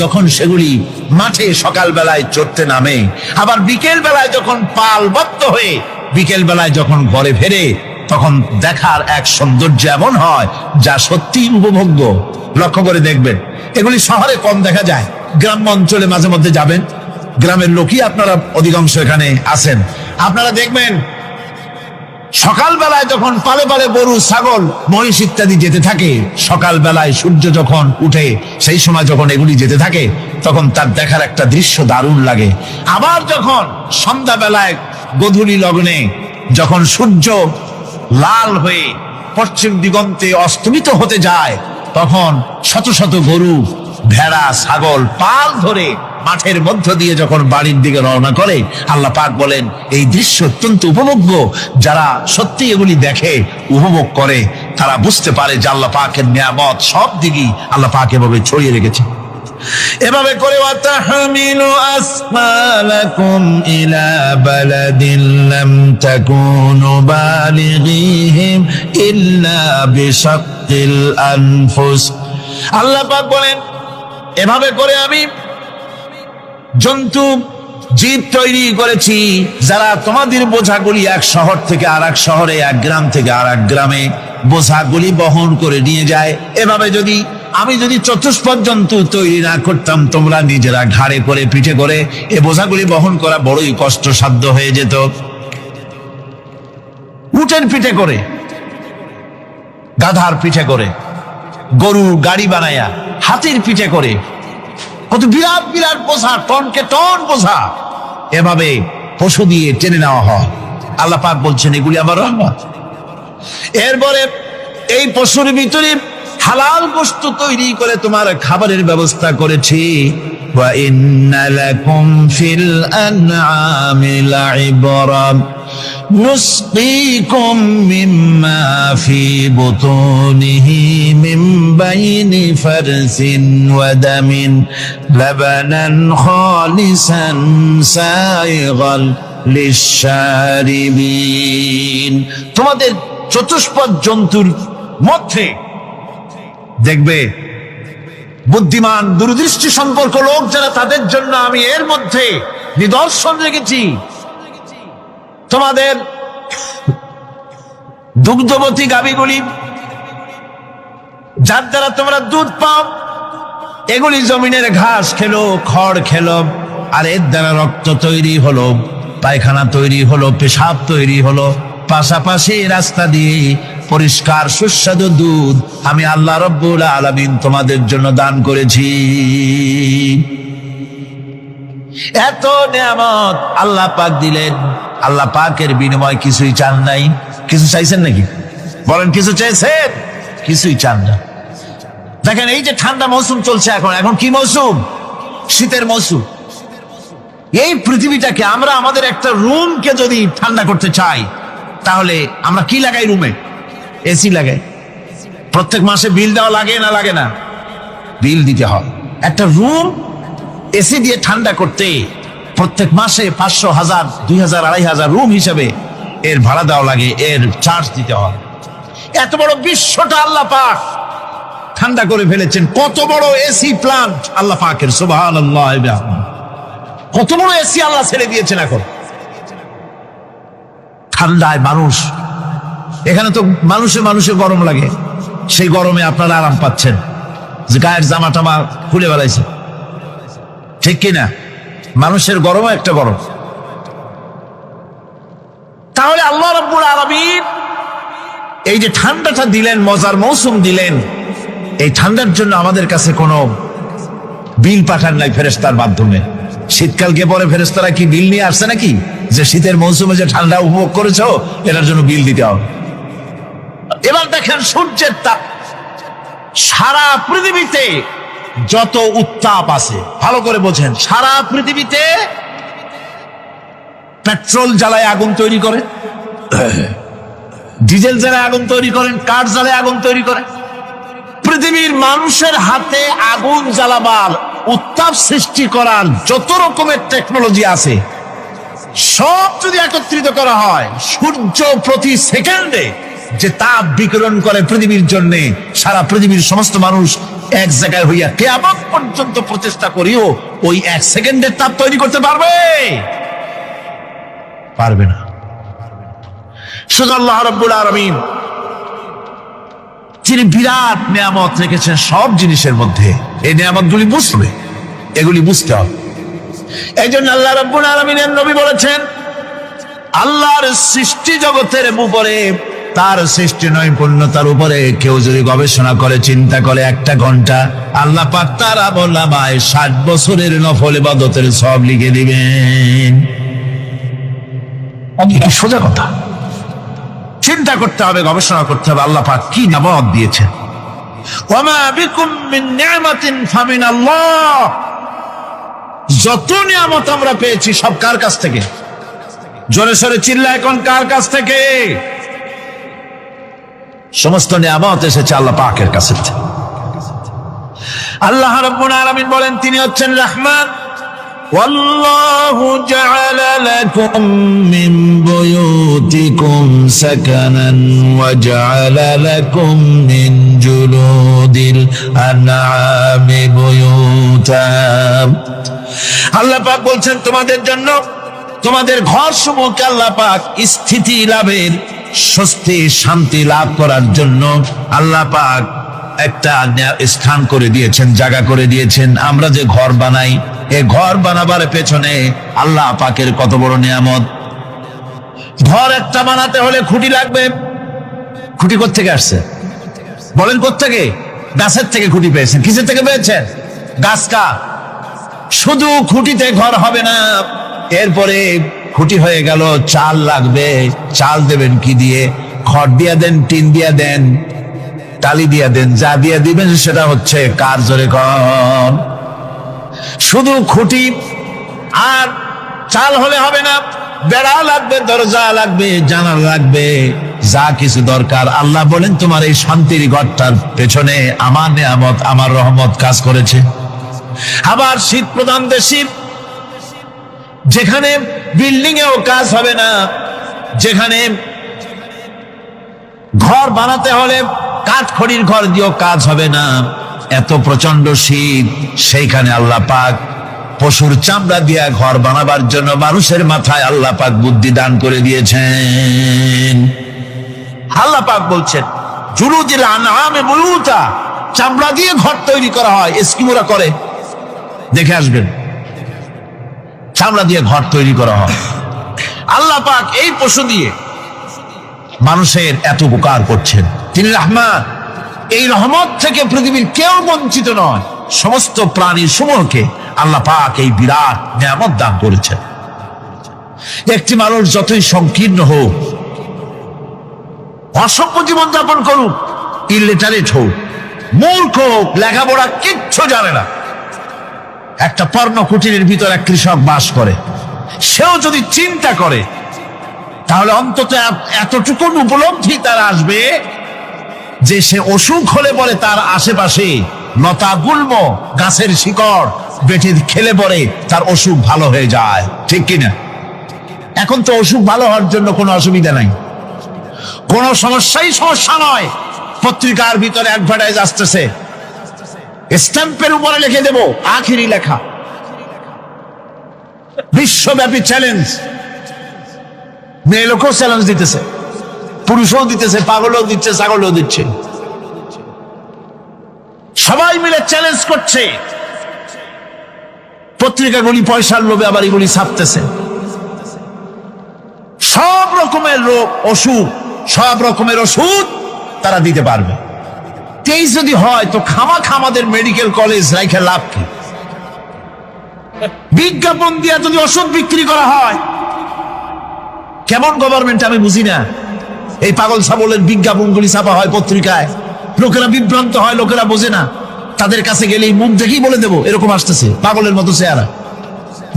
যখন সেগুলি মাঠে সকাল বেলায় চড়তে নামে, আবার বিকেল বেলায় যখন পালবদ্ধ হয়ে বিকেল বেলায় যখন ঘরে ফেরে, তখন দেখার এক সৌন্দর্য এমন হয় যা সত্যি উপভোগ্য। লক্ষ্য করে দেখবেন, এগুলি শহরে কম দেখা যায়, গ্রাম্য অঞ্চলে মাঝে মধ্যে যাবেন, গ্রামের লোকই আপনারা অধিকাংশ এখানে আছেন, আপনারা দেখবেন সকাল বেলায় যখন পালে পালে গরু, ছাগল, মহিষ ইত্যাদি যেতে থাকে, সকাল বেলায় সূর্য যখন উঠে সেই সময় যখন এগুলি যেতে থাকে, তখন তার দেখার একটা দৃশ্য দারুণ লাগে। আবার যখন সন্ধ্যা বেলায় গোধূলি লগ্নে যখন সূর্য লাল হয়ে পশ্চিম দিগন্তে অস্তমিত হতে যায়, তখন শত শত গরু, ভেড়া, ছাগল পাল ধরে মাঠের মধ্য দিয়ে যখন বাড়ির দিকে রওনা করে, আল্লাহ পাক বলেন এই দৃশ্য অত্যন্ত উপভোগ্য। যারা সত্যি এগুলি দেখে, উপভোগ করে, তারা বুঝতে পারে যে আল্লাহ পাকের নিয়ামত সব দিকেই আল্লাহ পাক এভাবে ছড়িয়ে রেখেছে। এভাবে করে ওয়াতাহমিলু আসফালাকুম ইলা বালাদিন লাম তাকুনু বালিগিহিম ইল্লা বিশাক্কিল আনফুস। আল্লাহ পাক বলেন এভাবে করে আমি জন্তু, জীব তৈরি করেছি, যারা তোমাদের বোঝাগুলি এক শহর থেকে আর এক শহরে, এক গ্রাম থেকে আর এক গ্রামে বোঝাগুলি বহন করে নিয়ে যায়। এভাবে আমি যদি চতুষ্পদ জন্তু তৈরি না করতাম, তোমরা নিজেরা ঘাড়ে করে, পিঠে করে এ বোঝাগুলি বহন করা বড়ই কষ্টসাধ্য হয়ে যেত। উটের পিঠে করে, গাধার পিঠে করে, গরুর গাড়ি বানায়া, হাতির পিঠে করে, কত বিরাট বিরাট বোঝা, টনকে টন বোঝা এভাবে পশু দিয়ে টেনে নেওয়া হয়। আল্লাহ পাক বলছেন এগুলি আমার রহমত। এরপরে এই পশুর ভিতরে হালাল বস্তু তৈরি করে তোমার খাবারের ব্যবস্থা করেছি। ওয়া ইন্না লাকুম ফিল আনআমি লাইবরা নুসকিকুম মিম্মা ফি বুতুনিহি মিন বাইনি ফারসিন ওয়া দামিন লাবানান খালিসান সাইগাল লিশশারিবিন। তোমাদের চতুষ্পদ জন্তুর মধ্যে দেখবে বুদ্ধিমান, দূরদৃষ্টি সম্পর্ক লোক যারা, তাদের জন্য আমি এর মধ্যে নিদর্শন রেখেছি। তোমাদের দুগ্ধবতী গাভীগুলি, যার দ্বারা তোমরা দুধ পাও, এগুলি জমিনের ঘাস খেলো, খড় খেলো, আর এর দ্বারা রক্ত তৈরি হলো, পায়খানা তৈরি হলো, পেশাব তৈরি হলো, পাশাপাশি রাস্তা দিয়ে পরিষ্কার সুস্বাদু দুধ আমি আল্লাহ রাব্বুল আলামিন তোমাদের জন্য দান করেছি। এত নিয়ামত আল্লাহ পাক দিলেন, আল্লাহ পাকের বিনিময় কিছুই চান নাই। কিছু চাইছেন নাকি? বলেন, কিছু চেয়েছেন? কিছুই চান না। দেখেন, এই যে ঠান্ডা মৌসুম চলছে, এখন কি মৌসুম? শীতের মৌসুম। এই পৃথিবীটাকে আমরা আমাদের একটা রুমকে যদি ঠান্ডা করতে চাই, তাহলে আমরা কি লাগাই? রুমে এসি লাগাই। প্রত্যেক মাসে বিল দেওয়া লাগে না লাগে না? বিল দিতে হয়। একটা রুম এসি দিয়ে ঠান্ডা করতে প্রত্যেক মাসে 500, 1000, 2000, 2500 রুম হিসাবে এর ভাড়া দেওয়া লাগে, এর চার্জ দিতে হয়। এত বড় বিশ্বটা আল্লাহ পাক ঠান্ডা করে ফেলেছেন। কত বড় এসি প্লান্ট আল্লাহ পাকের, সুবহানাল্লাহ। কত বড় এসি আল্লাহ ছেড়ে দিয়েছেন। এখন ঠান্ডায় মানুষ, এখানে তো মানুষে গরম লাগে, সেই গরমে আপনারা আরাম পাচ্ছেন, যে গায়ের জামা টামা খুলে বেড়াইছে, ঠিক কিনা? মানুষের গরমও একটা গরম। তাহলে আল্লাহ রাব্বুল আলামিন এই যে ঠান্ডাটা দিলেন, মজার মৌসুম দিলেন, এই ঠান্ডার জন্য আমাদের কাছে কোনো বিল পাঠান নাই ফেরেশতার মাধ্যমে। শীতকালকে পরে ফেরেশতারা কি বিল নিয়ে আসছে নাকি, যে শীতের মৌসুমে যে ঠান্ডা উপভোগ করেছো এটার জন্য বিল দিতে হবে? এবার দেখেন সূর্যের তাপ। সারা পৃথিবীতে যত উত্তাপ আছে, ভালো করে বোঝেন, সারা পৃথিবীতে পেট্রোল জ্বালায় আগুন তৈরি করে, ডিজেল জ্বালায় আগুন তৈরি করেন, কাঠ জ্বালায় আগুন তৈরি করে। পৃথিবীর মানুষের হাতে আগুন জ্বালাবার, উত্তাপ সৃষ্টি করার যত রকমের টেকনোলজি আছে, সব যদি একত্রিত করা হয়, সূর্য প্রতি সেকেন্ডে যে তাপ বিকিরণ করে পৃথিবীর জন্য, সারা পৃথিবীর সমস্ত মানুষ এক জায়গায় হইয়া কিয়ামত পর্যন্ত প্রচেষ্টা করিও ওই 1 সেকেন্ডের তাপ তৈরি করতে পারবে? পারবে না। শুধু আল্লাহ রাব্বুল আলামিন যিনি বিরাট নিয়ামত রেখেছেন সব জিনিসের মধ্যে, এই নিয়ামতগুলি বুঝবে, এগুলি বুঝতে হবে। এই জন্য আল্লাহ রাব্বুল আলামিনের নবী বলেছেন, আল্লাহর সৃষ্টি জগতের উপরে, তার সৃষ্টি নৈপুণ্যতার উপরে কেউ যদি গবেষণা করে, চিন্তা করে 1 ঘন্টা, আল্লাহ পাক তার আমলনামায় 60 বছরের নফল ইবাদতের সওয়াব লিখে দিবেন। এটা সোজা কথা। চিন্তা করতে হবে, গবেষণা করতে হবে, আল্লাহ পাক কি নিয়ামত দিয়েছেন। ওয়ামা বিকুম মিন নি'মাতিন ফামিনাল্লাহ। যত নিয়ামত আমরা পেয়েছি সব কার কাছ থেকে? জোরে সোরে চিল্লা এখন, কার কাছ থেকে? সমস্ত নিয়ামত এসেছে আল্লাহ পাকের কাছে। আল্লাহ রাব্বুল আলামিন বলেন, তিনি হচ্ছেন রহমান। ওয়াল্লাহু জাআলা লাকুম মিন বুয়ুতিকুম সাকানান ওয়া জাআলা লাকুম মিন জুলুদিল আনআমি বুয়ুতা। আল্লাহ পাক বলছেন, তোমাদের জন্য, তোমাদের ঘর সমূহকে আল্লাহ পাক স্থিতি লাভের, স্বস্তি শান্তি লাভ করার জন্য আল্লাহ পাক একটা স্থান করে দিয়েছেন, জায়গা করে দিয়েছেন। আমরা যে ঘর বানাই, এই ঘর বানাবার পেছনে আল্লাহ পাকের কত বড় নিয়ামত। ঘর একটা বানাতে হলে খুঁটি লাগবে। খুঁটি কোত্থেকে আসছে? বলেন কোত্থেকে? গাছের থেকে খুঁটি পেয়েছেন। কিসের থেকে পেয়েছেন? গাছ কা। শুধু খুঁটিতে ঘর হবে না, এরপরে খুঁটি হয়ে গেল, চাল লাগবে। চাল দেবেন কি দিয়ে? খড় দিয়া দেন, টিন দিয়া দেন, টালি দিয়া দেন, যা দিয়া দিবেন সেটা হচ্ছে কার, জোরে কন। শুধু খুঁটি আর চাল হলে হবে না, বেড়া লাগবে, দরজা লাগবে, জানালা লাগবে, যা কিছু দরকার। আল্লাহ বলেন, তোমার এই শান্তির ঘরটার পেছনে আমার নিয়ামত, আমার রহমত কাজ করেছে। আবার শীত প্রধান দেশে, যেখানে বিল্ডিং এও কাজ হবে না, যেখানে ঘর বানাতে হলে কাঠখড়ির ঘর দিয়েও কাজ হবে না, এত প্রচন্ড শীত, সেইখানে আল্লাহ পাক পশুর চামড়া দিয়া ঘর বানাবার জন্য মানুষের মাথায় আল্লাহ পাক বুদ্ধি দান করে দিয়েছেন। আল্লাহ পাক বলছেন, জুলুদিল আনআমি বুয়ুতা, চামড়া দিয়ে ঘর তৈরি করা হয়। এস্কিমোরা করে, দেখে আসবেন, চামড়া দিয়ে ঘর তৈরি করা হয়। আল্লাহ পাক এই পশু দিয়ে মানুষের এত উপকার করছেন। তিনি রহমান, এই রহমত থেকে পৃথিবীর কেউ বঞ্চিত নয়। সমস্ত প্রাণী সমূহকে আল্লাহ পাক এই বিরাট নিয়ামত দান করেছেন। একটি মানুষ যতই সংকীর্ণ হোক, অসভ্য জীবনযাপন করুক, ইলিটারেট হোক, মূর্খ হোক, লেখাপড়া কিচ্ছু জানে না, একটা পর্ণ কুটিরের ভিতর এক কৃষক বাস করে, সেও যদি চিন্তা করে তাহলে অন্তত এতটুকু উপলব্ধি তার আসবে যে সে অসুখ হলে পরে তার আশেপাশে লতা গুল্ম গাছের শিকড় বেটে খেলে পরে তার অসুখ ভালো হয়ে যায়, ঠিক কিনা? এখন তো অসুখ ভালো হওয়ার জন্য কোনো অসুবিধা নাই, কোনো সমস্যা নয়। পত্রিকার ভিতরে অ্যাডভার্টাইজ আসতেছে, স্ট্যাম্পের উপরে লিখে দেব আখিরি লেখা, বিশ্বব্যাপী চ্যালেঞ্জ। মেয়ে লোকও চ্যালেঞ্জ দিতেছে, পুরুষও দিতেছে, পাগলও দিচ্ছে, ছাগলও দিচ্ছে, সবাই মিলে চ্যালেঞ্জ করছে। পত্রিকাগুলি পয়সার লোভে আবার এগুলি ছাপতেছে। সব রকমের রোগ, অসুখ, সব রকমের ওষুধ তারা দিতে পারবে। তেইশ যদি হয় তো খামাখা আমাদের মেডিকেল কলেজ রাইখে লাভ কি? বিজ্ঞাপন দিয়া যদি ওষুধ বিক্রি করা হয়, কেমন গভর্নমেন্ট আমি বুঝি না। এই পাগল ছাগলের বিজ্ঞাপনগুলি ছাপা হয় পত্রিকায়, লোকেরা বিভ্রান্ত হয়, লোকেরা বোঝে না। তাদের কাছে গেলেই মুখ দেখেই বলে দেবো এরকম আসতেছে, পাগলের মতো চেহারা,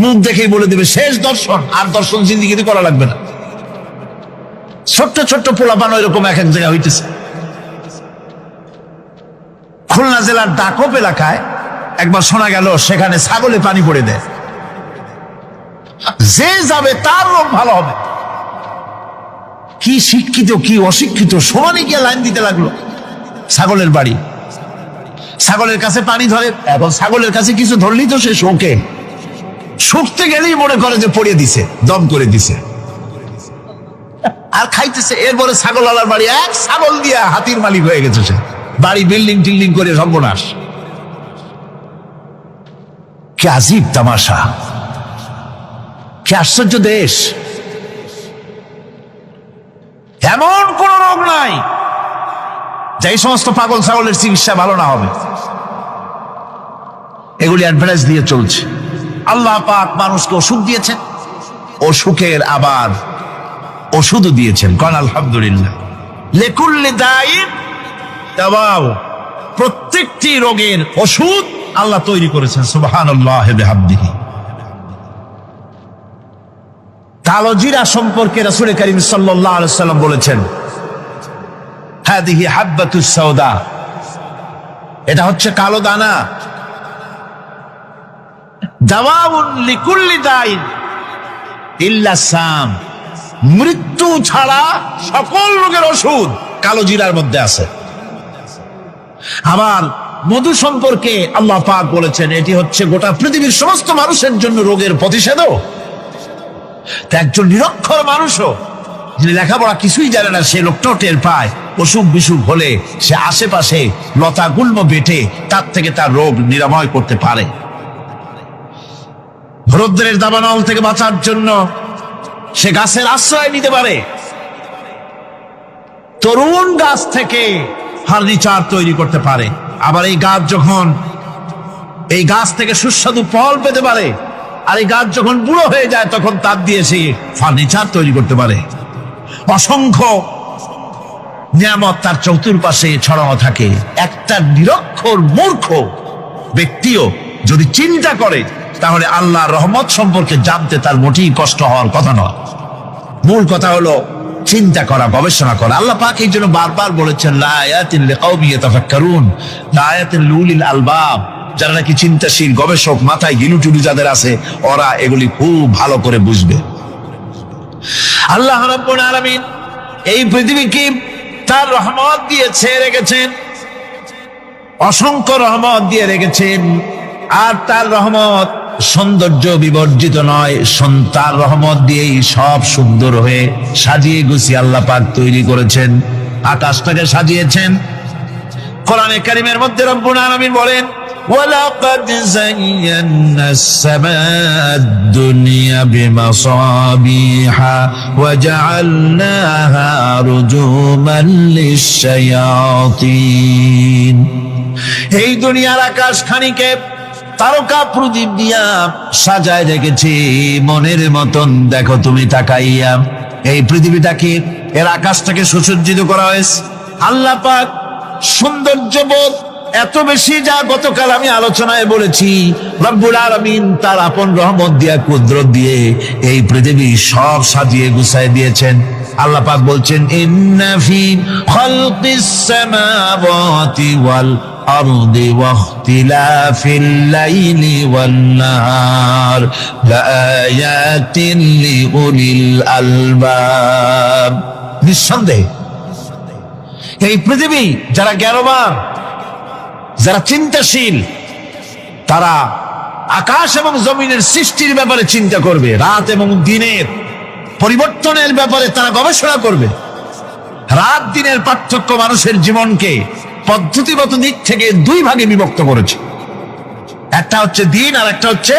মুখ দেখেই বলে দেবে শেষ দর্শন, আর দর্শন জিন্দিগিতে করা লাগবে না। ছোট্ট ছোট্ট পোলাপানো এরকম এক এক জায়গায় হইতেছে। খুলনা জেলার ডাকপ এলাকায় একবার শোনা গেল সেখানে ছাগলে পানি পড়ে দেয়, যে যাবে তার রোগ ভালো হবে। কি শিক্ষিত কি অশিক্ষিত সমানে গিয়ে লাইন দিতে লাগলো। ছাগলের বাড়ি, ছাগলের কাছে পানি ধরে, এখন ছাগলের কাছে কিছু ধরলেই তো সে শোকে, শুকতে গেলেই মনে করে যে পড়িয়ে দিছে, দম করে দিছে, আর খাইতেছে। এরপরে ছাগলওয়ালার বাড়ি এক ছাগল দিয়া হাতির মালিক হয়ে গেছে, সে বাড়ি বিল্ডিং টিল্ডিং করে সর্বনাশ। কি আজীব তামাশা, কি আশ্চর্য দেশ। এমন কোন রোগ নাই যে এই সমস্ত পাগল ছাগলের চিকিৎসা ভালো না হবে। এগুলি অ্যাডভার্টাইজ দিয়ে চলছে। আল্লাহ পাক মানুষকে ওষুধ দিয়েছেন, অসুখের আবার ওষুধও দিয়েছেন। কোন আলহামদুলিল্লাহ। লিকুল্লি দাইন দাওয়া, প্রত্যেকটি রোগের ওষুধ আল্লাহ তৈরি করেছেন। সুবহানাল্লাহি বিহামদিহি। কালো জিরা সম্পর্কে রাসূল করিম সাল্লাল্লাহু আলাইহি ওয়াসাল্লাম বলেছেন, হাদিহি হাব্বাতুস সাওদা, এটা হচ্ছে কালো দানা। দাওয়াউন লিকুল্লি দাইন ইল্লা সাম, মৃত্যু ছাড়া সকল রোগের ওষুধ কালো জিরার মধ্যে আছে। আবার মধু সম্পর্কে আল্লাহ পাক বলেছেন, এটি হচ্ছে গোটা পৃথিবীর সমস্ত মানুষের জন্য রোগের প্রতিষেধক। একজন নিরক্ষর মানুষও, যিনি লেখাপড়া কিছুই জানে না, সে লোকটাও টের পায় অসুখ বিসুখ হলে সে আশেপাশে লতা গুল্ম বেটে তার থেকে তার রোগ নিরাময় করতে পারে। রৌদ্রের দাবানল থেকে বাঁচার জন্য সে গাছের আশ্রয় নিতে পারে। তরুণ গাছ থেকে ফার্নিচার তৈরি করতে পারে। আবার এই গাছ থেকে সুস্বাদু ফল পেতে পারে। আর এই গাছ যখন বুড়ো হয়ে যায় তখন তার দিয়ে সে ফার্নিচার তৈরি করতে পারে। অসংখ্য নিয়ামত তার চতুর্পাশে ছড়ানো থাকে। একটা নিরক্ষর মূর্খ ব্যক্তিও যদি চিন্তা করে তাহলে আল্লাহর রহমত সম্পর্কে জানতে তার মোটেই কষ্ট হওয়ার কথা নয়। মূল কথা হলো চিন্তা করা, গবেষণা করা। আল্লাহ পাক এই জন্য বারবার বলেছেন, লা আয়াতিন লিকাউমিন ইয়াতাফাক্কারুন, লা আয়াতিন লিউলিল আলবাব, যারা নাকি চিন্তাশীল, গবেষক, মাথায় গিলুটুলু যাদের আছে, ওরা এগুলি খুব ভালো করে বুঝবে। আল্লাহ রাব্বুল আলামিন এই পৃথিবীকে তার রহমত দিয়ে ছেড়ে রেখেছেন, অসংখ্য রহমত দিয়ে রেখেছেন। আর তার রহমত সৌন্দর্য বিবর্জিত নয়, তার রহমত দিয়েই সব সুন্দর হয়ে সাজিয়ে গুছিয়ে আল্লাহ পাক তৈরি করেছেন। আকাশটাকে সাজিয়েছেন। কোরআনে কারীমের মধ্যে রব্বুল আলামিন বলেন, ولقد زينا السماء الدنيا بمصابيح وجعلناها رجوما للشياطين এই দুনিয়ার আকাশ খানিকে তারকা প্রদীপ দিয়া সাজায় রেখেছি মনের মতন। দেখো তুমি তাকাইয়া, এই পৃথিবীটাকে, এর আকাশটাকে সুসজ্জিত করা হয়েছে। আল্লাহ পাক সৌন্দর্যবোধ এত বেশি, যা গতকাল আমি আলোচনায় বলেছি, রব্বুল আলামিন তার আপন রহমত দিয়া, কুদরত দিয়ে এই পৃথিবী সব সাজিয়ে গুছায় দিয়েছেন। আল্লাহ পাক বলছেন, ইন্না ফি খালকিস সামাওয়াতি ওয়াল আরদি ওয়াখতিলাফিল লাইলি ওয়ান নাহার লাআয়াতিন লিউলিল আলবাব। নিঃসন্দেহে এই পৃথিবী, যারা জ্ঞানবান, যারা চিন্তাশীল, তারা আকাশ এবং জমিনের সৃষ্টির ব্যাপারে চিন্তা করবে, রাত এবং দিনের পরিবর্তনের ব্যাপারে তারা গবেষণা করবে। রাত দিনের পার্থক্য মানুষের জীবনকে পদ্ধতিগত দিক থেকে দুই ভাগে বিভক্ত করেছে। একটা হচ্ছে দিন আর একটা হচ্ছে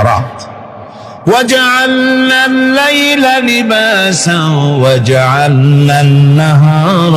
রাত। وَجَعَلْنَا اللَّيْلَ لِبَاسًا وَجَعَلْنَا النَّهَارَ